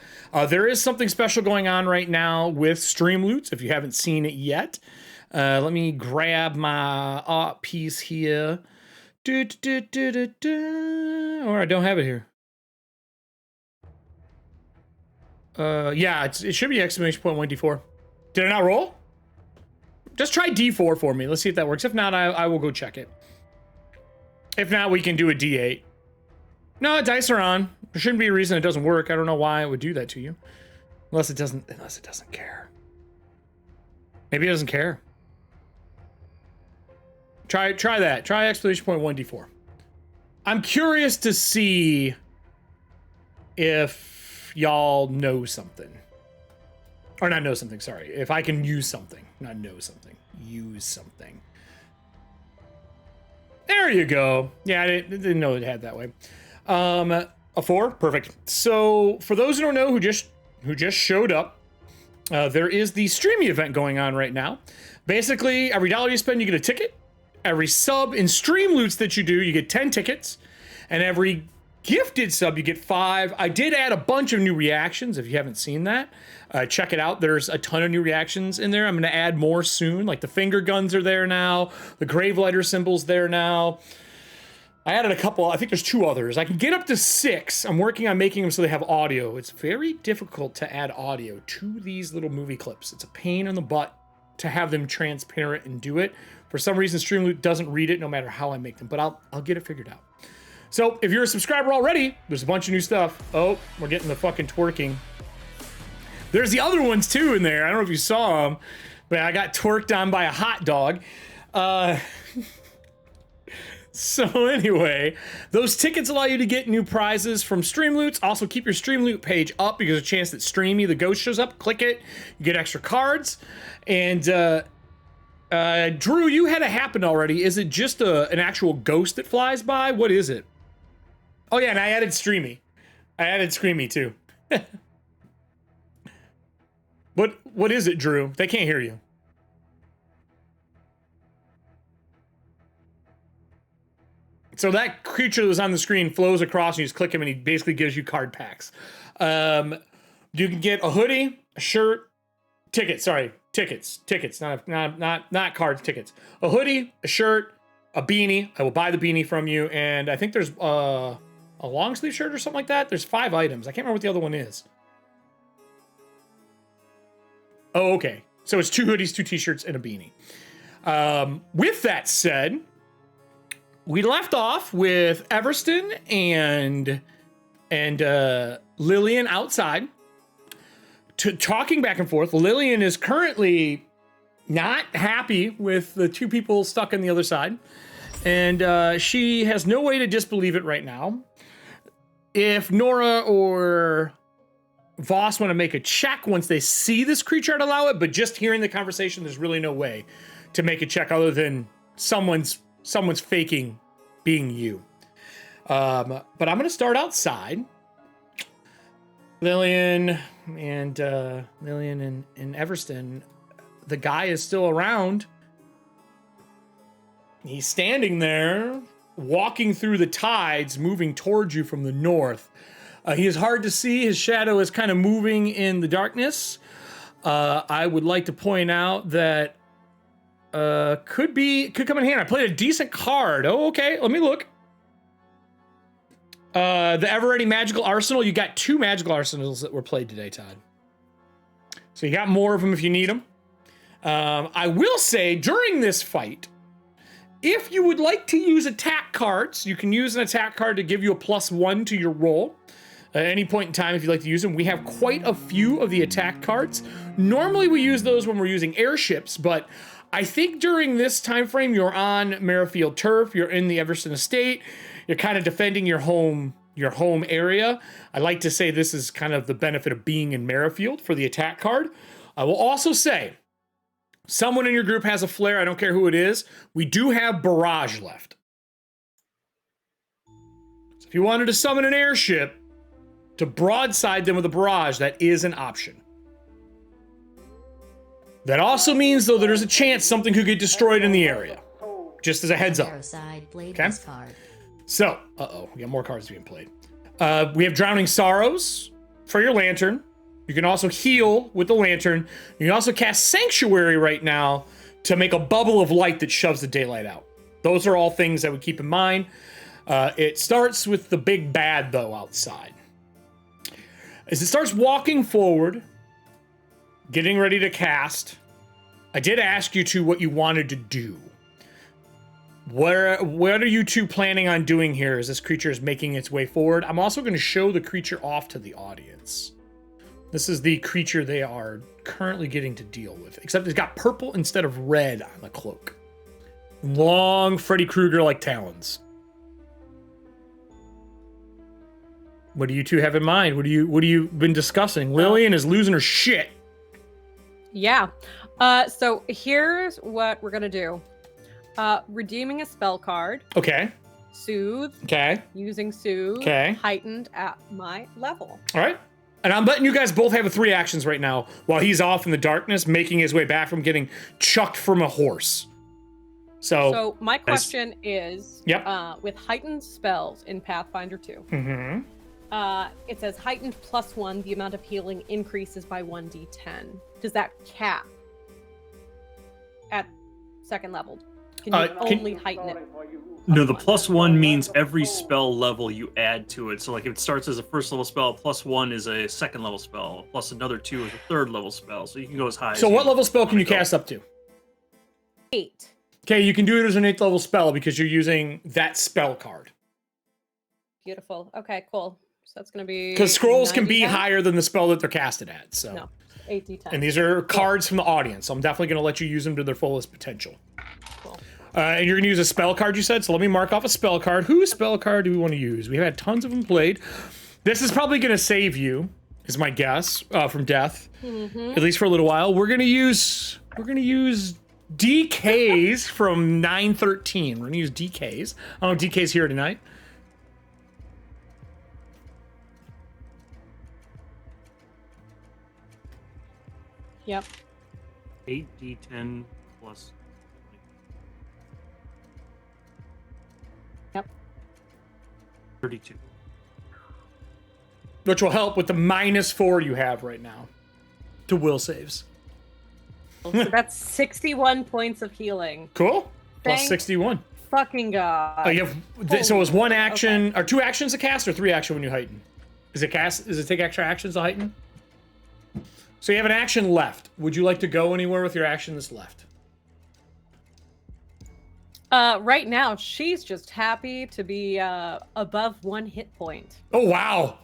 there is something special going on right now with Stream Loots. If you haven't seen it yet, let me grab my piece here. Or I don't have it here. Yeah, it should be exclamation point 1d4. Did I not roll? Just try d4 for me. Let's see if that works. If not, I will go check it. If not, we can do a d8. No, dice are on. There shouldn't be a reason it doesn't work. I don't know why it would do that to you. Unless it doesn't care. Maybe it doesn't care. Try that. Try exclamation point 1d4. I'm curious to see if y'all know something. Or not know something, sorry. If I can use something. Not know something. Use something. There you go. Yeah, I didn't know it had that way. A 4? Perfect. So, for those who don't know who just showed up, there is the streaming event going on right now. Basically, every dollar you spend, you get a ticket. Every sub in Stream Loots that you do, you get 10 tickets. And every gifted sub, you get 5. I did add a bunch of new reactions. If you haven't seen that, check it out. There's a ton of new reactions in there. I'm going to add more soon. Like the finger guns are there now. The Gravelighter symbol's there now. I added a couple. I think there's 2 others. I can get up to 6. I'm working on making them so they have audio. It's very difficult to add audio to these little movie clips. It's a pain in the butt to have them transparent and do it. For some reason, Streamloot doesn't read it no matter how I make them, but I'll get it figured out. So if you're a subscriber already, there's a bunch of new stuff. Oh, we're getting the fucking twerking. There's the other ones too in there. I don't know if you saw them, but I got twerked on by a hot dog. So anyway, those tickets allow you to get new prizes from Streamloots. Also, keep your Streamloot page up because there's a chance that Streamy, the ghost, shows up. Click it, you get extra cards. And Drew, you had it happen already. Is it just an actual ghost that flies by? What is it? Oh yeah, and I added Streamy. I added Screamy too. What is it, Drew? They can't hear you. So that creature that was on the screen flows across and you just click him and he basically gives you card packs. You can get a hoodie, a shirt, tickets, not cards, tickets. A hoodie, a shirt, a beanie. I will buy the beanie from you. And I think there's a long sleeve shirt or something like that. There's 5 items. I can't remember what the other one is. Oh, okay. So it's 2 hoodies, 2 t-shirts, and a beanie. With that said, we left off with Everston and Lillian outside, talking back and forth. Lillian is currently not happy with the 2 people stuck on the other side, and she has no way to disbelieve it right now. If Nora or Voss want to make a check once they see this creature, I'd allow it, but just hearing the conversation, there's really no way to make a check other than someone's faking being you. But I'm going to start outside. Lillian and Everston, the guy is still around. He's standing there, walking through the tides, moving towards you from the north. He is hard to see. His shadow is kind of moving in the darkness. I would like to point out that could come in handy. I played a decent card. Oh, okay. Let me look. The Ever-Ready Magical Arsenal. You got 2 magical arsenals that were played today, Todd. So you got more of them if you need them. I will say, during this fight, if you would like to use attack cards, you can use an attack card to give you a +1 to your roll. At any point in time, if you'd like to use them. We have quite a few of the attack cards. Normally we use those when we're using airships, but I think during this time frame, you're on Merrifield turf, you're in the Everston estate, you're kind of defending your home area. I like to say this is kind of the benefit of being in Merrifield for the attack card. I will also say, someone in your group has a flare, I don't care who it is. We do have barrage left. So if you wanted to summon an airship, to broadside them with a barrage, that is an option. That also means, though, there's a chance something could get destroyed in the area. Just as a heads up. Okay? So, we got more cards being played. We have Drowning Sorrows for your lantern. You can also heal with the lantern. You can also cast Sanctuary right now to make a bubble of light that shoves the daylight out. Those are all things that we keep in mind. It starts with the big bad, though, outside. As it starts walking forward, getting ready to cast, I did ask you two what you wanted to do. What are you two planning on doing here as this creature is making its way forward? I'm also going to show the creature off to the audience. This is the creature they are currently getting to deal with, except it's got purple instead of red on the cloak. Long Freddy Krueger-like talons. What do you two have in mind? What do you been discussing? Lillian is losing her shit. Yeah. So here's what we're gonna do. Redeeming a spell card. Okay. Soothe. Okay. Using Soothe. Okay. Heightened at my level. All right. And I'm letting you guys both have 3 actions right now while he's off in the darkness, making his way back from getting chucked from a horse. So my question is, yep. With heightened spells in Pathfinder 2, it says heightened +1, the amount of healing increases by 1d10. Does that cap at second level? Can you only heighten it? No, the +1 means every spell level you add to it. So like if it starts as a first level spell, +1 is a second level spell, plus another 2 is a third level spell. So you can go as high as what level spell can you cast up to? 8. Okay, you can do it as an 8th level spell because you're using that spell card. Beautiful. Okay, cool. So that's going to be... Because scrolls can be 9d10? higher than the spell that they're casted at. So. No, 8d10. And these are cards from the audience, so I'm definitely going to let you use them to their fullest potential. Cool. And you're going to use a spell card, you said? So let me mark off a spell card. Whose spell card do we want to use? We've had tons of them played. This is probably going to save you, is my guess, from death. At least for a little while. We're going to use DKs from 913. We're going to use DKs. I don't know if DK's here tonight. Yep. 8d10 plus. Yep. 32. Which will help with the -4 you have right now to will saves. So that's 61 points of healing. Cool. Plus Thank 61. Fucking God. Oh, you have, so is 1 action or 2 actions to cast or 3 action when you heighten? Is it take extra actions to heighten? So you have an action left. Would you like to go anywhere with your action that's left? Right now, she's just happy to be above 1 hit point. Oh, wow.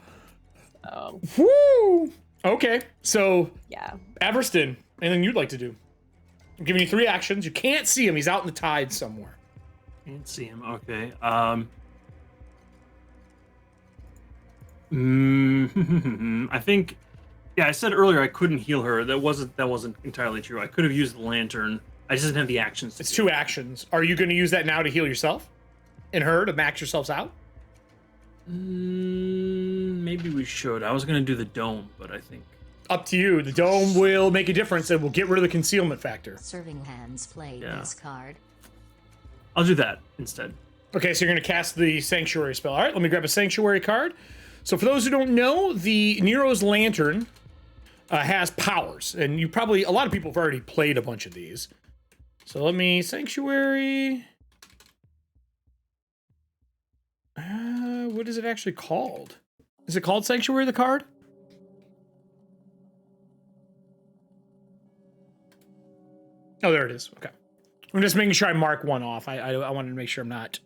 So. Woo! Okay, so Yeah. Everston, anything you'd like to do? I'm giving you 3 actions. You can't see him. He's out in the tide somewhere. Can't see him. Okay. I think. Yeah, I said earlier I couldn't heal her. That wasn't entirely true. I could have used the lantern. I just didn't have the actions. It's 2 actions. Are you going to use that now to heal yourself and her to max yourselves out? Maybe we should. I was going to do the dome, but I think up to you. The dome will make a difference and will get rid of the concealment factor. Serving hands played this card. I'll do that instead. Okay, so you're going to cast the Sanctuary spell. All right, let me grab a Sanctuary card. So for those who don't know, the Nero's Lantern has powers, and a lot of people have already played a bunch of these. So let me Sanctuary. What is it actually called? Is it called Sanctuary, the card? Oh, there it is. Okay. I'm just making sure I mark one off. I wanted to make sure I'm not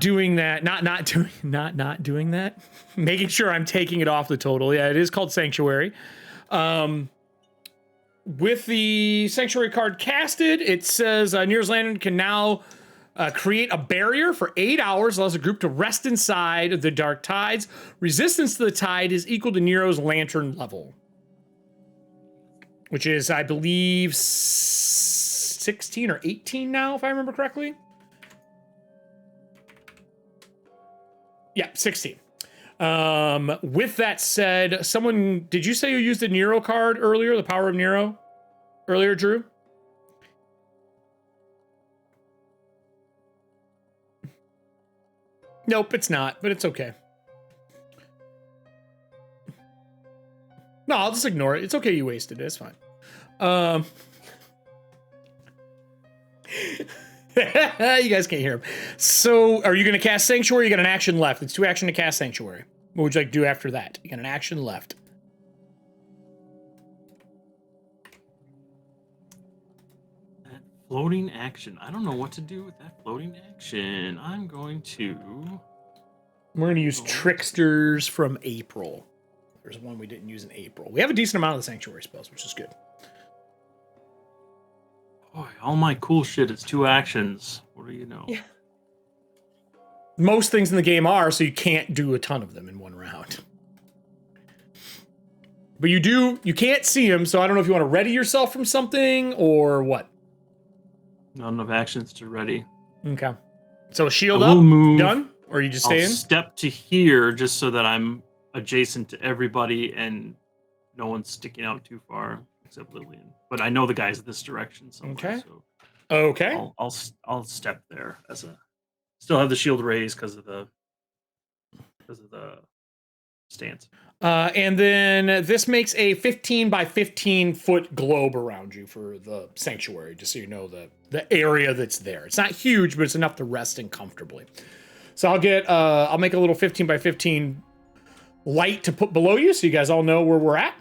doing that. Not doing that. Making sure I'm taking it off the total. Yeah, it is called Sanctuary. With the Sanctuary card casted, it says Nero's Lantern can now create a barrier for 8 hours, allows a group to rest inside of the dark tides. Resistance to the tide is equal to Nero's Lantern level, which is, I believe, 16 or 18 now, if I remember correctly. Yeah, 16. With that said, did you say you used the Nero card earlier, the Power of Nero earlier, Drew? Nope, it's not, but it's okay. No, I'll just ignore it. It's okay you wasted it. It's fine. You guys can't hear him. So, are you going to cast Sanctuary? You got an action left. It's 2 action to cast Sanctuary. What would you like to do after that? You got an action left. That floating action. I don't know what to do with that floating action. I'm going to... We're going to use Tricksters from April. There's one we didn't use in April. We have a decent amount of the Sanctuary spells, which is good. Boy, all my cool shit is 2 actions. What do you know? Yeah. Most things in the game are, so you can't do a ton of them in one round. But you can't see them, so I don't know if you want to ready yourself from something or what. Not enough actions to ready. Okay. So shield I will up, move. done? Or are you just staying? I'll step to here just so that I'm adjacent to everybody and no one's sticking out too far except Lillian. But I know the guy's this direction somewhere. Okay. So Okay. I'll step there as a still have the shield raised because of the stance. And then this makes a 15 by 15 foot globe around you for the sanctuary, just so you know the area that's there. It's not huge, but it's enough to rest in comfortably. So I'll make a little 15 by 15 light to put below you so you guys all know where we're at.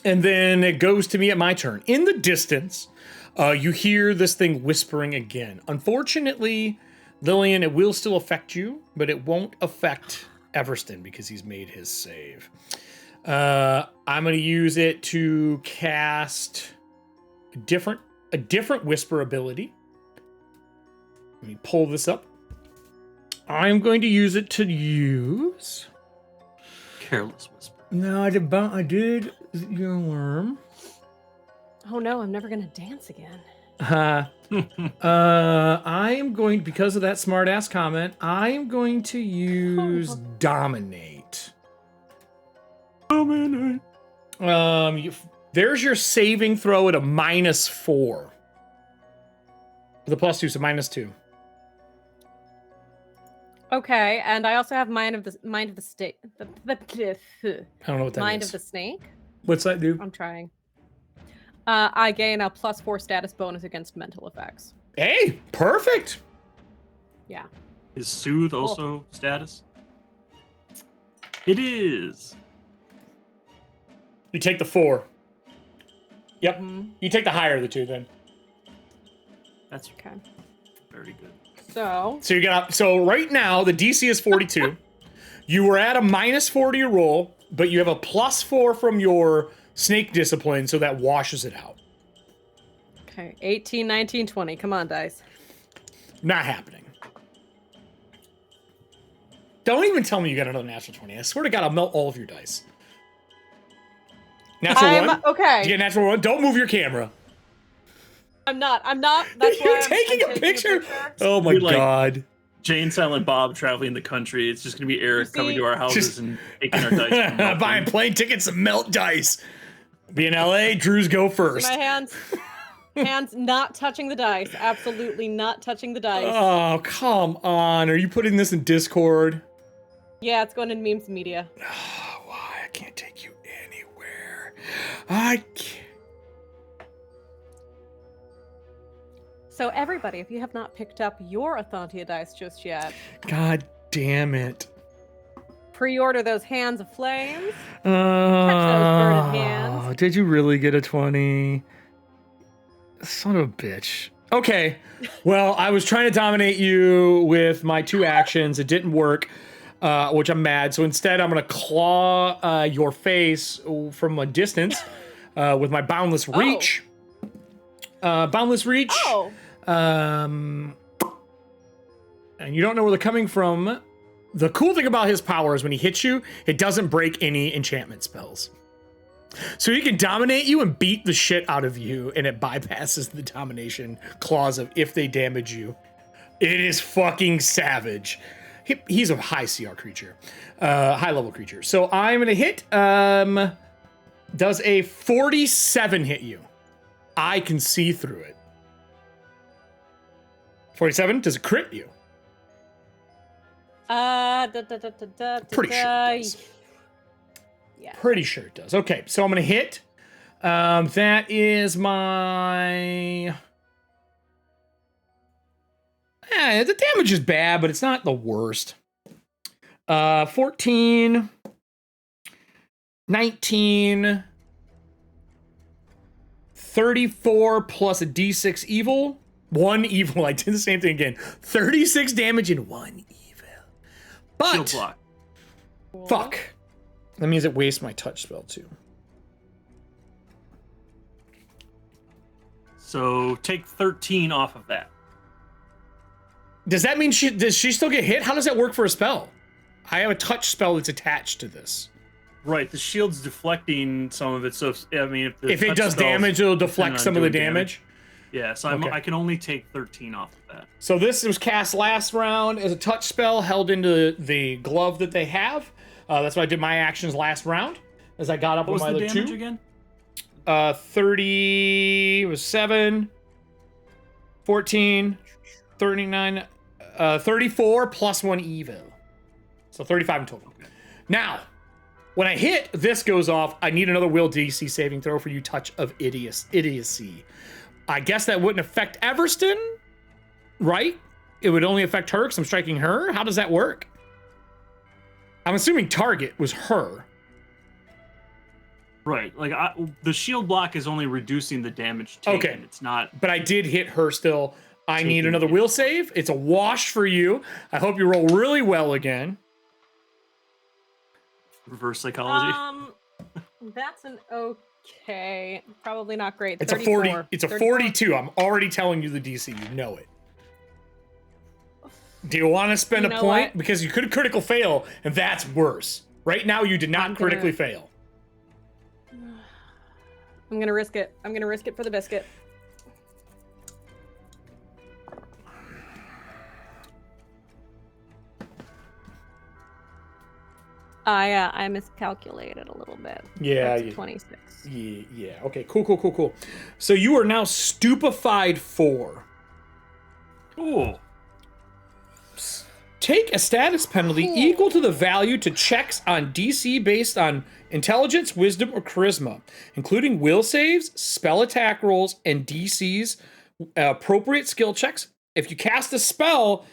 And then it goes to me at my turn. In the distance, you hear this thing whispering again. Unfortunately, Lillian, it will still affect you, but it won't affect Everston because he's made his save. I'm going to use it to cast a different whisper ability. Let me pull this up. I'm going to use it to use... Careless whisper. No, I did your worm. Oh no, I'm never gonna dance again. I am going, because of that smart ass comment, I am going to use Dominate. Dominate. There's your saving throw at a -4. With a +2, so -2. Okay, and I also have mind of the snake. I don't know what that Mind is. of the snake. What's that do? I'm trying. I gain a +4 status bonus against mental effects. Hey, perfect. Yeah. Is Soothe also status? It is. You take the 4. Yep. Mhm. You take the higher of the 2 then. That's Okay. very good. So So you got, so right now the DC is 42. You were at a -4 to your roll, but you have a +4 from your snake discipline, so that washes it out. okay, 18, 19, 20. Come on, dice. Not happening. Don't even tell me you got another natural 20. I swear to God, I'll melt all of your dice. Natural 1? Okay. You get natural 1? Don't move your camera. I'm not. That's You're why I'm taking a picture? Oh my You're like- God. Jane, Silent Bob traveling the country. It's just gonna be Eric see- coming to our houses Just- and taking our dice. and melting. Buying plane tickets to melt dice. Be in LA, Drews go first. My hands not touching the dice. Absolutely not touching the dice. Oh, come on. Are you putting this in Discord? Yeah, it's going in memes media. Why? I can't take you anywhere. I can't. So everybody, if you have not picked up your Ethauntia dice just yet, God damn it. pre-order those Hands of Flames. burning hands. Did you really get a 20? Son of a bitch. Okay. Well, I was trying to dominate you with my 2 actions. It didn't work, which I'm mad. So instead, I'm going to claw your face from a distance with my Boundless Reach. Boundless Reach. Oh. And you don't know where they're coming from. The cool thing about his power is when he hits you, it doesn't break any enchantment spells. So he can dominate you and beat the shit out of you, and it bypasses the domination clause of if they damage you. It is fucking savage. He's a high CR creature, high level creature. So I'm gonna hit. Does a 47 hit you? I can see through it. 47. Does it crit you? Pretty sure it does. Yeah. Pretty sure it does. Okay, so I'm gonna hit. That is my. The damage is bad, but it's not the worst. 14, 19, 34 plus a d6 evil. 1 evil. I did the same thing again. 36 damage and 1 evil. But Shield block. fuck. That means it wastes my touch spell too. So take 13 off of that. Does that mean does she still get hit? How does that work for a spell? I have a touch spell that's attached to this. Right, the shield's deflecting some of it. So if it does damage, it'll deflect some of the damage. Yeah, so Okay. I can only take 13 off of that. So this was cast last round as a touch spell held into the glove that they have. That's why I did my actions last round as I got up What was on my the other damage two. again? 30 was 7, 14, 39, 34 plus 1 evil. So 35 in total. Now, when I hit, this goes off. I need another will DC saving throw for you touch of idiocy. I guess that wouldn't affect Everston, right? It would only affect her because I'm striking her. How does that work? I'm assuming target was her. Right, like the shield block is only reducing the damage taken. Okay. It's not. But I did hit her still. I need Taking another it. will save. It's a wash for you. I hope you roll really well again. Reverse psychology. That's an okay. Probably not great. It's 34. a 40. It's a 34. 42. I'm already telling you the DC. You know it. Do you want to spend You a know point? what? Because you could critical fail, and that's worse. Right now, you did not I'm gonna- critically fail. I'm gonna risk it. I'm gonna risk it for the biscuit. I miscalculated a little bit. Yeah, That's 26. Yeah. Okay. Cool. So you are now stupefied 4. Cool. Take a status penalty equal to the value to checks on DC based on intelligence, wisdom, or charisma, including will saves, spell attack rolls, and DC's appropriate skill checks. If you cast a spell,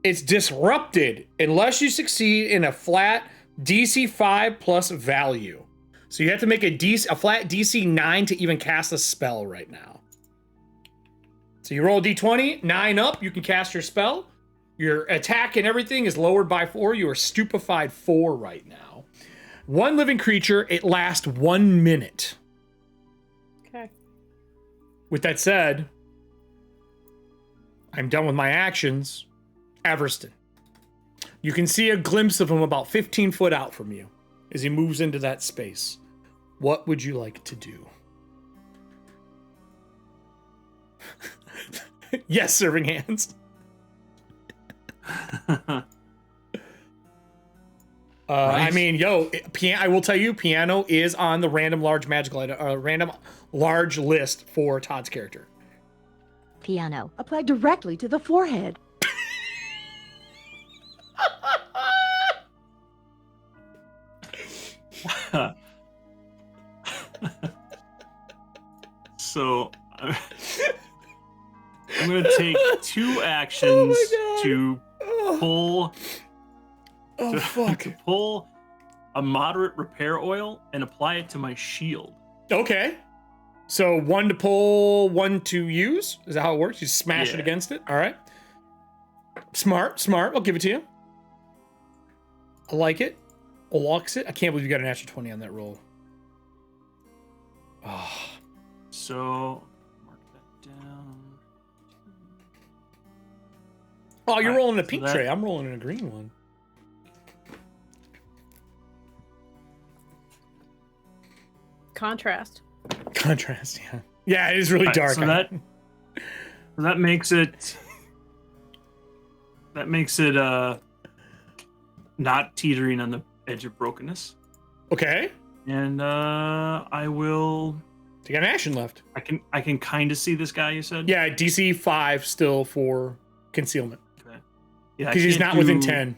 it's disrupted unless you succeed in a flat DC 5 plus value. So you have to make a flat DC 9 to even cast a spell right now. So you roll a D20, 9 up, you can cast your spell. Your attack and everything is lowered by 4. You are stupefied 4 right now. 1 living creature, it lasts 1 minute. Okay. With that said, I'm done with my actions. Everston. You can see a glimpse of him about 15 foot out from you as he moves into that space. What would you like to do? Yes, serving hands. I mean, I will tell you, piano is on the random large magical item, random large list for Todd's character. Piano. Applied directly to the forehead. So I'm going to take 2 actions to pull to pull a moderate repair oil and apply it to my shield. Okay. So 1 to pull, 1 to use? Is that how it works? You smash it Yeah. against it? All right. Smart. I'll give it to you. I like it. Locks it. I can't believe you got an extra 20 on that roll. Oh. So mark that down. Oh, you're Alright, rolling a so pink that- tray. I'm rolling in a green one. Contrast. Contrast, yeah. Yeah, it is really Alright, dark. so that makes it not teetering on the edge of brokenness. Okay. And I will. You got an action left. I can kind of see this guy. You said. Yeah, DC 5 still for concealment. Okay. Yeah, Because he's not within 10.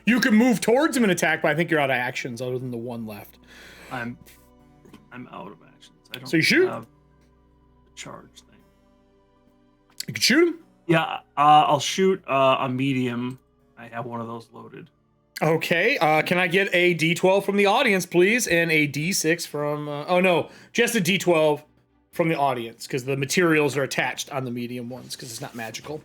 You can move towards him and attack, but I think you're out of actions other than the one left. I'm out of actions. I don't So you shoot? have the charge thing. You can shoot him? Yeah, I'll shoot a medium. I have one of those loaded. Okay, can I get a D12 from the audience, please? And a D6 from... oh, no, just a D12 from the audience, because the materials are attached on the medium ones, because it's not magical.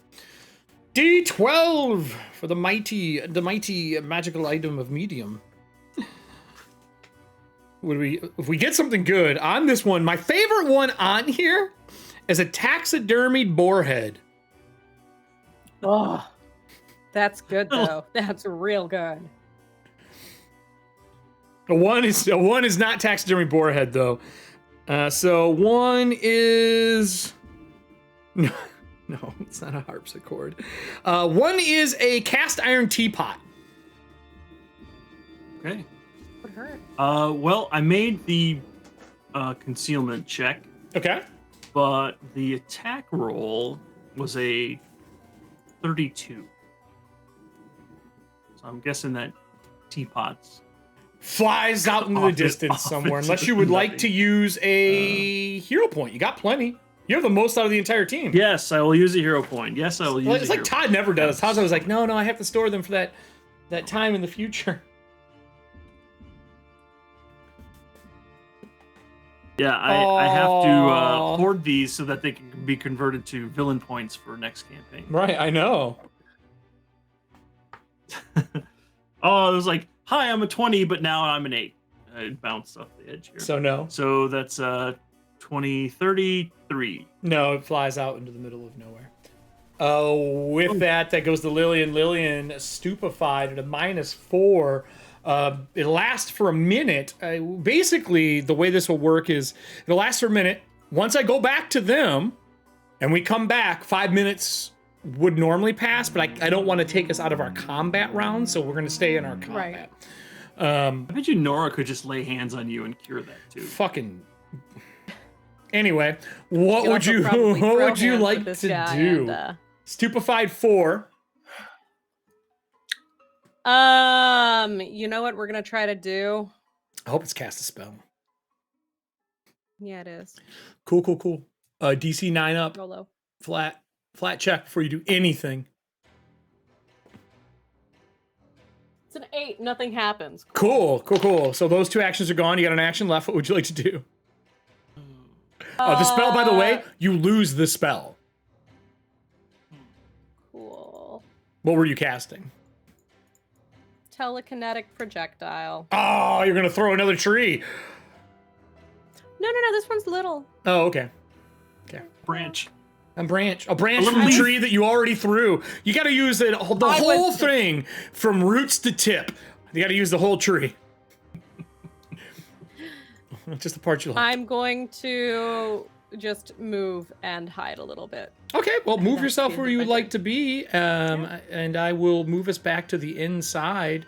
D12 for the mighty magical item of medium. If we get something good on this one, my favorite one on here is a taxidermied boarhead. Oh, that's good though. That's real good. A one is not taxidermy boarhead though. So one is no, it's not a harpsichord. One is a cast iron teapot. Okay. Would hurt. Well, I made the concealment check. Okay. But the attack roll was a 32. So I'm guessing that teapot's flies out into the distance somewhere, unless you would like to use a hero point. You got plenty. You have the most out of the entire team. Yes, I will use a hero point. Yes, I will use It's like Todd never does. Todd was like, no, I have to store them for that time in the future. Yeah, I have to hoard these so that they can be converted to villain points for next campaign. Right, I know. Oh, it was like, hi, I'm a 20, but now I'm an 8. I bounced off the edge here. So no. So that's 20, 33. No, it flies out into the middle of nowhere. With that goes to Lillian. Lillian, stupefied at a -4. It lasts for a minute. Basically, the way this will work is it'll last for a minute. Once I go back to them and we come back, 5 minutes would normally pass, but I don't want to take us out of our combat round, so we're going to stay in our combat. I bet you Nora could just lay hands on you and cure that too. Fucking. Anyway, what would you like to do? And, Stupefied 4. You know what we're gonna try to do? I hope it's cast a spell. Yeah, it is. Cool. DC 9 up. Rolo. Flat check before you do anything. It's an 8. Nothing happens. Cool. So those 2 actions are gone. You got an action left. What would you like to do? The spell, by the way, you lose the spell. Cool. What were you casting? Telekinetic projectile. Oh, you're gonna throw another tree. No. This one's little. Oh, okay. Branch. A branch from the tree that you already threw. You got to use the whole thing from roots to tip. You got to use the whole tree. Just the part you like. I'm going to just move and hide a little bit. Okay, well, move yourself where you would like to be, and I will move us back to the inside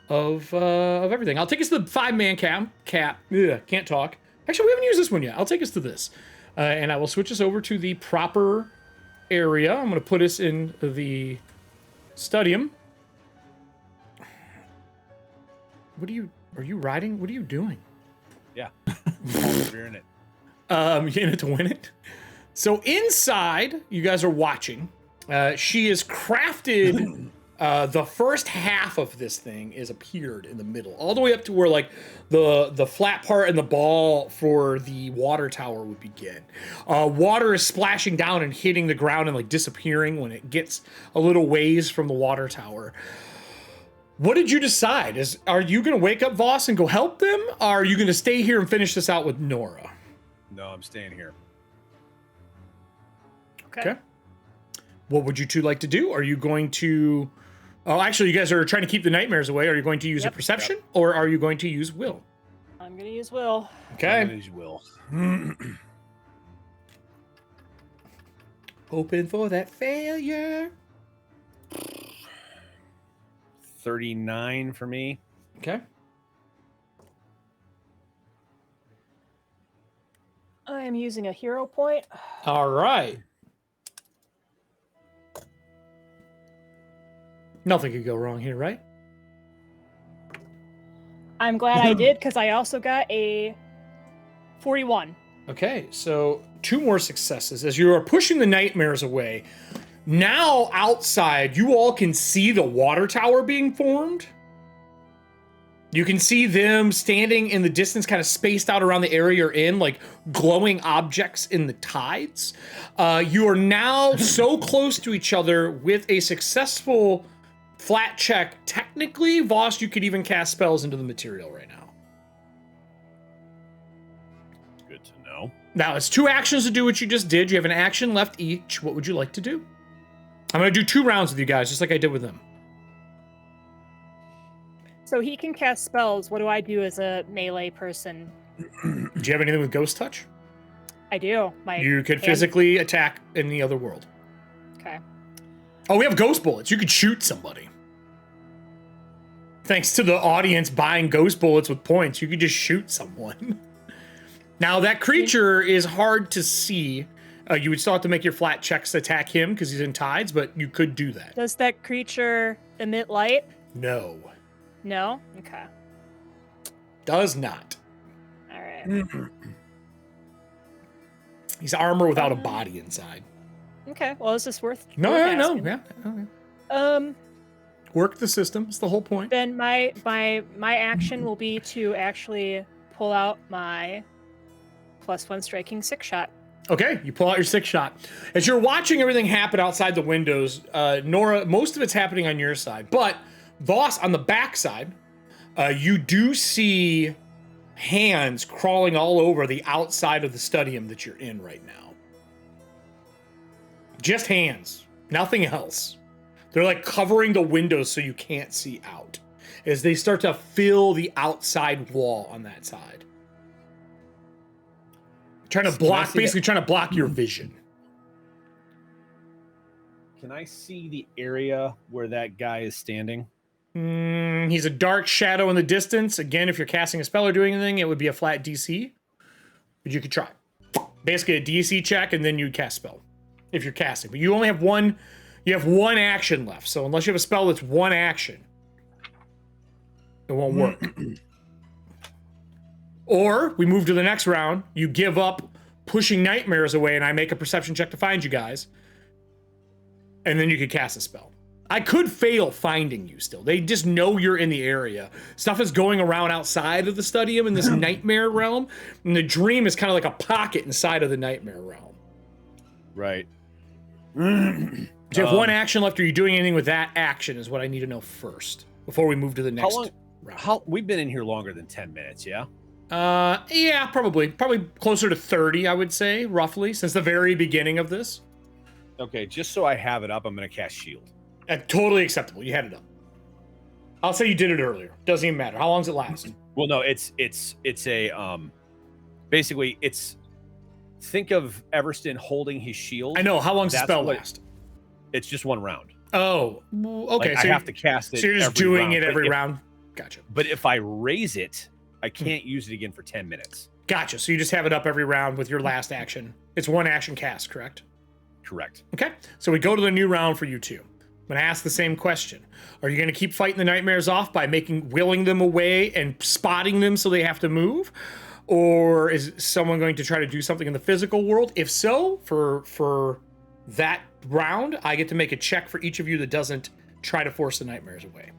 of everything. I'll take us to the 5-man cap. Ugh, can't talk. Actually, we haven't used this one yet. I'll take us to this. And I will switch us over to the proper area. I'm going to put us in the studium. Are you riding? What are you doing? Yeah. You're in it. You're in it to win it. So inside, you guys are watching. She has crafted the first half of this thing is appeared in the middle, all the way up to where like the flat part and the ball for the water tower would begin. Water is splashing down and hitting the ground and like disappearing when it gets a little ways from the water tower. What did you decide? Are you going to wake up Voss and go help them? Or are you going to stay here and finish this out with Nora? No, I'm staying here. Okay. What would you two like to do? Are you going to... Oh, actually, you guys are trying to keep the nightmares away. Are you going to use a perception, or are you going to use will? I'm gonna use will. Okay. I'm gonna use will. Hoping for that failure. 39 for me. Okay. I am using a hero point. All right. Nothing could go wrong here, right? I'm glad I did, because I also got a 41. Okay, so 2 more successes. As you are pushing the nightmares away, now outside, you all can see the water tower being formed. You can see them standing in the distance, kind of spaced out around the area you're in, like glowing objects in the tides. You are now so close to each other with a successful flat check. Technically, Voss, you could even cast spells into the material right now. Good to know. Now, it's 2 actions to do what you just did. You have an action left each. What would you like to do? I'm going to do 2 rounds with you guys, just like I did with them. So he can cast spells. What do I do as a melee person? Do you have anything with Ghost Touch? I do. You could physically attack in the other world. Okay. Oh, we have ghost bullets. You could shoot somebody. Thanks to the audience buying ghost bullets with points, you could just shoot someone. Now, that creature is hard to see. You would still have to make your flat checks to attack him because he's in tides, but you could do that. Does that creature emit light? No. No? Okay. Does not. All right. He's armor without a body inside. Okay. Well, is this worth? No, worth no, asking? yeah. Work the system. It's the whole point. Then my action will be to actually pull out my +1 striking 6 shot. Okay, you pull out your 6 shot. As you're watching everything happen outside the windows, Nora, most of it's happening on your side, but Voss, on the back side, you do see hands crawling all over the outside of the studium that you're in right now. Just hands, nothing else. They're like covering the windows so you can't see out as they start to fill the outside wall on that side. Trying to block, basically trying to block your vision. Can I see the area where that guy is standing? He's a dark shadow in the distance. Again, if you're casting a spell or doing anything, it would be a flat DC. But you could try. Basically a DC check, and then you'd cast spell. If you're casting. But you only have one. You have 1 action left. So unless you have a spell that's 1 action, it won't work. Or we move to the next round. You give up pushing nightmares away, and I make a perception check to find you guys. And then you could cast a spell. I could fail finding you still. They just know you're in the area. Stuff is going around outside of the studium in this nightmare realm. And the dream is kind of like a pocket inside of the nightmare realm. Right. Do you have 1 action left? Or are you doing anything with that action is what I need to know first before we move to the next round. We've been in here longer than 10 minutes, yeah? Yeah, probably closer to 30, I would say, roughly, since the very beginning of this. Okay, just so I have it up, I'm going to cast shield. Totally acceptable. You had it up. I'll say you did it earlier. Doesn't even matter. How long does it last? Well, no, it's a basically it's think of Everston holding his shield. I know. How long does the spell last? It's just 1 round. Oh, okay. Like, I have to cast it. So you're just doing it every round. Gotcha. But if I raise it, I can't use it again for 10 minutes. Gotcha. So you just have it up every round with your last action. It's 1 action cast, correct? Correct. Okay. So we go to the new round for you two. I'm going to ask the same question. Are you going to keep fighting the nightmares off by willing them away and spotting them so they have to move? Or is someone going to try to do something in the physical world? If so, for that round, I get to make a check for each of you that doesn't try to force the nightmares away.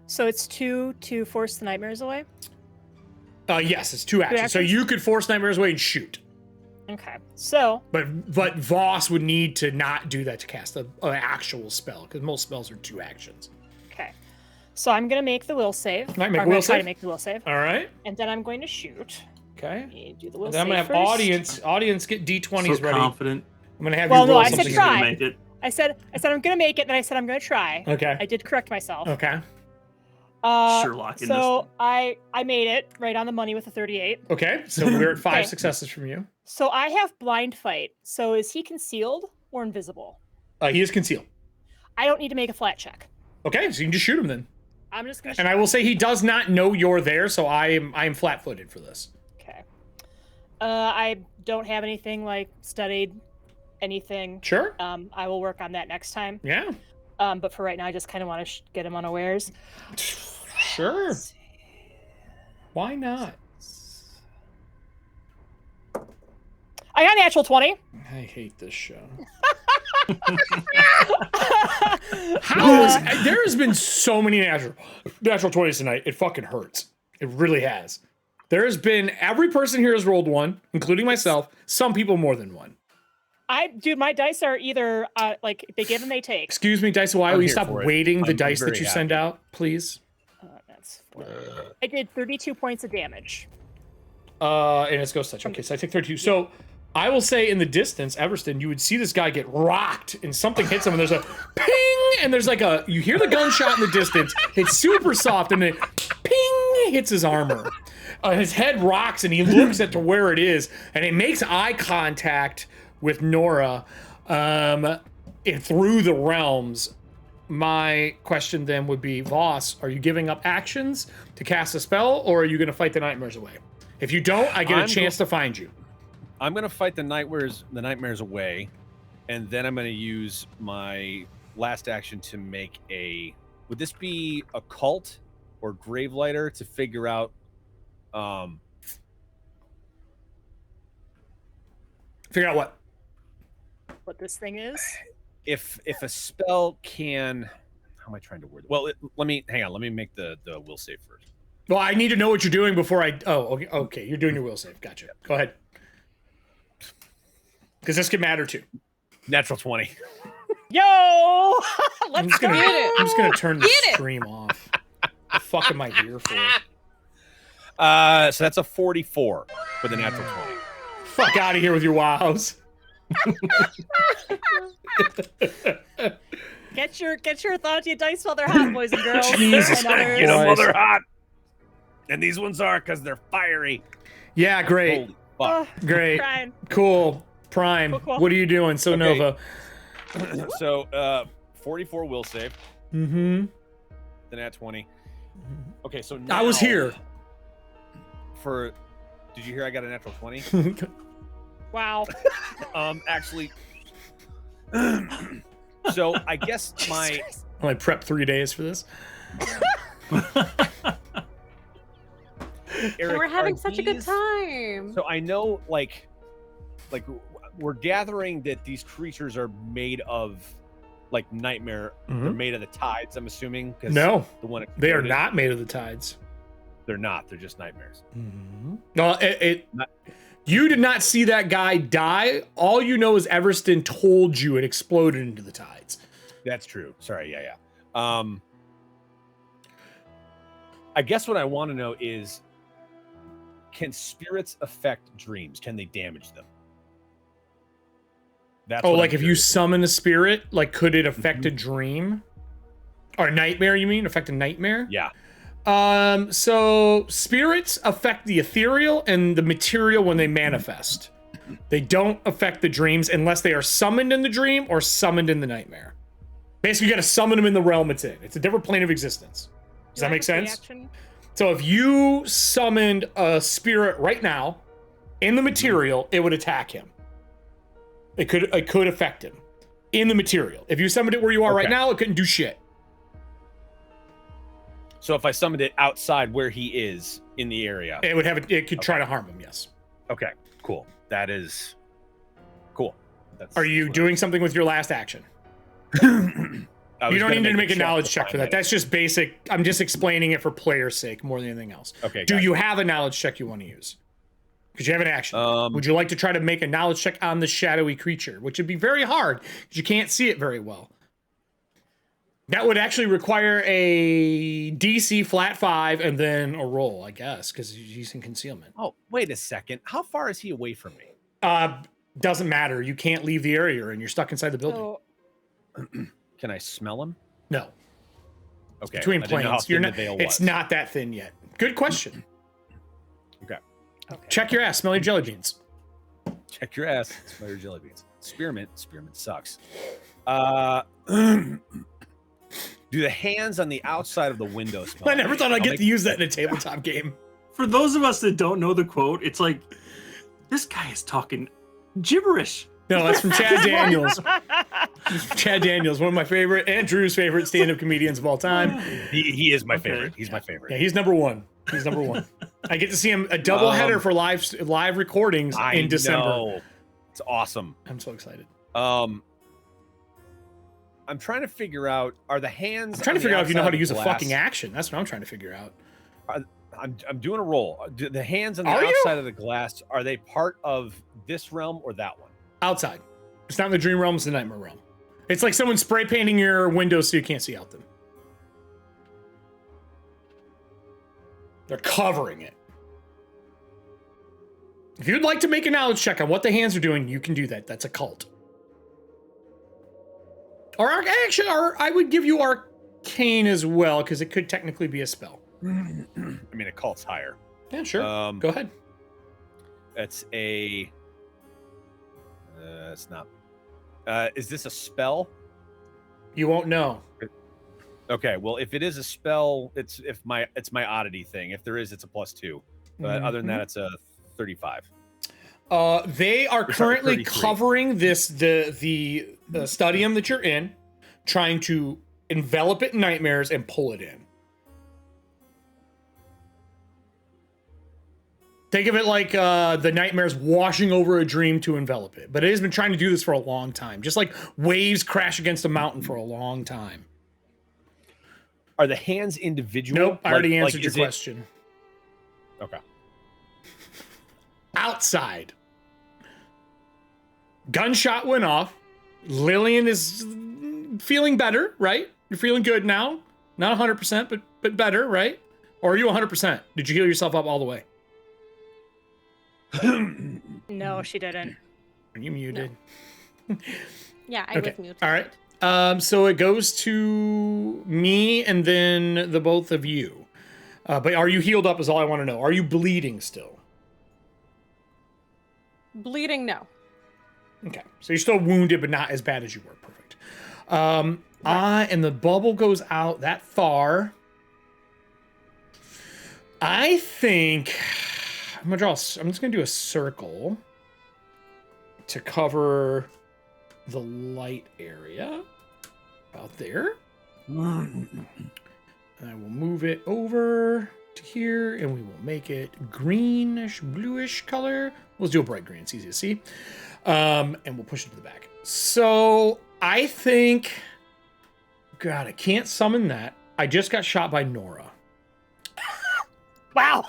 So it's 2 to force the nightmares away? Yes, it's 2 actions. So you could force nightmares away and shoot. Okay, so... But Voss would need to not do that to cast an actual spell, because most spells are 2 actions. Okay. So I'm going to make the will save. All right, make I'm a will going to try save. to make the will save. All right. And then I'm going to shoot. Okay. Let me do the will Then I'm save going to have first. audience get D20s ready. Confident. I'm going to have Well, you no, roll I said something. try. Make it. I said I'm going to make it, then I said I'm going to try. Okay. I did correct myself. Okay. Sherlock in So I made it right on the money with a 38. Okay, so we're at 5 Okay. successes from you. So I have blind fight. So is he concealed or invisible? He is concealed. I don't need to make a flat check. Okay, so you can just shoot him then. I'm just gonna. And I will say he does not know you're there, so I am flat-footed for this. Okay. I don't have anything like studied anything. Sure. I will work on that next time. Yeah. But for right now, I just kind of want to get him unawares. Sure. Why not? I got a natural 20. I hate this show. There has been so many natural 20s tonight. It fucking hurts. It really has. There has been, every person here has rolled one, including myself. Some people more than one. Dude, my dice are either like they give and they take. Excuse me, Dice. Why will you stop weighting the dice that you send out, please? That's 4. I did 32 points of damage. And it's ghost touch. Okay, so I take 32. So I will say in the distance, Everston, you would see this guy get rocked and something hits him and there's a ping and there's like you hear the gunshot in the distance. It's super soft and then ping hits his armor. His head rocks and he looks at to where it is and it makes eye contact with Nora through the realms. My question then would be, Voss, are you giving up actions to cast a spell or are you going to fight the nightmares away? If you don't, I get a chance to find you. I'm gonna fight the nightmares away, and then I'm gonna use my last action to make a. Would this be occult or gravelighter to figure out? Figure out what? What this thing is? If a spell can, how am I trying to word it? Well, let me hang on. Let me make the will save first. Well, I need to know what you're doing before I. Oh, okay. You're doing your will save. Gotcha. Go ahead. Because this could matter too. Natural 20. Yo! I'm just gonna turn the stream off. What the fuck am I here for? So that's a 44 with a natural 20. Fuck out of here with your wows. Get your Ethauntia dice while they're hot, boys and girls. Jesus Get them while they're hot. And these ones are because they're fiery. Yeah, great. Holy fuck. Great. Prime. Cool. Prime. Cool. What are you doing? So Okay. Nova. So 44 will save. Mm-hmm. Then at 20. Okay, so now I was here. Did you hear I got a natural 20? Wow. Actually. So I guess my. I prepped 3 days for this. And Eric, we're having are such a good these- time. So I know, like we're gathering that these creatures are made of, like, nightmare. They're made of the tides. I'm assuming. No, the one they are exploded. not made of the tides. They're not. They're just nightmares. No, you did not see that guy die. All you know is Everston told you it exploded into the tides. That's true. Sorry. Yeah. I guess what I want to know is, can spirits affect dreams? Can they damage them? That's what like I'm if you curious summon a spirit, like could it affect a dream? Or a nightmare, you mean? Affect a nightmare? Yeah. So spirits affect the ethereal and the material when they manifest. They don't affect the dreams unless they are summoned in the dream or summoned in the nightmare. Basically, you gotta summon them in the realm it's in. It's a different plane of existence. Does that make sense? So if you summoned a spirit right now in the material, it would attack him. It could affect him in the material. If you summoned it where you are right now, it couldn't do shit. So if I summoned it outside where he is in the area, it could try to harm him. Yes. Okay. Cool. That is cool. Are you doing something with your last action? You don't need to make a knowledge check for that. That's just basic. I'm just explaining it for player's sake more than anything else. Okay. Do you have a knowledge check you want to use? Because you have an action. Would you like to try to make a knowledge check on the shadowy creature, which would be very hard because you can't see it very well? That would actually require a DC flat 5 and then a roll, I guess, because he's using concealment. Oh, wait a second. How far is he away from me? Doesn't matter. You can't leave the area and you're stuck inside the building. Can I smell him? No. Okay. Between I didn't know how planes. thin the veil It's was. not that thin yet. Good question. Okay. Check your ass. Smell your jelly beans. Check your ass. Smell your jelly beans. Spearmint. Spearmint sucks. Do the hands on the outside of the window smell? I never thought I'd get to use that in a tabletop game. For those of us that don't know the quote, it's like, this guy is talking gibberish. No, that's from Chad Daniels. Chad Daniels, one of my favorite and Drew's favorite stand-up comedians of all time. He is my favorite. He's my favorite. Yeah, he's number one. He's number one. I get to see him a double header for live recordings in December. Know. It's awesome. I'm so excited. I'm trying to figure out, are the hands? I'm trying to figure out if you know how to use a a fucking action. That's what I'm trying to figure out. I'm doing a roll. The hands on the outside of the glass, are they part of this realm or that one? Outside. It's not in the dream realm, it's the nightmare realm. It's like someone spray painting your windows so you can't see out them. They're covering it. If you'd like to make a knowledge check on what the hands are doing, you can do that. That's a cult. Or actually, I would give you arcane as well, because it could technically be a spell. I mean, a cult's higher. Yeah, sure. Go ahead. That's a... it's not. Is this a spell? You won't know. Okay, well, if it is a spell, it's my oddity thing. If there is, it's a +2. But other than that, it's a 35. They are currently covering the stadium that you're in, trying to envelop it in nightmares and pull it in. Think of it like the nightmares washing over a dream to envelop it. But it has been trying to do this for a long time. Just like waves crash against a mountain for a long time. Are the hands individual? Nope, I already answered your question. Okay. Outside. Gunshot went off. Lillian is feeling better, right? You're feeling good now. Not 100%, but better, right? Or are you 100%? Did you heal yourself up all the way? No, she didn't. Are you muted? No. Yeah, I was muted. All right. So it goes to me and then the both of you. But are you healed up is all I want to know. Are you bleeding still? Bleeding, no. Okay. So you're still wounded, but not as bad as you were. Perfect. And the bubble goes out that far. I think I'm just gonna do a circle to cover the light area about there. And I will move it over to here, and we will make it greenish, bluish color. Let's do a bright green. It's easy to see. And we'll push it to the back. So I think, God, I can't summon that. I just got shot by Nora. Wow.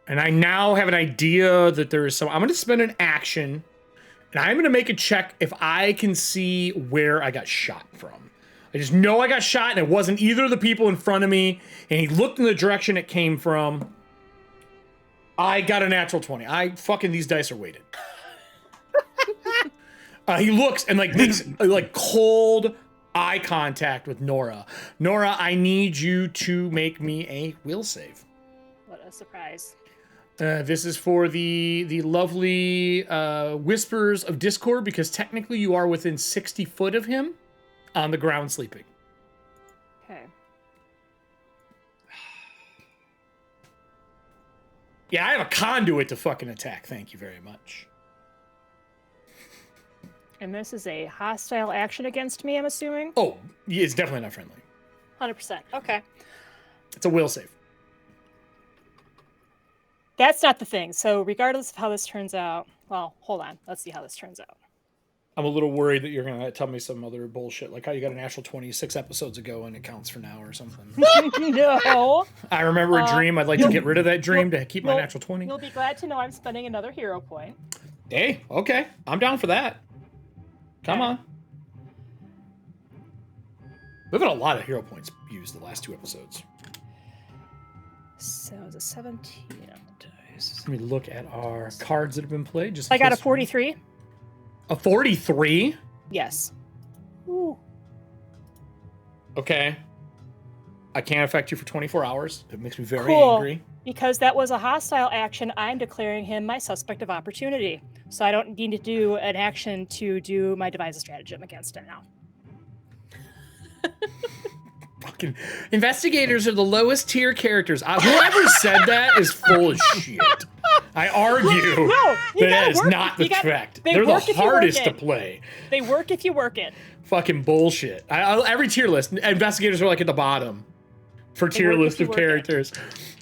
And I now have an idea that there is some. I'm going to spend an action, and I'm going to make a check if I can see where I got shot from. I just know I got shot, and it wasn't either of the people in front of me, and he looked in the direction it came from. I got a natural 20. These dice are weighted. He looks and makes cold eye contact with Nora. Nora, I need you to make me a will save. What a surprise. This is for the lovely Whispers of Discord, because technically you are within 60 foot of him on the ground sleeping. Okay. Yeah, I have a conduit to fucking attack. Thank you very much. And this is a hostile action against me, I'm assuming? Oh, yeah, it's definitely not friendly. 100%. Okay. It's a will save. That's not the thing. So regardless of how this turns out, well, hold on. Let's see how this turns out. I'm a little worried that you're going to tell me some other bullshit, like how you got a natural 26 episodes ago and it counts for now or something. No. I remember a dream. I'd like to get rid of that dream to keep my natural 20. You'll be glad to know I'm spending another hero point. Hey, okay. I'm down for that. Come on. We've had a lot of hero points used the last 2 episodes. So it's a 17 on the dice. Let me look at our cards that have been played. I got a 43. A 43? Yes. Ooh. Okay. I can't affect you for 24 hours. It makes me very angry. Because that was a hostile action, I'm declaring him my suspect of opportunity. So I don't need to do an action to do my devise a stratagem against him now. Fucking investigators are the lowest tier characters. Whoever said that is full of shit. I argue that is not the fact. They're the hardest to play. They work if you work it. Fucking bullshit. Every tier list, investigators are like at the bottom for tier list of characters.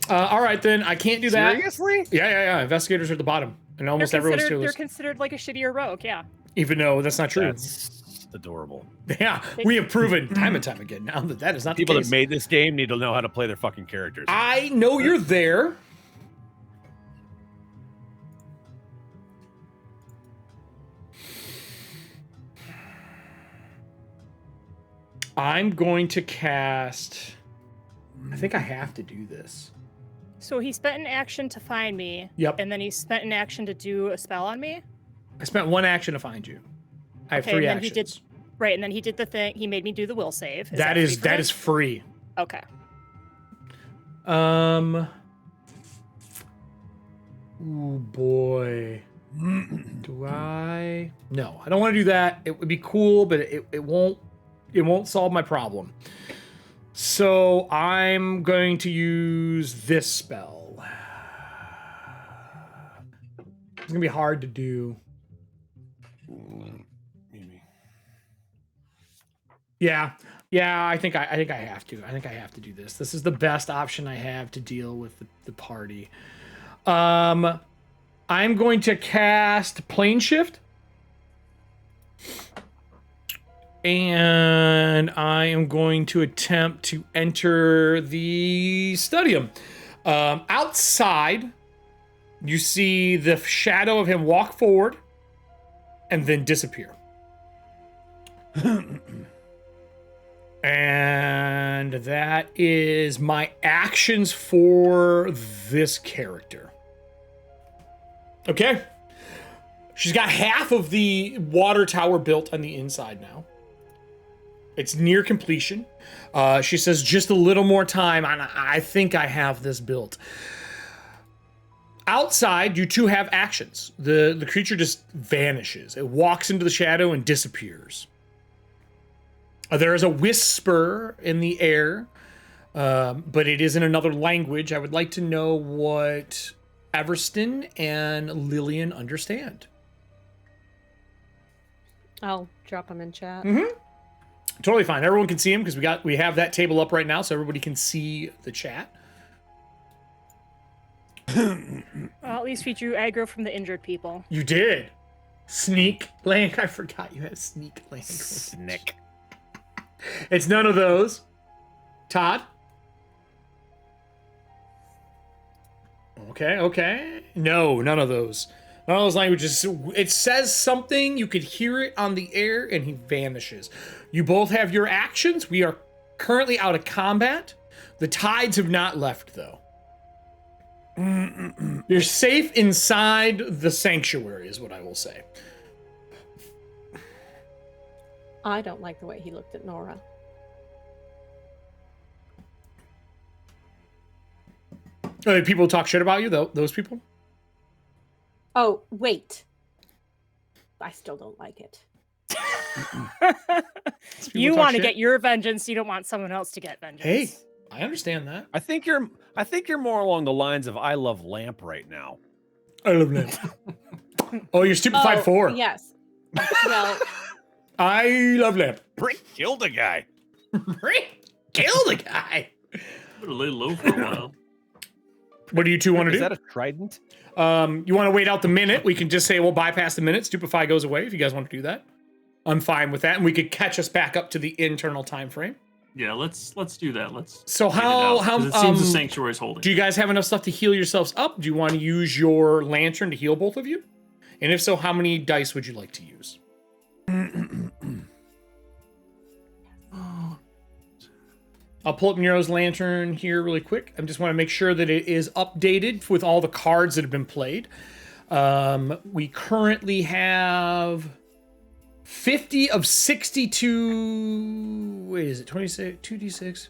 All right, then I can't do that. Seriously? Yeah. Investigators are at the bottom, and almost everyone's tier They're list. considered like a shittier rogue, yeah. Even though that's not true. That's adorable. Yeah, we have proven time and time again now that is not People the case. that made this game need to know how to play their fucking characters. I know you're there. I'm going to cast... I think I have to do this. So he spent an action to find me. Yep. And then he spent an action to do a spell on me. I spent one action to find you. I have 3 actions. He did, right, and then he did the thing. He made me do the will save. That is free. Okay. Oh boy. Do I? No, I don't want to do that. It would be cool, but it won't solve my problem. So I'm going to use this spell. It's gonna be hard to do. Maybe. Yeah, I think I have to. I think I have to do this. This is the best option I have to deal with the party. I'm going to cast Plane Shift. And I am going to attempt to enter the stadium. Outside, you see the shadow of him walk forward and then disappear. And that is my actions for this character. Okay. She's got half of the water tower built on the inside now. It's near completion. She says just a little more time, and I think I have this built. Outside, you two have actions. The creature just vanishes. It walks into the shadow and disappears. There is a whisper in the air, but it is in another language. I would like to know what Everston and Lillian understand. I'll drop them in chat. Mm-hmm. Totally fine. Everyone can see him because we have that table up right now, so everybody can see the chat. Well, at least we drew aggro from the injured people. You did. Sneak language. I forgot you had sneak language. Snick. It's none of those. Todd? Okay. No, none of those. None of those languages. It says something, you could hear it on the air, and he vanishes. You both have your actions. We are currently out of combat. The tides have not left, though. You're safe inside the sanctuary, is what I will say. I don't like the way he looked at Nora. People talk shit about you, though. Those people? Oh, wait. I still don't like it. You want to get your vengeance. You don't want someone else to get vengeance. Hey, I understand that. I think you're more along the lines of I love Lamp right now. I love Lamp. Oh, you're Stupefied 4. Yes. Well, I love Lamp. Brick killed a guy. Brick killed a guy. I'm gonna lay low for a while. What do you two want to do? Is that a trident? You want to wait out the minute? We can just say we'll bypass the minute. Stupefy goes away if you guys want to do that. I'm fine with that, and we could catch us back up to the internal time frame. Yeah, let's do that. So how it seems the sanctuary's holding. Do you guys have enough stuff to heal yourselves up? Do you want to use your lantern to heal both of you? And if so, how many dice would you like to use? I'll pull up Nero's lantern here really quick. I just want to make sure that it is updated with all the cards that have been played. We currently have 50 of 62. Wait, is it 26? 2d6?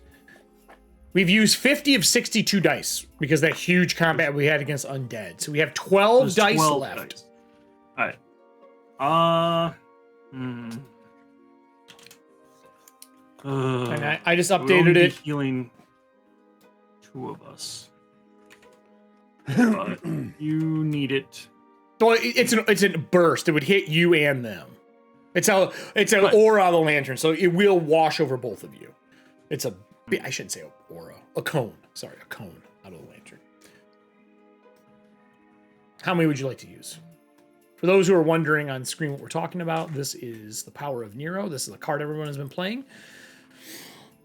We've used 50 of 62 dice because that huge combat we had against undead. So we have 12 dice left. Dice. All right. And I just would only updated be it. Healing 2 of us. But you need it. Well, it's a burst. It would hit you and them. It's an Right. aura of the lantern, so it will wash over both of you. It's I shouldn't say aura, a cone. Sorry, a cone out of the lantern. How many would you like to use? For those who are wondering on screen what we're talking about, this is the power of Nero. This is the card everyone has been playing.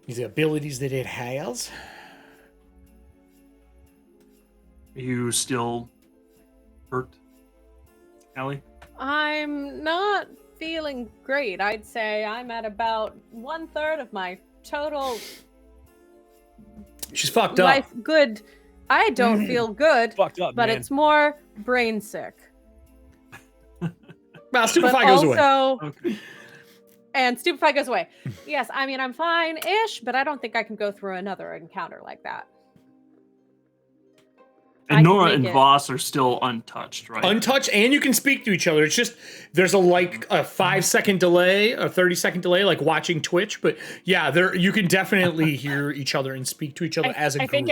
These are the abilities that it has. Are you still hurt, Allie? I'm not feeling great. I'd say I'm at about 1/3 of my total She's fucked up. life good. I don't feel good, Fucked up, but man. it's more brain sick. Well, But Stupefy goes away. also, Okay. and Stupefy goes away. Yes, I mean I'm fine-ish, but I don't think I can go through another encounter like that. I And can Nora make and it. Voss are still untouched, right? Untouched, and you can speak to each other. It's just there's a 5-second delay, a 30-second delay, like watching Twitch. But yeah, you can definitely hear each other and speak to each other as a group.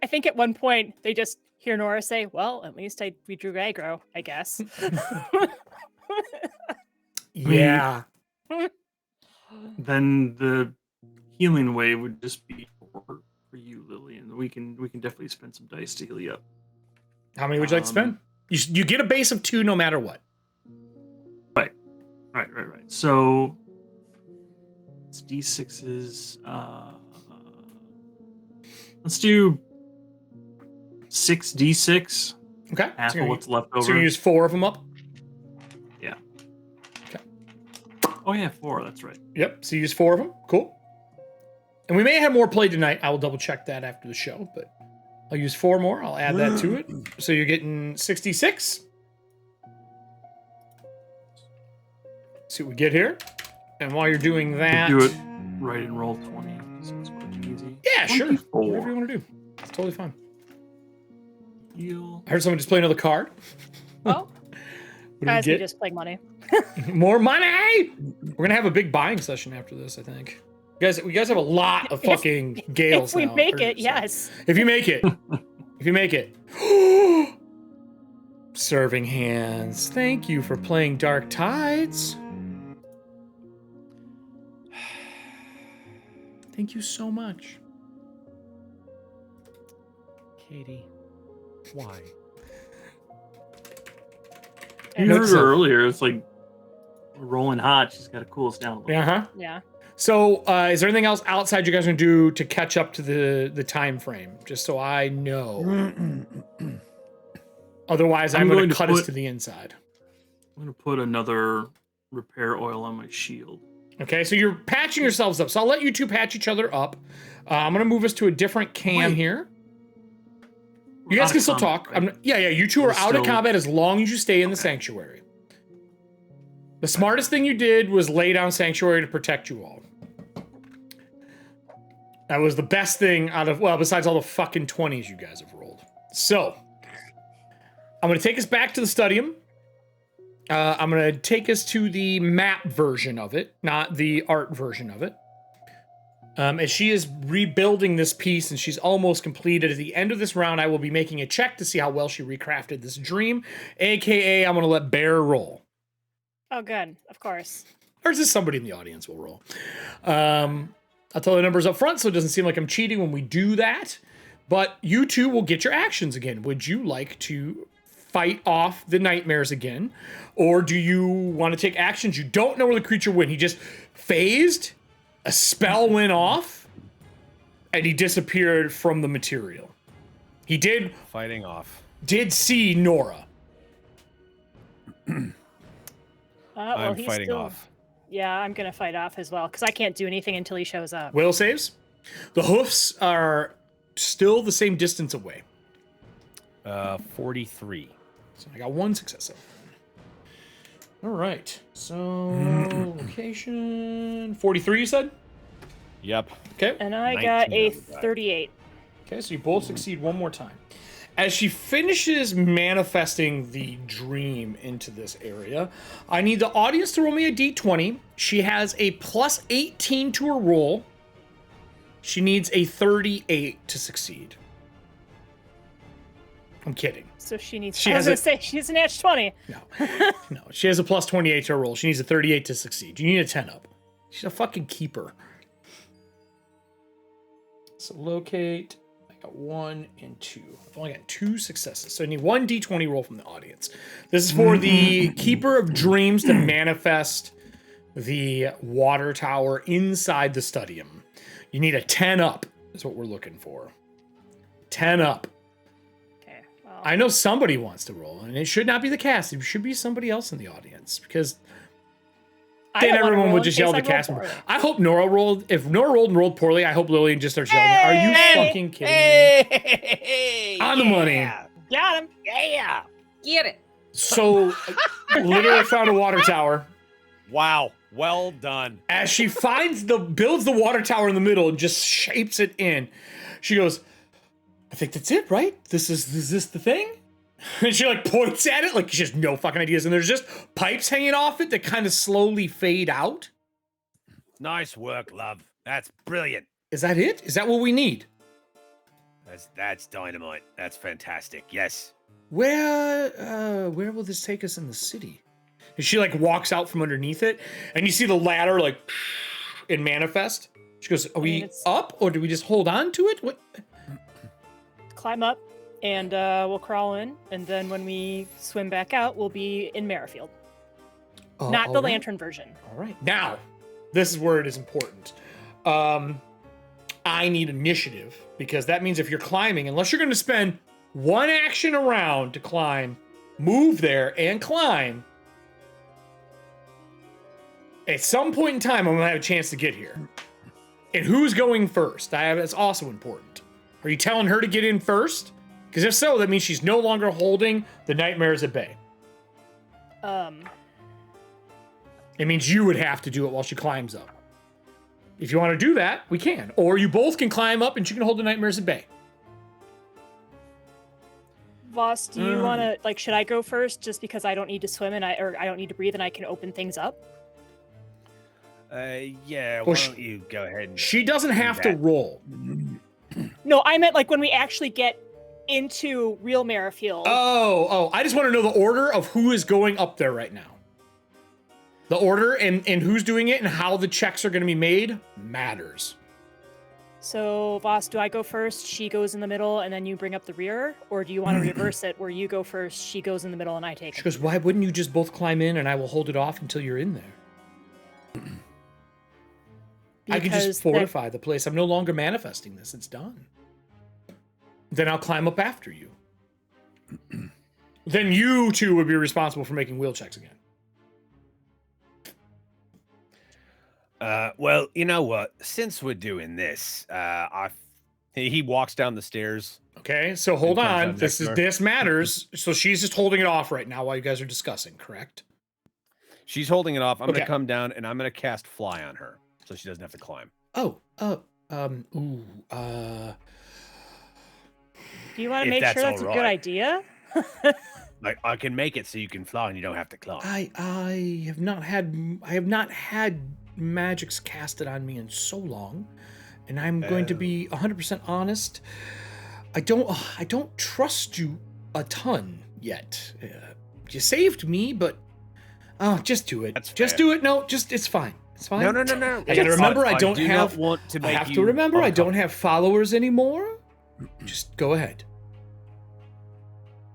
I think at one point they just hear Nora say, "Well, at least we drew aggro, I guess." Yeah. Then the healing wave would just be for you, Lillian. We can definitely spend some dice to heal you up. How many would you like to spend? You get a base of 2 no matter what. Right. So it's D6s. Let's do 6d6. Okay. Half So of what's left over. So you use 4 of them up? Yeah. Okay. Oh yeah, 4. That's right. Yep. So you use 4 of them. Cool. And we may have more played tonight. I will double check that after the show, but I'll use 4 more. I'll add that to it. So you're getting 66. See what we get here. And while you're doing that, Do it right and roll 20. So it's quite easy. Yeah, sure. 24. Whatever you want to do. It's totally fine. Heal. I heard someone just play another card. Well, What do we guys, we get? just played money. More money. We're gonna have a big buying session after this, I think. You guys have a lot of fucking gales If we now. make it, So- yes. If you make it. If you make it. Serving hands. Thank you for playing Dark Tides. Thank you so much. Katie, why? You heard her earlier. It's like rolling hot. She's got to cool us down a little. Uh-huh. Yeah. So, is there anything else outside you guys are gonna do to catch up to the time frame? Just so I know. Otherwise, I'm gonna cut us to the inside. I'm gonna put another repair oil on my shield. Okay, so you're patching yourselves up. So I'll let you two patch each other up. I'm gonna move us to a different cam here. You guys can still talk. Yeah. You two are out of combat as long as you stay in the sanctuary. The smartest thing you did was lay down sanctuary to protect you all. That was the best thing out of, well, besides all the fucking 20s you guys have rolled. So, I'm going to take us back to the Studium. I'm going to take us to the map version of it, not the art version of it. As she is rebuilding this piece and she's almost completed, at the end of this round, I will be making a check to see how well she recrafted this dream. AKA, I'm going to let Bear roll. Oh, good. Of course. Or is this somebody in the audience will roll? I'll tell the numbers up front so it doesn't seem like I'm cheating when we do that. But you two will get your actions again. Would you like to fight off the nightmares again? Or do you want to take actions? You don't know where the creature went. He just phased, a spell went off, and he disappeared from the material. He did... Fighting off. Did see Nora. Well, I'm he's fighting still... off. Yeah, I'm going to fight off as well, because I can't do anything until he shows up. Will saves. The hoofs are still the same distance away. 43. So I got one success. All right. So location 43, you said? Yep. Okay. And I got a 19 38. Okay, so you both succeed one more time. As she finishes manifesting the dream into this area, I need the audience to roll me a d20. She has a plus 18 to her roll. She needs a 38 to succeed. I'm kidding. So she needs. She I was has gonna say she needs an edge 20. No, she has a plus 28 to her roll. She needs a 38 to succeed. You need a 10 up. She's a fucking keeper. So locate. I got 1 and 2. I've only got 2 successes. So I need 1 d20 roll from the audience. This is for the Keeper of Dreams to manifest the water tower inside the stadium. You need a 10 up is what we're looking for. 10 up. Okay. Well, I know somebody wants to roll, and it should not be the cast. It should be somebody else in the audience, because then everyone would just yell the cast member. I hope Nora rolled. If Nora rolled and rolled poorly, I hope Lillian just starts yelling. Are you fucking kidding me? On the money. Got him. Yeah. Get it. So, literally found a water tower. Wow. Well done. As she builds the water tower in the middle and just shapes it in, she goes, I think that's it, right? Is this the thing? And she like points at it like she has no fucking ideas. And there's just pipes hanging off it that kind of slowly fade out. Nice work, love. That's brilliant. Is that it? Is that what we need? That's dynamite. That's fantastic. Yes. Where will this take us in the city? And she like walks out from underneath it, and you see the ladder like and manifest. She goes, "Are we up, or do we just hold on to it? What?" Climb up, and we'll crawl in, and then when we swim back out, we'll be in Merrifield. Not the lantern version. All right. Now, this is where it is important. I need initiative, because that means if you're climbing, unless you're going to spend 1 action around to climb, move there and climb, at some point in time, I'm going to have a chance to get here. And who's going first? That's also important. Are you telling her to get in first? Because if so, that means she's no longer holding the nightmares at bay. It means you would have to do it while she climbs up. If you want to do that, we can. Or you both can climb up and she can hold the nightmares at bay. Voss, do you want to, like, should I go first just because I don't need to swim and I don't need to breathe and I can open things up? Yeah, why don't you go ahead and... She doesn't have to roll. No, I meant like when we actually get into real Merrifield. Oh, I just want to know the order of who is going up there right now. The order and who's doing it and how the checks are going to be made matters. So, Voss, do I go first, she goes in the middle, and then you bring up the rear? Or do you want to reverse it, where you go first, she goes in the middle, and I take it? She goes, why wouldn't you just both climb in and I will hold it off until you're in there? I can just fortify the place. I'm no longer manifesting this. It's done. Then I'll climb up after you. Then you two would be responsible for making wheel checks again. Well, you know what? Since we're doing this, he walks down the stairs. Okay, so hold on. This matters. So she's just holding it off right now while you guys are discussing, correct? She's holding it off. I'm gonna come down and I'm gonna cast Fly on her, so she doesn't have to climb. Do you want to make sure that's a good idea? Like, I can make it so you can fly and you don't have to climb. I have not had magics casted on me in so long, and I'm going to be 100% honest. I don't trust you a ton yet. You saved me, but just do it. Just do it. No, it's fine. It's fine. No. I gotta remember I don't have followers anymore. Just go ahead.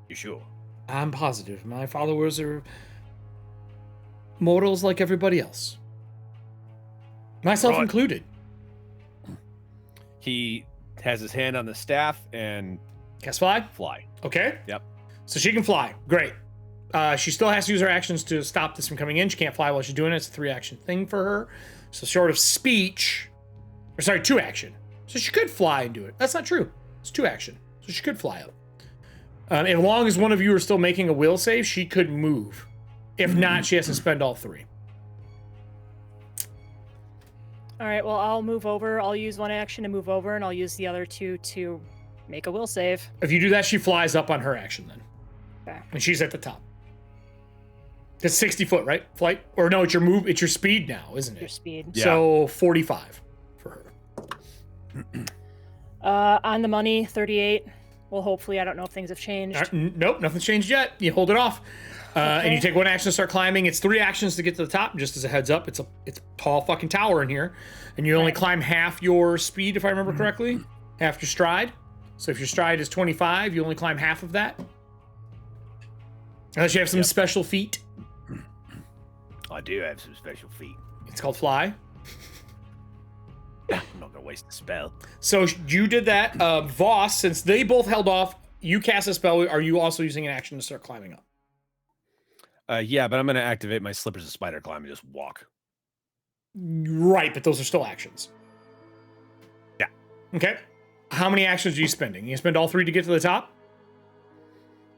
You sure? I'm positive. My followers are mortals like everybody else. Myself included. He has his hand on the staff and... Cast fly? Fly. Okay. Yep. So she can fly. Great. She still has to use her actions to stop this from coming in. She can't fly while she's doing it. It's a 3-action thing for her. So short of speech... 2 action. So she could fly and do it. That's not true. It's 2 action. So she could fly up. As long as one of you are still making a will save, she could move. If not, she has to spend all 3. All right, well, I'll move over. I'll use 1 action to move over, and I'll use the other 2 to Make a will save. If you do that, she flies up on her action then. Okay. And she's at the top. It's 60 foot, right? Flight? Or no, it's your speed now, isn't it? Your speed. Yeah. So 45 for her. On the money, 38. Well, hopefully, I don't know if things have changed. Nope, nothing's changed yet. You hold it off. And Okay. you take one action to start climbing. It's 3 actions to get to the top. Just as a heads up, it's a tall fucking tower in here. And you only climb half your speed, if I remember correctly. Half your stride. So if your stride is 25, you only climb half of that. Unless you have some special feat. I do have some special feet. It's called fly. I'm not gonna waste a spell. So you did that. Voss, since they both held off, you cast a spell. Are you also using an action to start climbing up? Yeah, but I'm gonna activate my slippers of spider climb and just walk. Right, but those are still actions. Yeah. Okay. How many actions are you spending? You spend all 3 to get to the top?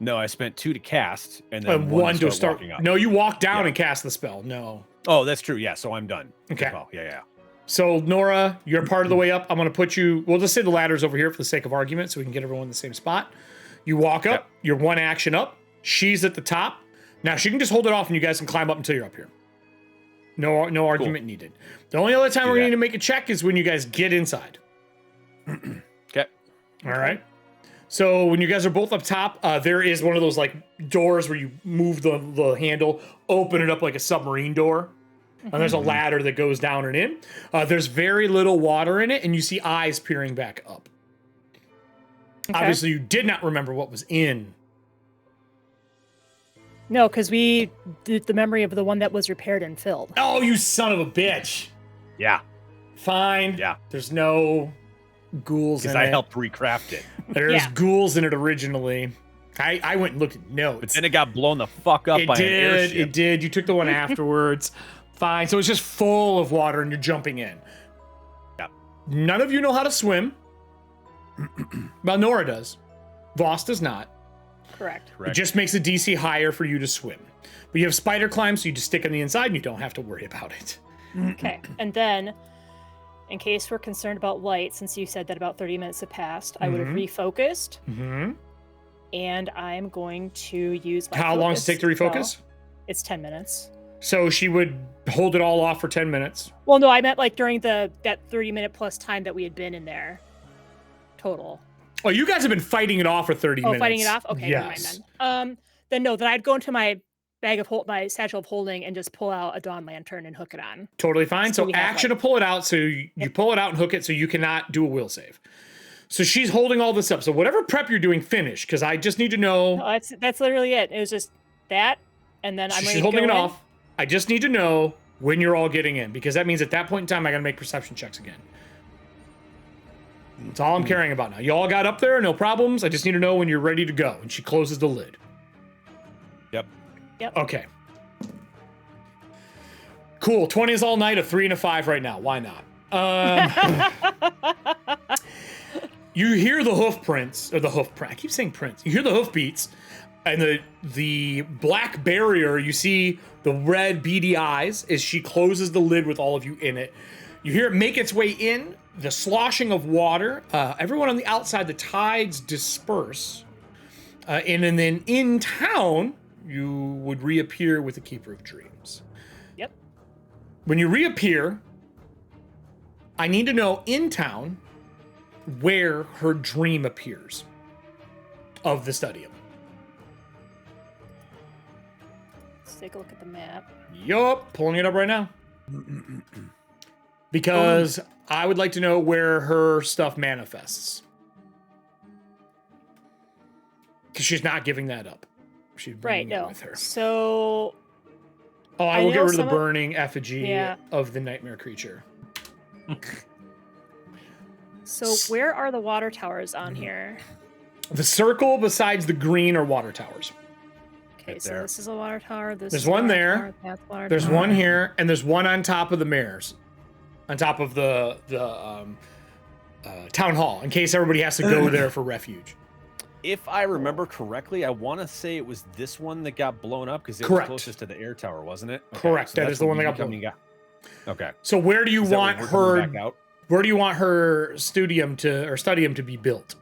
No, I spent 2 to cast and then one to start. walking up. No, you walk down and cast the spell. No. Oh, that's true. Yeah, so I'm done. Okay. Oh, yeah. So Nora, you're part of the way up. I'm going to put you. We'll just say the ladder's over here for the sake of argument, so we can get everyone in the same spot. You walk up. Yep. You're 1 action up. She's at the top. Now she can just hold it off, and you guys can climb up until you're up here. No argument needed. The only other time we're going to need to make a check is when you guys get inside. Okay. All right. So when you guys are both up top, there is one of those like doors where you move the handle, open it up like a submarine door. And there's a ladder that goes down and in. There's very little water in it, and you see eyes peering back up. Okay. Obviously, you did not remember what was in. No, because we did the memory of the one that was repaired and filled. Oh, you son of a bitch. Yeah. Fine. Yeah. There's no ghouls in it. Because I helped recraft it. There's ghouls in it originally. I went and looked at notes. But then it got blown the fuck up by an airship. It did. You took the one afterwards. Fine. So it's just full of water and you're jumping in. Yep. None of you know how to swim. Well, Nora does. Voss does not. Correct. It just makes the DC higher for you to swim. But you have spider climb, so you just stick on the inside and you don't have to worry about it. Okay. And then, in case we're concerned about light, since you said that about 30 minutes had passed, I would have refocused. Mm-hmm. And I'm going to use my How long does it take to refocus? spell. It's 10 minutes. So she would hold it all off for 10 minutes. Well, no, I meant like during that 30-minute plus time that we had been in there. Total. Oh, you guys have been fighting it off for 30 minutes. Oh, fighting it off? Okay, never mind Yes. then. Then no, then I'd go into my my satchel of holding and just pull out a dawn lantern and hook it on. Totally fine. So we have, action to pull it out. So you pull it out and hook it so you cannot do a will save. So she's holding all this up. So whatever prep you're doing, finish. Because I just need to know. No, that's literally it. It was just that, and then I'm She's ready to holding it go in. off. I just need to know when you're all getting in. Because that means at that point in time, I got to make perception checks again. That's all I'm caring about now. You all got up there, no problems. I just need to know when you're ready to go. And she closes the lid. Yep. Okay. Cool. 20 is all night, a 3 and a 5 right now. Why not? You hear the hoof prints, or the hoof print. I keep saying prints. You hear the hoof beats, and the black barrier, you see the red beady eyes as she closes the lid with all of you in it. You hear it make its way in, the sloshing of water. Everyone on the outside, the tides disperse. And then in town, you would reappear with the Keeper of Dreams. Yep. When you reappear, I need to know in town where her dream appears of the stadium. Let's take a look at the map. Yup, pulling it up right now. Because I would like to know where her stuff manifests. Because she's not giving that up. She's bringing it with her. So Oh, I will get know rid of the some burning effigy Yeah. of the nightmare creature. So where are the water towers on here? The circle besides the green are water towers. Okay, so this is a water tower. This There's is a one water there. tower, that's a water There's tower. one here, and there's one on top of the mayor's, on top of the town hall, in case everybody has to go there for refuge. If I remember correctly, I want to say it was this one that got blown up because it Correct. was closest to the air tower, wasn't it? Okay, Correct. so That that's is the one that got coming blown. Okay. So where do you Is that want when we're coming her? back out? Where do you want her studium to be built?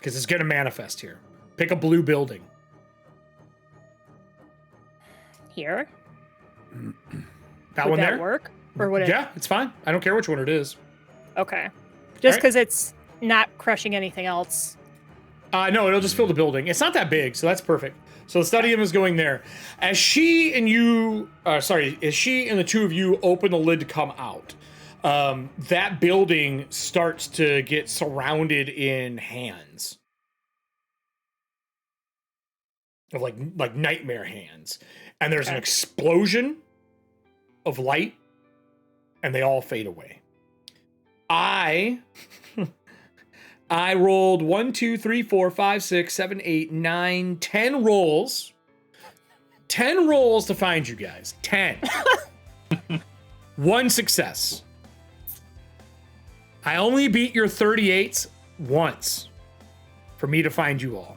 because it's going to manifest here. Pick a blue building. Here. That Would one that there? work? Or would it? Yeah, it's fine. I don't care which one it is. Okay. Just Alright. because it's not crushing anything else. No, it'll just fill the building. It's not that big, so that's perfect. So the Studium is going there. As she and the two of you open the lid to come out, that building starts to get surrounded in hands. Of like nightmare hands. And there's an explosion of light, and they all fade away. I rolled 1, 2, 3, 4, 5, 6, 7, 8, 9, 10 rolls. 10 rolls to find you guys. 10. 1 success. I only beat your 38s once for me to find you all.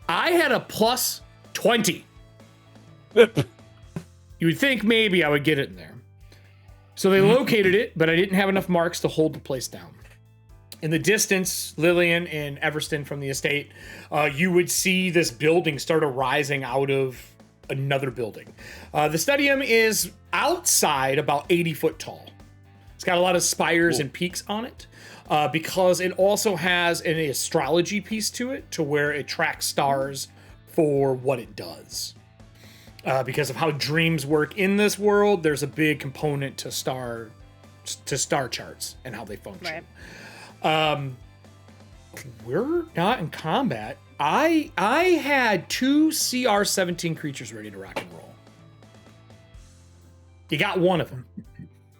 I had a plus 20. You would think maybe I would get it in there. So they located it, but I didn't have enough marks to hold the place down. In the distance, Lillian and Everston from the estate, you would see this building start arising out of another building. The Studium is outside about 80 foot tall. It's got a lot of spires and peaks on it because it also has an astrology piece to it to where it tracks stars for what it does. Because of how dreams work in this world, there's a big component to star charts and how they function. Right. We're not in combat. I had 2 CR-17 creatures ready to rock and roll. You got one of them.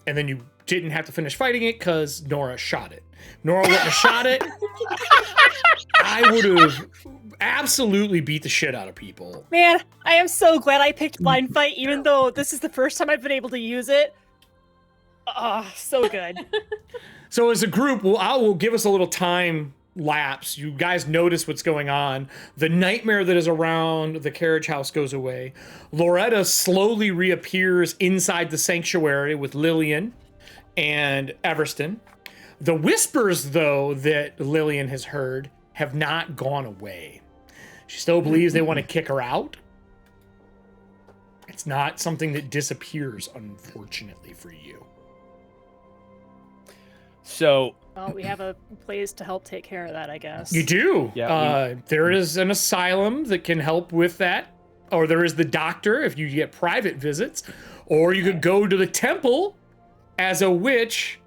And then you didn't have to finish fighting it because Nora shot it. Nora wouldn't have shot it. I would have absolutely beat the shit out of people. Man, I am so glad I picked Blind Fight, even though this is the first time I've been able to use it. Oh, so good. So as a group, we'll give us a little time lapse. You guys notice what's going on. The nightmare that is around the carriage house goes away. Loretta slowly reappears inside the sanctuary with Lillian and Everston. The whispers, though, that Lillian has heard have not gone away. She still believes they want to kick her out. It's not something that disappears, unfortunately, for you. So... Well, we have a place to help take care of that, I guess. You do. Yeah, there is an asylum that can help with that. Or there is the doctor if you get private visits. Or you could go to the temple as a witch.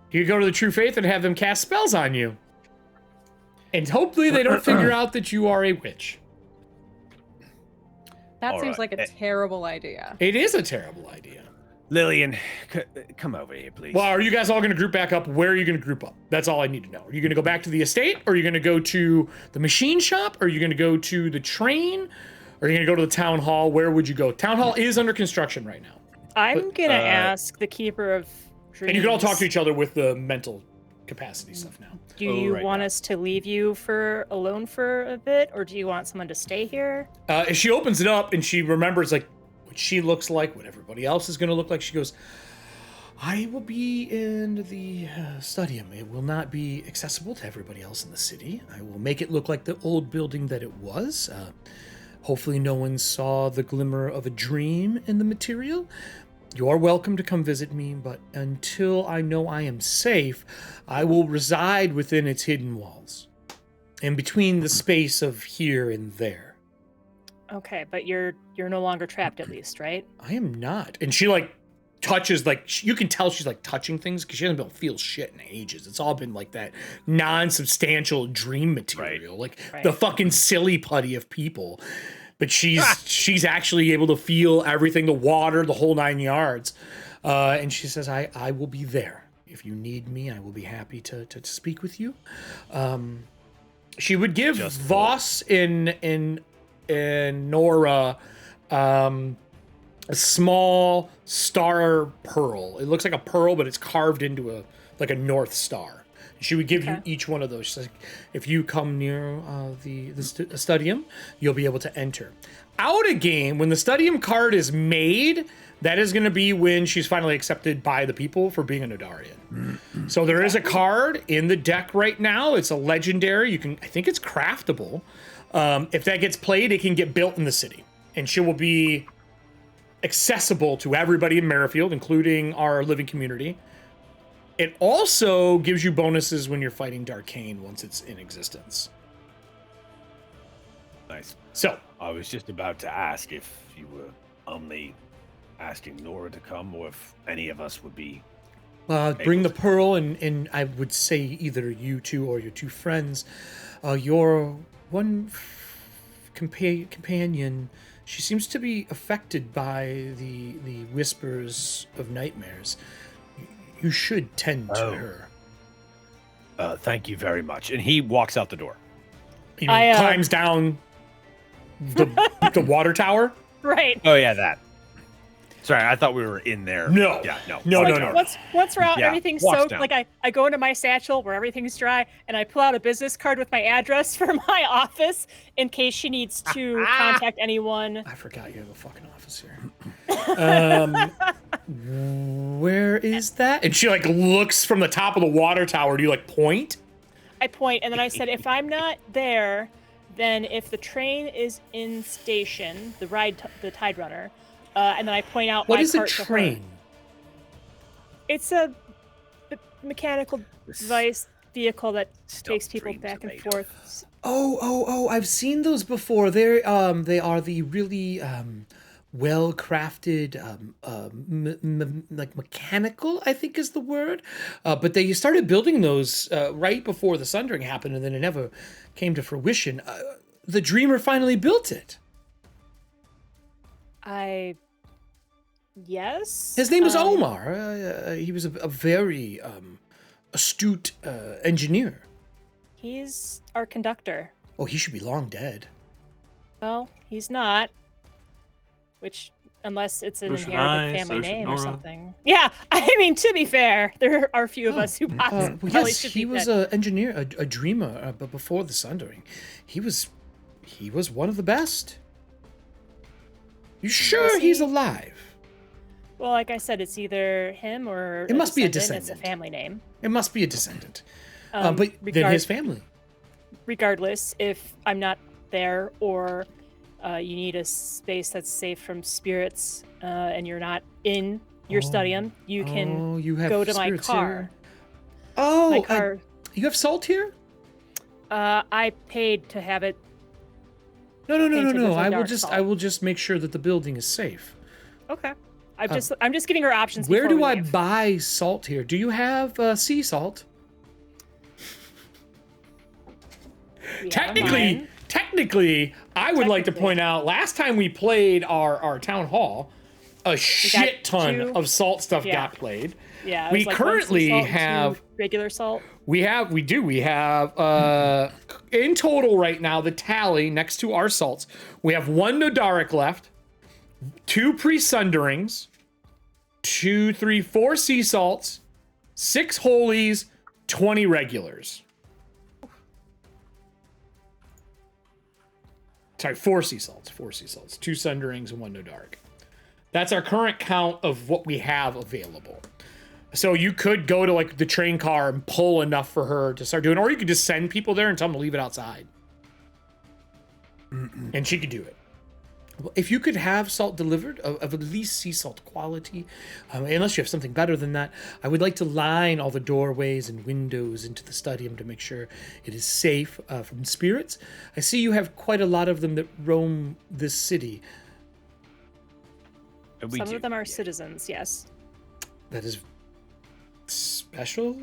You could go to the True Faith and have them cast spells on you. And hopefully they don't figure out that you are a witch. That seems like a terrible idea. It is a terrible idea. Lillian, come over here, please. Well, are you guys all going to group back up? Where are you going to group up? That's all I need to know. Are you going to go back to the estate? Or are you going to go to the machine shop? Or are you going to go to the train? Or are you going to go to the town hall? Where would you go? Town hall is under construction right now. I'm going to ask the Keeper of Dreams. And you can all talk to each other with the mental capacity stuff now. Do you want us to leave you alone for a bit? Or do you want someone to stay here? As she opens it up and she remembers like what she looks like, what everybody else is going to look like, she goes, I will be in the Studium. It will not be accessible to everybody else in the city. I will make it look like the old building that it was. Hopefully no one saw the glimmer of a dream in the material. You are welcome to come visit me, but until I know I am safe, I will reside within its hidden walls, in between the space of here and there. Okay, but you're no longer trapped, at least, right? I am not. And she like touches, like you can tell she's like touching things because she hasn't been able to feel shit in ages. It's all been like that non-substantial dream material, like the fucking silly putty of people. But she's actually able to feel everything, the water, the whole 9 yards. And she says, I will be there. If you need me, I will be happy to speak with you. She would give Voss and Nora a small star pearl. It looks like a pearl, but it's carved into a North Star. She would give you each one of those. She's like, if you come near the Studium, you'll be able to enter. Out of game, when the Studium card is made, that is going to be when she's finally accepted by the people for being a Nodarian. So there is a card in the deck right now. It's a legendary. I think it's craftable. If that gets played, it can get built in the city, and she will be accessible to everybody in Merrifield, including our living community. It also gives you bonuses when you're fighting Darkane once it's in existence. Nice. So I was just about to ask if you were only asking Nora to come, or if any of us would be. Bring the pearl, and I would say either you two or your two friends. Your one companion, she seems to be affected by the whispers of nightmares. You should tend to her. Thank you very much. And he walks out the door. Climbs down the water tower. Right. Oh yeah, that. Sorry, I thought we were in there. No. Yeah, no. No. Once we're out, Yeah, everything's walks soaked. down. Like I go into my satchel where everything's dry, and I pull out a business card with my address for my office in case she needs to contact anyone. I forgot you have a fucking office here. Where is that? And she like looks from the top of the water tower. Do you like point? I point, and then I said, if I'm not there, then if the train is in station, the Tide Runner, and then I point out What my is a cart to her. train? It's a mechanical device vehicle that takes people dreams back are and made forth. Oh! I've seen those before. They are the really well-crafted, like mechanical, I think is the word. But they started building those right before the Sundering happened, and then it never came to fruition. The Dreamer finally built it. Yes. His name was Omar. He was a very astute engineer. He's our conductor. Oh, he should be long dead. Well, he's not. Which, unless it's an So should inherited I, family so should name or Nora. something. Yeah, I mean, to be fair, there are a few of us who probably Yes, should he be was dead. an engineer, a dreamer, but before the Sundering, he was one of the best. You sure he's alive? Well, like I said, it's either him or It must be a It's a descendant. family name. It must be a descendant. But then his family. Regardless, if I'm not there or you need a space that's safe from spirits and you're not in your studium, you can you have go to my spirits car. here. Oh, My car. You have salt here? I paid to have it. No. painted with a I dark will just make sure that the building is safe. Okay. I'm just giving her options. Where before do we I leave. buy salt here? Do you have sea salt? We have mine. Technically, I would like to point out, last time we played our town hall, a shit ton two- of salt stuff yeah. got played. Yeah. it We was like 1 sea currently salt and 2 have- regular salt. We have in total right now, the tally next to our salts, we have 1 Nodaric left, 2 pre-sunderings, 2, 3, 4 sea salts, 6 holies, 20 regulars. Sorry, 4 sea salts, 2 sunderings and 1 Nodaric. That's our current count of what we have available. So you could go to like the train car and pull enough for her to start doing, or you could just send people there and tell them to leave it outside. And she could do it. Well, if you could have salt delivered of at least sea salt quality, unless you have something better than that, I would like to line all the doorways and windows into the studium to make sure it is safe from spirits. I see you have quite a lot of them that roam this city. Some of them are citizens, yes. That is special.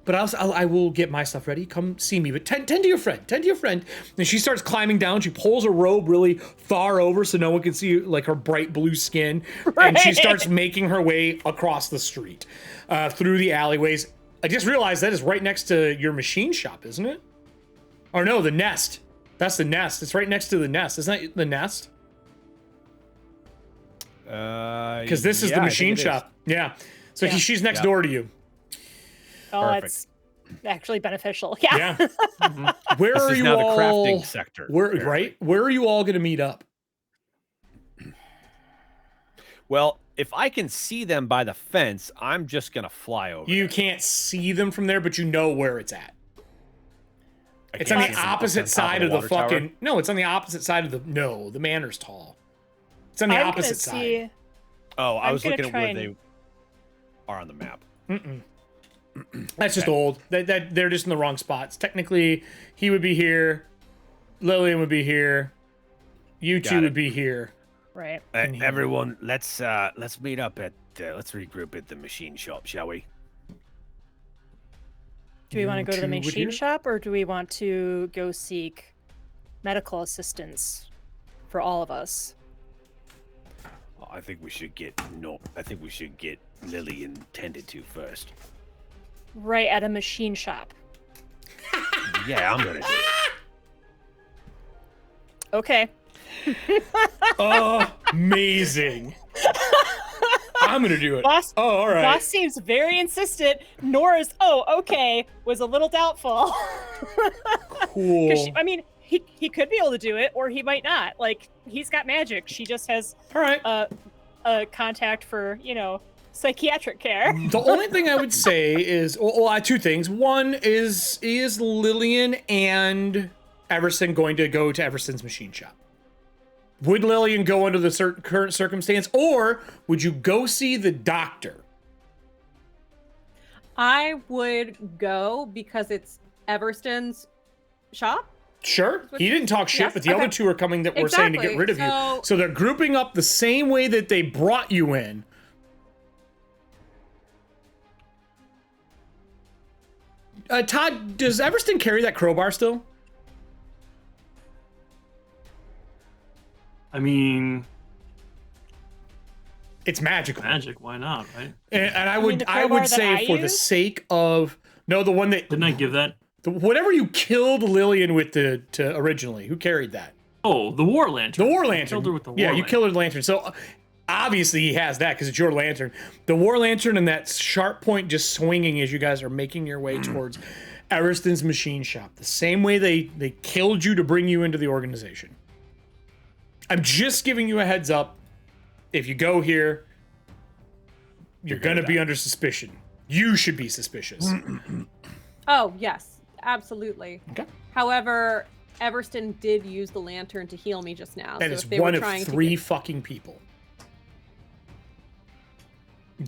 But I will get my stuff ready. Come see me. But tend to your friend. And she starts climbing down. She pulls her robe really far over so no one can see like her bright blue skin. Right. And she starts making her way across the street, through the alleyways. I just realized that is right next to your machine shop, isn't it? Or no, the nest. That's the nest. It's right next to the nest. Isn't that the nest? Because this is the machine shop. Yeah. So she's next door to you. Oh, Perfect. it's actually beneficial. Yeah. Yeah. Where This are is you now all? the crafting sector. Right? Where are you all going to meet up? Well, if I can see them by the fence, I'm just gonna fly over. You there. can't see them from there, but you know where it's at. I It's can't on see the them. opposite It's on top side of the water tower? fucking. No, it's on the opposite side of the. No, the manor's tall. It's on the I'm opposite gonna side. see. Oh, I I'm was gonna looking at try where and- they are on the map. That's just old. That they're just in the wrong spots. Technically, he would be here. Lillian would be here. You Got two it. would be here. Right. Everyone, let's meet up at let's regroup at the machine shop, shall we? Do we want to go to the two would machine hear? shop, or do we want to go seek medical assistance for all of us? I think we should get Lillian tended to first. Right at a machine shop. Yeah, I'm gonna do it. Okay. Amazing. I'm gonna do it. Boss, Oh, all right. Boss seems very insistent. Nora's, okay, was a little doubtful. Cool. 'Cause I mean, he could be able to do it, or he might not. Like, he's got magic. She just has All right. a contact for, psychiatric care. The only thing I would say is, well, two things. One is Lillian and Everson going to go to Everson's machine shop? Would Lillian go under the current circumstance, or would you go see the doctor? I would go because it's Everston's shop. Sure. He didn't talk shit, Yes, but the okay. other two are coming that were saying to get Exactly. rid of you. So- So they're grouping up the same way that they brought you in. Todd, does Everston carry that crowbar still? I mean, It's magical. magic. Why not? Right? And I mean would the I crowbar would that say I for the use? sake of the one that Didn't I give that? whatever you killed Lillian with to originally, who carried that? Oh, the war lantern. The war I lantern. killed her with the war you lantern. killed her with the lantern. So obviously he has that because it's your lantern. The war lantern and that sharp point just swinging as you guys are making your way towards Everston's machine shop. The same way they killed you to bring you into the organization. I'm just giving you a heads up. If you go here, you're going to be under suspicion. You should be suspicious. Oh, yes, absolutely. Okay. However, Everston did use the lantern to heal me just now. That so is if they one were of trying to three get- fucking people.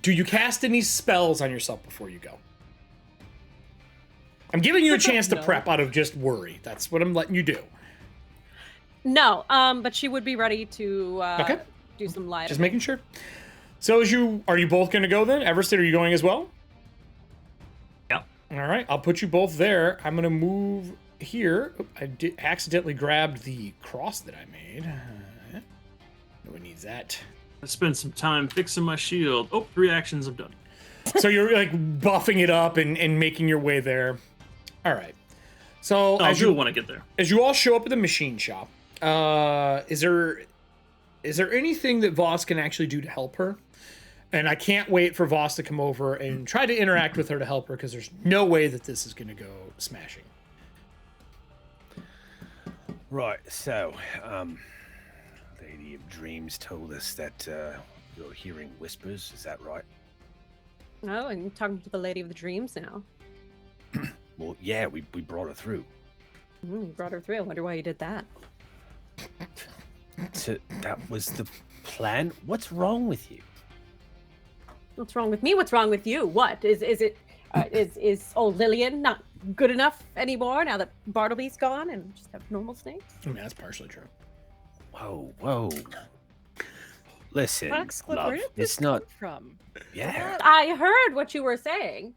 Do you cast any spells on yourself before you go? I'm giving you a chance to No. prep out of just worry. That's what I'm letting you do. No, but she would be ready to Okay. do some light. Just making sure. So are you both going to go then? Everston, are you going as well? Yeah. All right, I'll put you both there. I'm going to move here. Oop, I accidentally grabbed the cross that I made. No one needs that. I spent some time fixing my shield. Oh, 3 actions, I'm done. So you're like buffing it up and making your way there. All right. So I'll do it when I get there. as you all show up at the machine shop, is there anything that Voss can actually do to help her? And I can't wait for Voss to come over and try to interact with her to help her because there's no way that this is going to go smashing. Right. So, Lady of Dreams told us that you're hearing whispers. Is that right? Oh, and you're talking to the Lady of the Dreams now. Well, yeah, we brought her through. You brought her through. I wonder why you did that. So that was the plan. What's wrong with you? What's wrong with me? What's wrong with you? What is it? Is old Lillian not good enough anymore now that Bartleby's gone and just have normal snakes? I mean, that's partially true. Whoa. Listen, Foxglove, love, where did this it's not. come from? Yeah. I heard what you were saying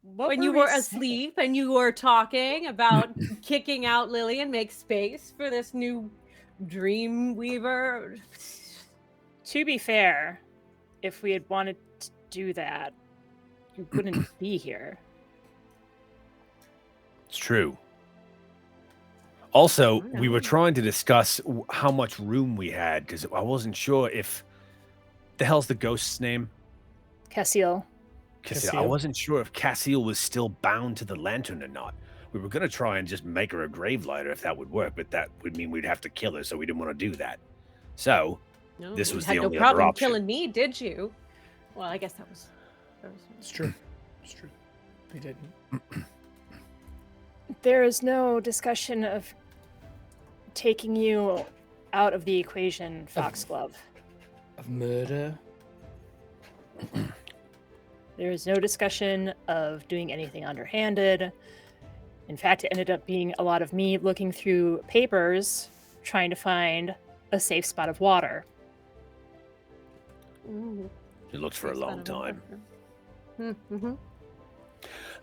What when you we were saying? asleep and you were talking about kicking out Lillian, make space for this new dream weaver. To be fair, if we had wanted to do that, you wouldn't be here. It's true. Also, I we were know. trying to discuss how much room we had because I wasn't sure if the hell's the ghost's name. Cassiel. Because I Cassiel? wasn't sure if Cassiel was still bound to the lantern or not. We were going to try and just make her a grave lighter if that would work, but that would mean we'd have to kill her, so we didn't want to do that. So, No, this you was had the no only other problem option. killing me, did you? Well, I guess that was. It's true. It's true. They didn't. There is no discussion of taking you out of the equation, Foxglove. Of murder. There is no discussion of doing anything underhanded. In fact, it ended up being a lot of me looking through papers, trying to find a safe spot of water. Ooh, It looked for a long time. Mm-hmm.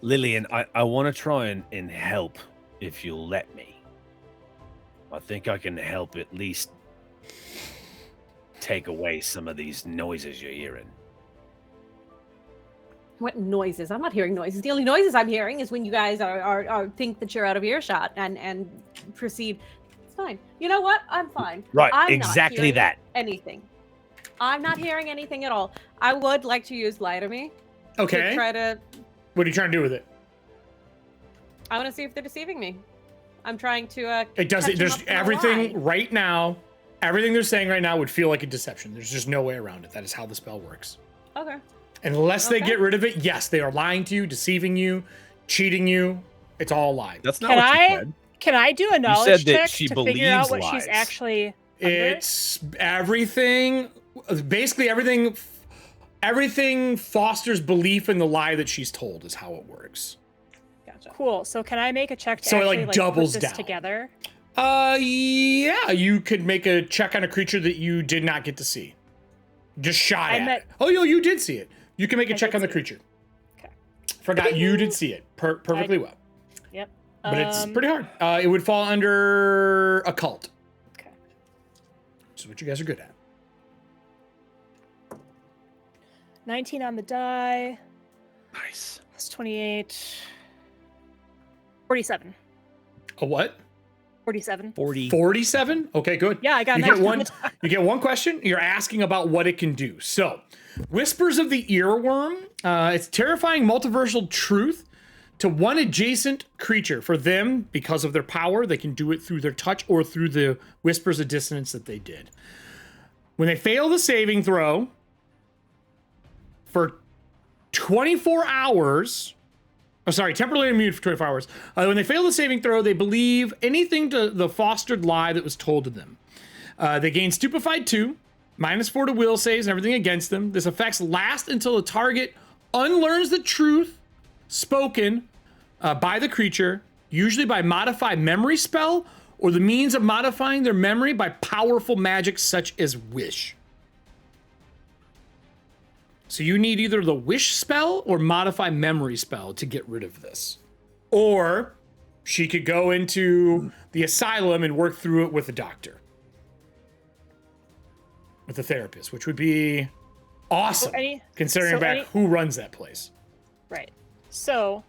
Lillian, I want to try and help if you'll let me. I think I can help at least take away some of these noises you're hearing. What noises? I'm not hearing noises. The only noises I'm hearing is when you guys are think that you're out of earshot and proceed. It's fine. You know what? I'm fine. Right, I'm exactly not hearing that. Anything. I'm not hearing anything at all. I would like to use lie to me. Okay. To try to. What are you trying to do with it? I want to see if they're deceiving me. I'm trying to. It doesn't. catch them There's up in a everything lie. right now. Everything they're saying right now would feel like a deception. There's just no way around it. That is how the spell works. Okay. Unless they Okay. get rid of it, yes, they are lying to you, deceiving you, cheating you. It's all a lie. That's not Can what you I said. can I do a knowledge said that check she to figure out believes what she's lies. actually under? It's everything. Basically, everything fosters belief in the lie that she's told. Is how it works. Gotcha. Cool. So can I make a check to So it, actually like, doubles put this down. together? Yeah, you could make a check on a creature that you did not get to see. Just shot I at meant- it. Oh, you did see it. You can make a I check did on the see it. creature. Okay. Forgot you did see it perfectly well. Yep. But it's pretty hard. It would fall under occult. Okay. Which is what you guys are good at. 19 on the die. Nice. That's 28. 47. A what? 47. 47? Okay, good. Yeah, I got you 19 get on one. the die. You get one question. You're asking about what it can do. So, Whispers of the Earworm. It's terrifying multiversal truth to one adjacent creature. For them, because of their power, they can do it through their touch or through the whispers of dissonance that they did. When they fail the saving throw for 24 hours. Oh, sorry, temporarily immune for 24 hours. When they fail the saving throw, they believe anything to the fostered lie that was told to them. They gain Stupefied 2, -4 to will saves and everything against them. This effects last until the target unlearns the truth spoken by the creature, usually by Modify Memory spell or the means of modifying their memory by powerful magic such as Wish. So you need either the Wish spell or Modify Memory spell to get rid of this. Or she could go into the asylum and work through it with a doctor. With a therapist, which would be awesome, considering back who runs that place. Right. So,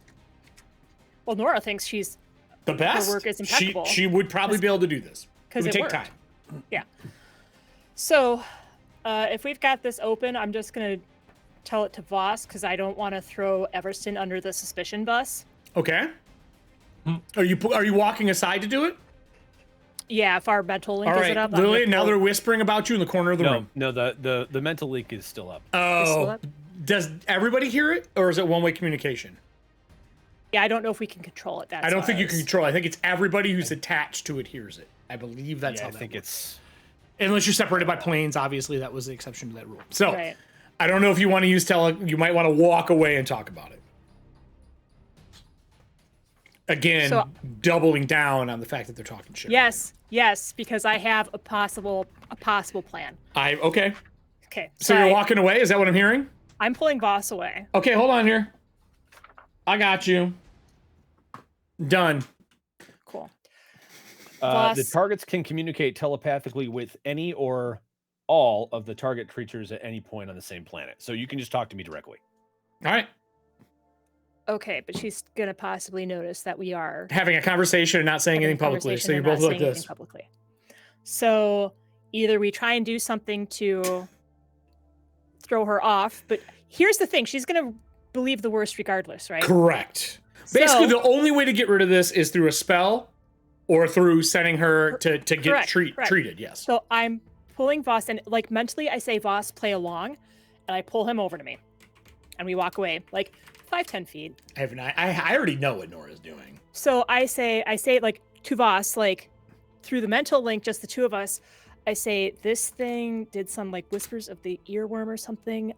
well, Nora thinks she's The best? Her work is impeccable. She would probably be able to do this. It because would it take worked. time. Yeah. So, if we've got this open, I'm just gonna tell it to Voss because I don't want to throw Everston under the suspicion bus. Okay. Are you walking aside to do it? Yeah, if our mental link All is right, it up. I'm Lillian, gonna now pull- they're whispering about you in the corner of the room. No, the mental leak is still up. Oh, up? does everybody hear it, or is it one-way communication? Yeah, I don't know if we can control it. That's I don't think you why I can was- control it. I think it's everybody who's attached to it hears it. I believe that's Yeah, how I that think works. it's Unless you're separated by planes, obviously that was the exception to that rule. So Right. I don't know if you want to use you might want to walk away and talk about it. Again, So- doubling down on the fact that they're talking shit. Yes, because I have a possible plan. Okay. Okay. So you're walking away? Is that what I'm hearing? I'm pulling Voss away. Okay, hold on here. I got you. Done. Cool. the Voss- targets can communicate telepathically with any or all of the target creatures at any point on the same planet. So you can just talk to me directly. All right. Okay, but she's gonna possibly notice that we are Having a conversation and not saying having anything a publicly. So conversation you're and not both like saying anything this. publicly. So either we try and do something to throw her off, but here's the thing: she's gonna believe the worst regardless, right? Correct. Basically, the only way to get rid of this is through a spell or through sending her to get correct. treated, yes. So I'm pulling Voss, and like mentally I say, Voss, play along, and I pull him over to me. And we walk away, like 5-10 feet. I already know what Nora's doing. So I say like to Voss, like through the mental link, just the two of us, I say, this thing did some like whispers of the earworm or something.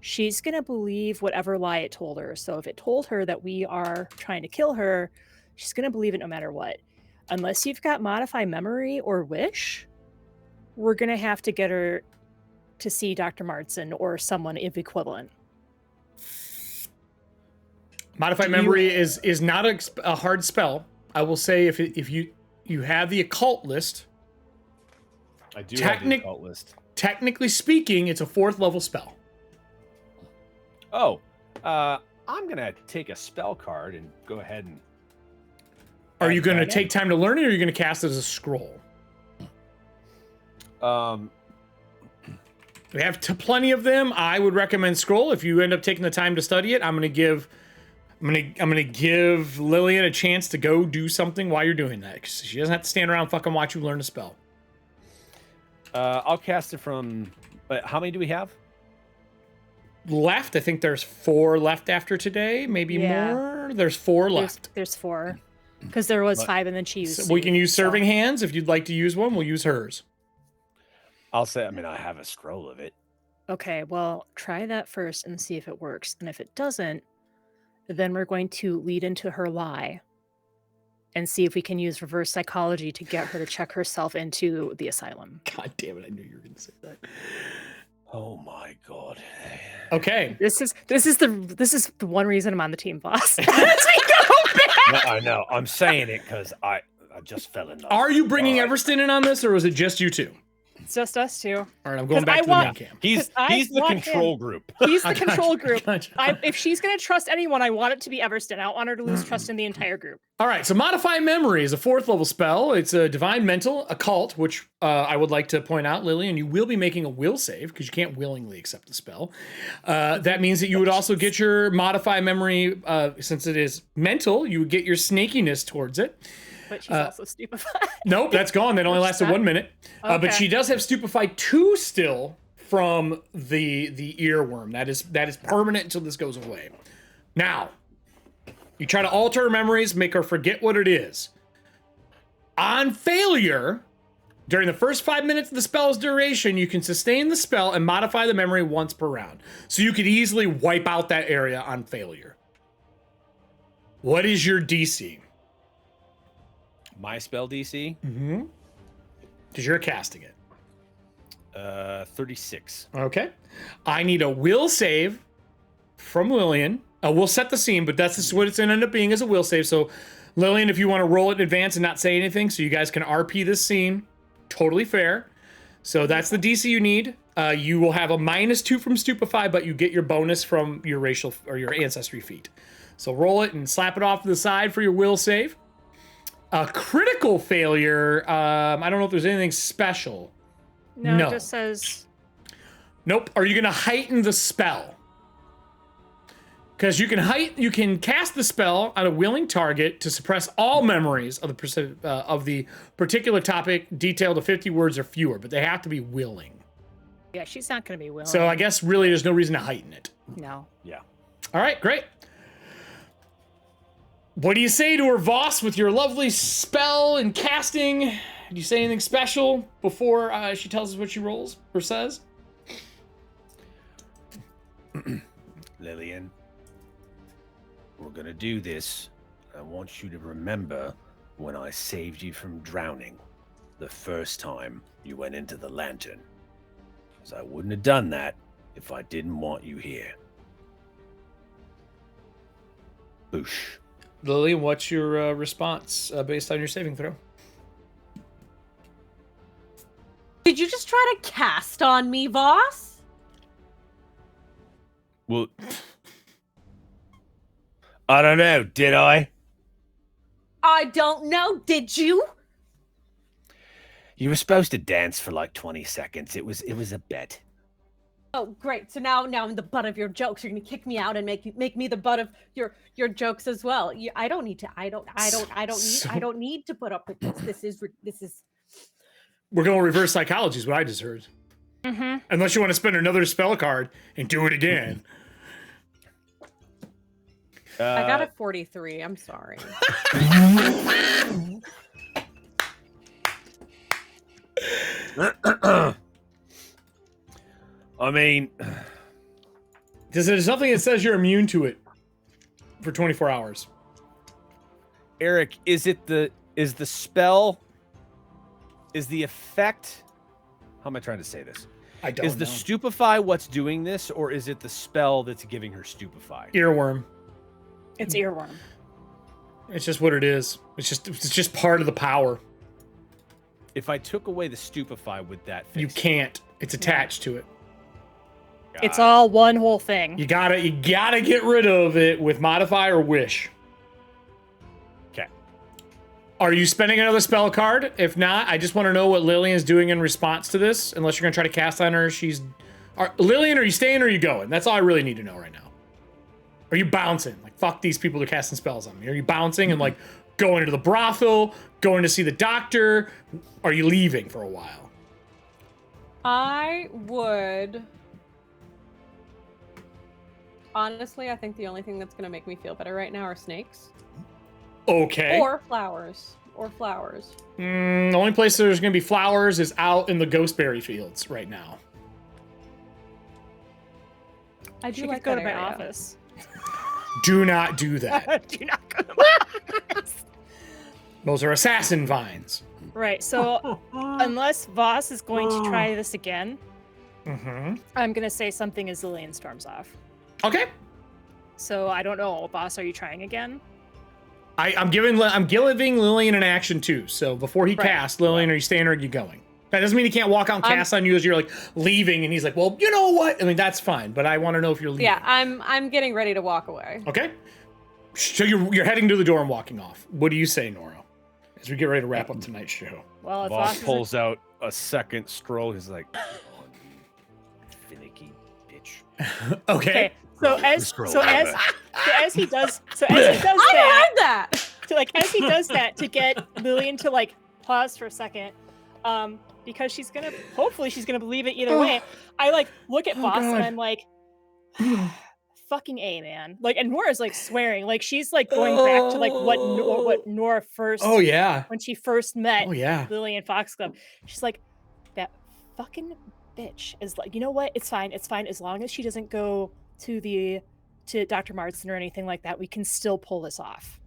She's gonna believe whatever lie it told her. So if it told her that we are trying to kill her, she's gonna believe it no matter what. Unless you've got modify memory or wish, we're gonna have to get her to see Dr. Martson or someone of equivalent. Modify memory is not a hard spell. I will say if you have the occult list. I do have the occult list. Technically speaking, it's a 4th level spell. Oh, I'm gonna take a spell card and go ahead and. Are you going to take time to learn it, or are you going to cast it as a scroll? We have plenty of them. I would recommend scroll. If you end up taking the time to study it, I'm going to give Lillian a chance to go do something while you're doing that, because she doesn't have to stand around and fucking watch you learn a spell. I'll cast it from. But how many do we have? Left, I think there's 4 left after today, maybe more. There's 4 left. There's 4, because there was 5, and then she used. So we can use serving hands if you'd like to use one. We'll use hers. I'll say. I mean, I have a scroll of it. Okay, well, try that first and see if it works. And if it doesn't, then we're going to lead into her lie and see if we can use reverse psychology to get her to check herself into the asylum. God damn it! I knew you were going to say that. Oh my god. Okay. This is the one reason I'm on the team, boss. No, I know. I'm saying it because I just fell in love. Are you bringing Everston in on this, or was it just you two? It's just us two. All right, I'm going back to the main camp. He's the control group. He's the control group. If she's going to trust anyone, I want it to be Everston. I don't want her to lose trust in the entire group. All right, so Modify Memory is a 4th level spell. It's a Divine Mental Occult, which I would like to point out, Lillian, you will be making a will save because you can't willingly accept the spell. That means that you would also get your Modify Memory, since it is mental, you would get your snakiness towards it. But she's also stupefied. Nope, that's gone. That only lasted 1 minute. Okay. But she does have Stupefy 2 still from the earworm. That is permanent until this goes away. Now, you try to alter her memories, make her forget what it is. On failure, during the first 5 minutes of the spell's duration, you can sustain the spell and modify the memory once per round. So you could easily wipe out that area on failure. What is your DC? My spell DC? Mm-hmm. Because you're casting it. 36. Okay. I need a will save from Lillian. We'll set the scene, but that's just what it's going to end up being, as a will save. So, Lillian, if you want to roll it in advance and not say anything, so you guys can RP this scene, totally fair. So that's the DC you need. You will have a -2 from Stupefy, but you get your bonus from your racial or your ancestry feat. So roll it and slap it off to the side for your will save. A critical failure, I don't know if there's anything special. No, it just says... Nope. Are you going to heighten the spell? Because you can cast the spell on a willing target to suppress all memories of the particular topic detailed to 50 words or fewer, but they have to be willing. Yeah, she's not going to be willing. So I guess really there's no reason to heighten it. No. Yeah. All right, great. What do you say to her, Voss, with your lovely spell and casting? Do you say anything special before she tells us what she rolls or says? Lillian, we're gonna do this. I want you to remember when I saved you from drowning the first time you went into the lantern. Because I wouldn't have done that if I didn't want you here. Boosh. Lillian, what's your response based on your saving throw? Did you just try to cast on me, Voss? Well, I don't know. Did I? I don't know. Did you? You were supposed to dance for like 20 seconds. It was a bet. Oh, great. So now I'm the butt of your jokes. You're gonna kick me out and make me the butt of your jokes as well. I don't need to put up with this. This is. We're going reverse psychology is what I just heard. Mm-hmm. Unless you want to spend another spell card and do it again. I got a 43. I'm sorry. I mean, there's something that says you're immune to it for 24 hours. Eric, is the effect? How am I trying to say this? I don't Is the know. stupefy what's doing this, or is it the spell that's giving her stupefy? Earworm. It's earworm. It's just what it is. It's just part of the power. If I took away the stupefy, would that fix You it? can't. It's attached to it. It's all one whole thing. You gotta get rid of it with modify or wish. Okay. Are you spending another spell card? If not, I just want to know what Lillian's doing in response to this. Unless you're gonna try to cast on her, Lillian, are you staying or are you going? That's all I really need to know right now. Are you bouncing? Like, fuck these people that are casting spells on me. Are you bouncing and like going to the brothel, going to see the doctor? Are you leaving for a while? I would. Honestly, I think the only thing that's going to make me feel better right now are snakes. Okay. Or flowers. The only place there's going to be flowers is out in the ghostberry fields right now. I do She like could go that to my area. office. Do not do that. Do not go to my office. Those are assassin vines. Right. So unless Voss is going to try this again, I'm going to say something as Lillian storms off. Okay. So I don't know. Voss, are you trying again? I'm giving Lillian an action too. So before he casts, Lillian, are you staying or are you going? That doesn't mean he can't walk out and cast on you as you're like leaving, and he's like, well, you know what? I mean, that's fine, but I want to know if you're leaving. Yeah, I'm getting ready to walk away. Okay. So you're heading to the door and walking off. What do you say, Nora? As we get ready to wrap up tonight's show. Well, if Voss Voss pulls out a second scroll. He's like, finicky bitch. Okay. So as he does I that, heard that. as he does that to get Lillian to like pause for a second, because hopefully she's gonna believe it either way. I like look at Voss and I'm like, fucking A, man. Like, and Nora's like swearing, like she's like going back to like what Nora first. Oh yeah. When she first met. Oh yeah. Lillian Foxglove, she's like, that fucking bitch is like, you know what? It's fine. As long as she doesn't go to Dr. Marsden or anything like that, we can still pull this off.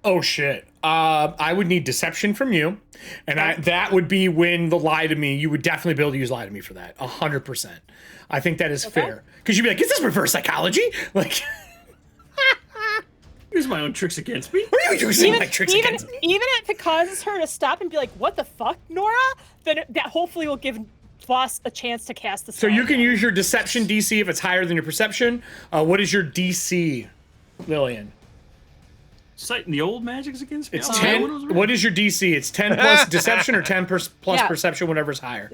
Oh shit. I would need deception from you, and that would be when the lie to me. You would definitely be able to use lie to me for that. 100%. I think that is fair because you'd be like, "Is this reverse psychology?" Like, use my own tricks against me. Are you using my tricks against me? Even if it causes her to stop and be like, "What the fuck, Nora?" Then that hopefully will give Voss a chance to cast the spell. So you can use your deception DC if it's higher than your perception. What is your DC, Lillian? Citing the old magics against me? It's 10. What is your DC? It's 10 plus deception or 10 plus perception, whatever's higher.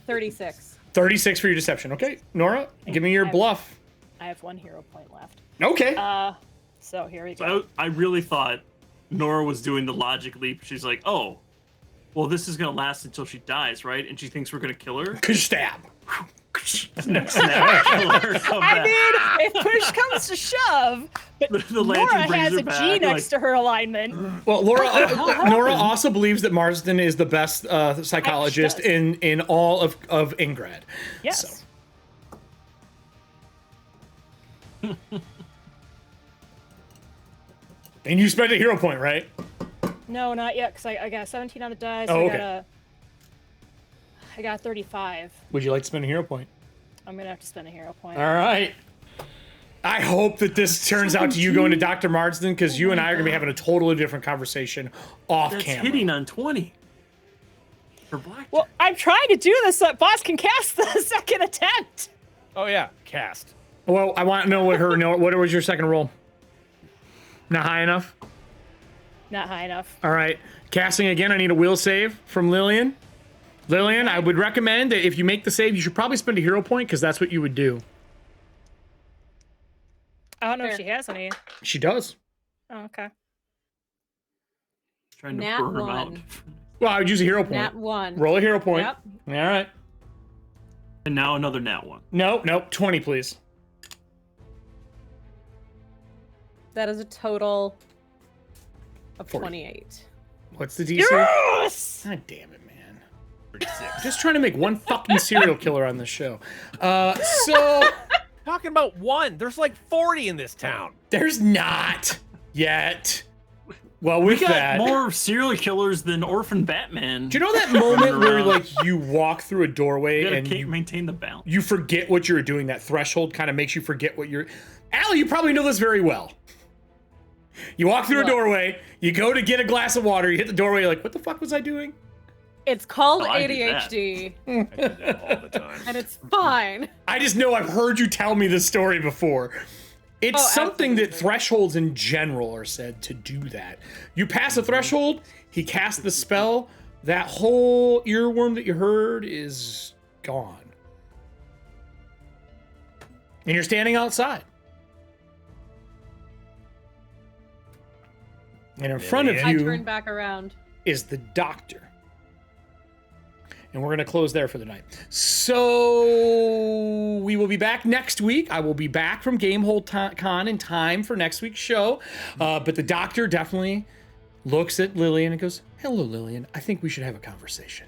36. 36 for your deception. Okay, Nora, give me your bluff. I have 1 hero point left. Okay. So here we So go. I really thought Nora was doing the logic leap. She's like, oh, well, this is going to last until she dies, right? And she thinks we're going to kill her? Stab. Snap, kill her, come I back. mean, if push comes to shove, but The lantern Nora brings has her a G back, next to her alignment. Well, Nora also believes that Marsden is the best psychologist in all of Ingrad. Yes. So. And you spent a hero point, right? No, not yet, because I got 17 on the die, so Oh, okay. I got 35. Would you like to spend a hero point? I'm going to have to spend a hero point. All right. I hope that this turns out to you going to Dr. Marsden, because you and I are going to be having a totally different conversation off That's camera. hitting on 20. For black. Well, I'm trying to do this so that Boss can cast the second attempt. Oh yeah, cast. Well, I want to know what was your second roll? Not high enough? Not high enough. All right. Casting again, I need a will save from Lillian. Lillian, I would recommend that if you make the save, you should probably spend a hero point because that's what you would do. I don't know if she has any. She does. Oh, okay. Trying to Nat burn him out. 1. Well, I would use a hero point. Nat 1. Roll a hero point. Yep. All right. And now another nat 1. No, 20, please. That is a total of 40. 28. What's the DC? Yes! God damn it, man. 36. Just trying to make one fucking serial killer on this show. So Talking about one. There's like 40 in this town. there's not yet. Well, We with got that, more serial killers than Orphan Batman. do you know that moment where around. like you walk through a doorway You gotta and you maintain the balance. you forget what you're doing? That threshold kind of makes you forget what you're. Allie, you probably know this very well. You walk through a What? doorway, you go to get a glass of water, you hit the doorway, you're like, what the fuck was I doing? It's called Oh, I do that. ADHD, I do that all the time. and it's fine. I just know I've heard you tell me this story before. It's Oh, something that absolutely. thresholds in general are said to do that. You pass a threshold, he casts the spell, that whole earworm that you heard is gone. And you're standing outside. And in front of I you turn back around. is the doctor. And we're going to close there for the night. So we will be back next week. I will be back from Gamehold Con in time for next week's show. But the doctor definitely looks at Lillian and goes, hello, Lillian. I think we should have a conversation.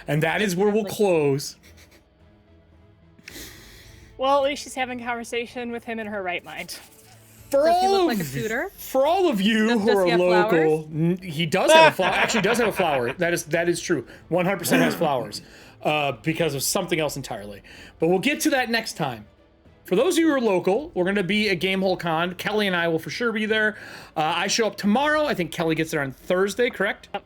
And that is where we'll close. Well, at least she's having a conversation with him in her right mind. For Does he all look of like a suitor? For all of you Does who are he have local, he does have a flower. Actually, does have a flower. That is true. 100% has flowers because of something else entirely. But we'll get to that next time. For those of you who are local, we're going to be at Gamehole Con. Kelly and I will for sure be there. I show up tomorrow. I think Kelly gets there on Thursday, correct? Yep.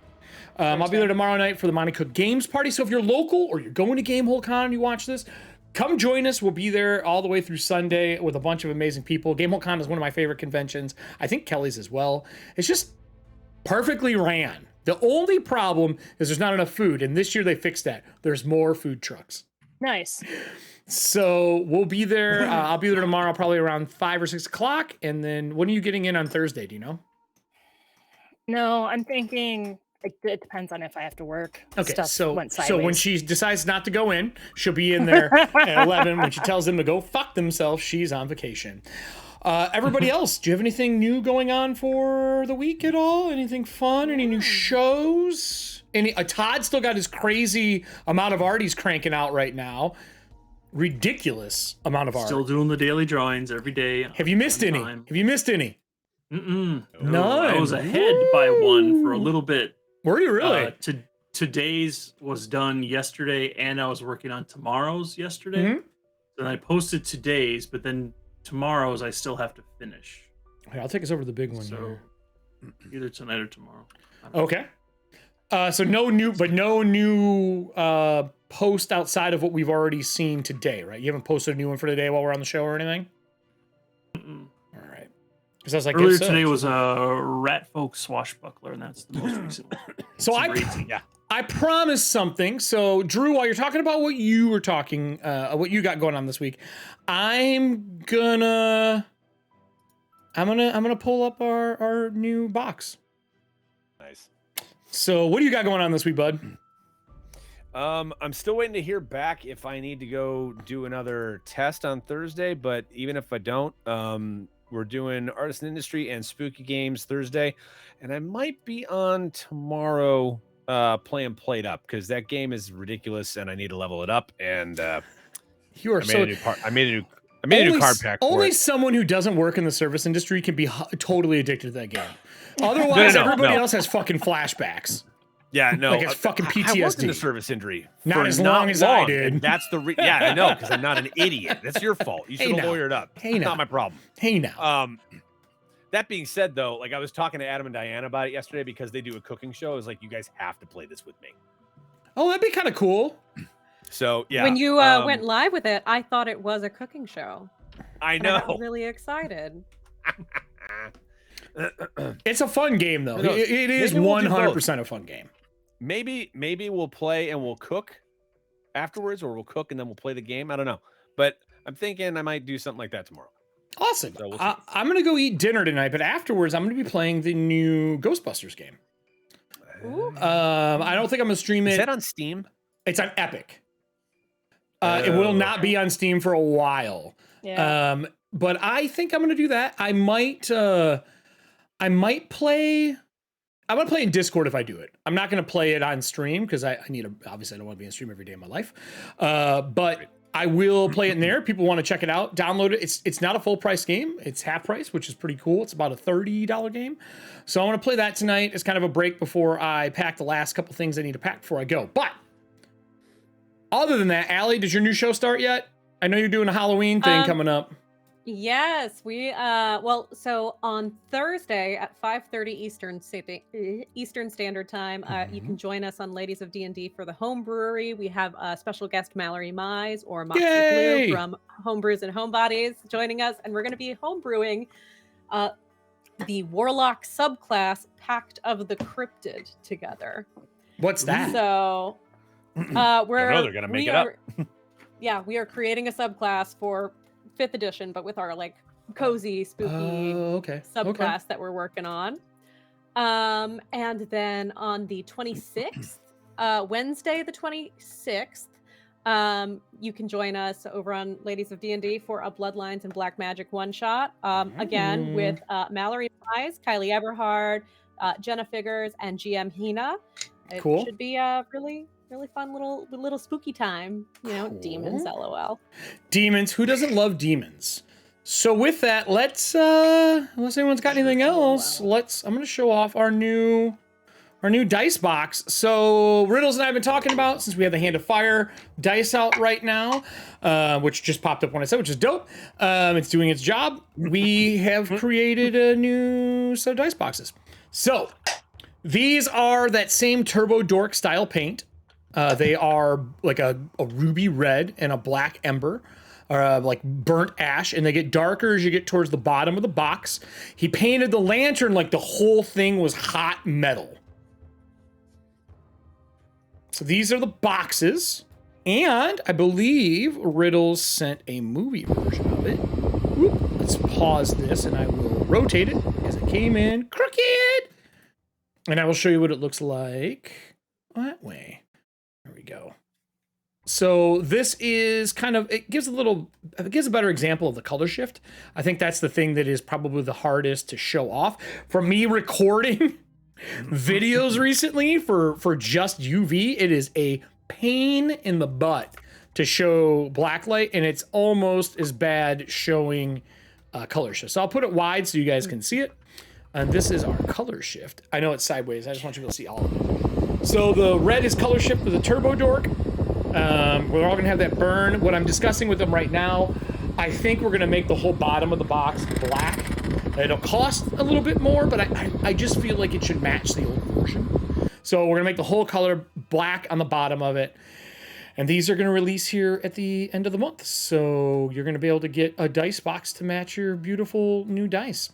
I'll be there tomorrow night for the Monte Cook Games Party. So if you're local or you're going to Gamehole Con and you watch this, come join us. We'll be there all the way through Sunday with a bunch of amazing people. Gamehole Con is one of my favorite conventions. I think Kelly's as well. It's just perfectly ran. The only problem is there's not enough food, and this year they fixed that. There's more food trucks. Nice. So we'll be there. I'll be there tomorrow, probably around 5 or 6 o'clock. And then when are you getting in on Thursday? Do you know? No, I'm thinking it depends on if I have to work. Okay, Stuff so went so when sideways. she decides not to go in, she'll be in there at 11. When she tells them to go fuck themselves, she's on vacation. Everybody else, do you have anything new going on for the week at all? Anything fun? Any new shows? Todd still got his crazy amount of art he's cranking out right now. Ridiculous amount of art. Still doing the daily drawings every day. Have you missed any? time. Have you missed any? Mm-mm. None. I was ahead by one for a little bit. Were you really? Today's was done yesterday, and I was working on tomorrow's yesterday. Mhm. Then I posted today's, but then tomorrow's I still have to finish. Here, I'll take us over to the big one So here. either tonight or tomorrow. I don't know. Okay. So no new post outside of what we've already seen today, right? You haven't posted a new one for today while we're on the show or anything? Mm-mm. All right. Because I was like, Earlier yes, today was a Rat Folk Swashbuckler, and that's the most recent one. So I promised something. So Drew, while you're talking about what you were talking, what you got going on this week, I'm gonna pull up our new box. Nice. So what do you got going on this week, bud? I'm still waiting to hear back if I need to go do another test on Thursday, but even if I don't, we're doing Artisan Industry and Spooky Games Thursday, and I might be on tomorrow playing Played Up because that game is ridiculous and I need to level it up. And You are I made a new card pack. For Only it. someone who doesn't work in the service industry can be totally addicted to that game. Otherwise, everybody else has fucking flashbacks. Yeah, no, Like it's fucking PTSD. I worked in the service industry. Not for as long as I did. and that's the yeah, I know, because I'm not an idiot. That's your fault. You should Hey, have now. lawyered up. Hey, now. Not my problem. Hey now. That being said, though, like I was talking to Adam and Diana about it yesterday because they do a cooking show. I was like, you guys have to play this with me. Oh, that'd be kind of cool. So yeah. When you went live with it, I thought it was a cooking show. I And I got know. really excited. It's a fun game though. No, It is maybe we'll do 100% a fun game. maybe we'll play and we'll cook afterwards, or we'll cook and then we'll play the game. I don't know, but I'm thinking I might do something like that tomorrow. Awesome. So we'll see. I'm gonna go eat dinner tonight, but afterwards I'm gonna be playing the new Ghostbusters game. I don't think I'm gonna stream it. Is that on Steam? It's on Epic. It will not be on Steam for a while. Yeah. But I think I'm gonna do that. I might play. I'm gonna play in Discord if I do it. I'm not gonna play it on stream because obviously I don't want to be on stream every day of my life. But I will play it in there. People want to check it out, download it. It's not a full price game. It's half price, which is pretty cool. It's about a $30 game. So I want to play that tonight as kind of a break before I pack the last couple things I need to pack before I go. But other than that, Allie, does your new show start yet? I know you're doing a Halloween thing coming up. Yes, we so on Thursday at 5:30 Eastern Standard Time, you can join us on Ladies of D&D for the home brewery. We have special guest Mallory Mize or Moxie Yay! Blue from Homebrews and Homebodies joining us, and we're going to be homebrewing the Warlock subclass Pact of the Cryptid together. What's that? So I know they're gonna make it up. Yeah, we are creating a subclass for 5th edition, but with our like cozy, spooky subclass that we're working on. And then on the 26th, Wednesday the 26th, you can join us over on Ladies of D&D for a Bloodlines and Black Magic one-shot. Again, with Mallory Mize, Kylie Everhard, Jenna Figures, and GM Hina. It should be a really fun little spooky time. Demons, LOL. Demons. Who doesn't love demons? So with that, let's unless anyone's got anything else, I'm gonna show off our new dice box. So Riddles and I have been talking about, since we have the Hand of Fire dice out right now, which just popped up when I said, which is dope. It's doing its job. We have created a new set of dice boxes. So these are that same Turbo Dork style paint. They are like a ruby red and a black ember, like burnt ash, and they get darker as you get towards the bottom of the box. He painted the lantern like the whole thing was hot metal. So these are the boxes, and I believe Riddles sent a movie version of it. Let's pause this, and I will rotate it because it came in crooked. And I will show you what it looks like that way. There we go. So this is it gives a better example of the color shift. I think that's the thing that is probably the hardest to show off. For me recording videos recently for just UV, it is a pain in the butt to show blacklight, and it's almost as bad showing color shift. So I'll put it wide so you guys can see it. And this is our color shift. I know it's sideways. I just want you to see all of it. So the red is color shift for the Turbo Dork. We're all gonna have that burn. What I'm discussing with them right now, I think we're gonna make the whole bottom of the box black. It'll cost a little bit more, but I just feel like it should match the old version. So we're gonna make the whole color black on the bottom of it. And these are gonna release here at the end of the month. So you're gonna be able to get a dice box to match your beautiful new dice.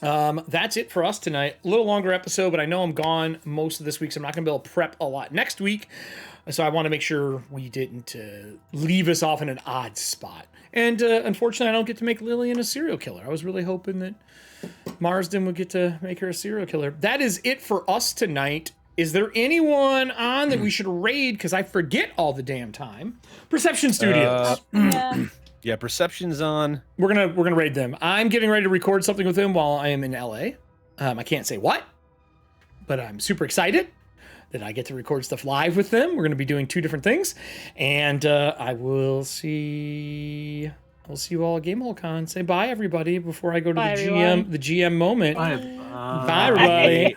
That's it for us tonight. A little longer episode, but I know I'm gone most of this week, so I'm not gonna be able to prep a lot next week. So I want to make sure we didn't leave us off in an odd spot. And unfortunately, I don't get to make Lillian a serial killer. I was really hoping that Marsden would get to make her a serial killer. That is it for us tonight. Is there anyone on that we should raid? Because I forget all the damn time. Perception Studios. Yeah, Perception's on. We're gonna raid them. I'm getting ready to record something with them while I am in LA. I can't say what, but I'm super excited that I get to record stuff live with them. We're gonna be doing 2 different things, and I will see. I'll see you all at GameholeCon. Say bye, everybody, before I go to the GM moment. Bye, everybody.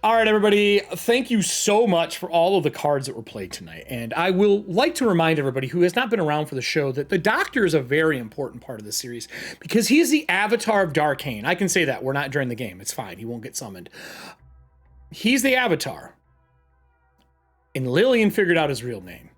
All right, everybody, thank you so much for all of the cards that were played tonight. And I will like to remind everybody who has not been around for the show that the Doctor is a very important part of this series because he is the avatar of Darkane. I can say that. We're not during the game. It's fine. He won't get summoned. He's the avatar. And Lillian figured out his real name.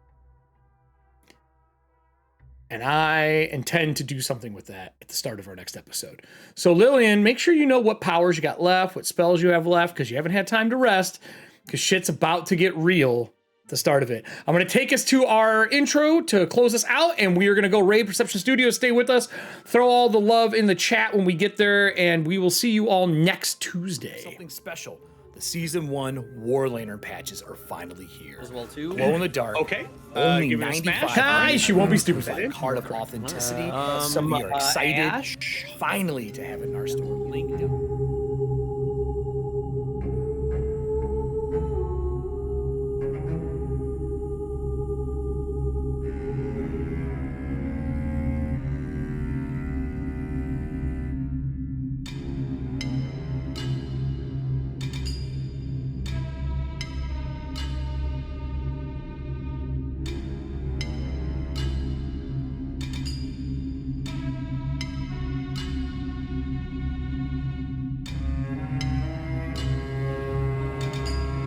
And I intend to do something with that at the start of our next episode. So Lillian, make sure you know what powers you got left, what spells you have left, because you haven't had time to rest. because shit's about to get real. The start of it. I'm going to take us to our intro to close us out, and we are going to go raid Perception Studios. Stay with us. Throw all the love in the chat when we get there, and we will see you all next Tuesday. Something special. The Season 1 Warlaner patches are finally here. As well, too. Glow in the dark. Okay. Only give it a smash. 95. Hi, she won't be stupid. Like Heart of Authenticity. Some we are excited Ash. finally to have it in our store. Link.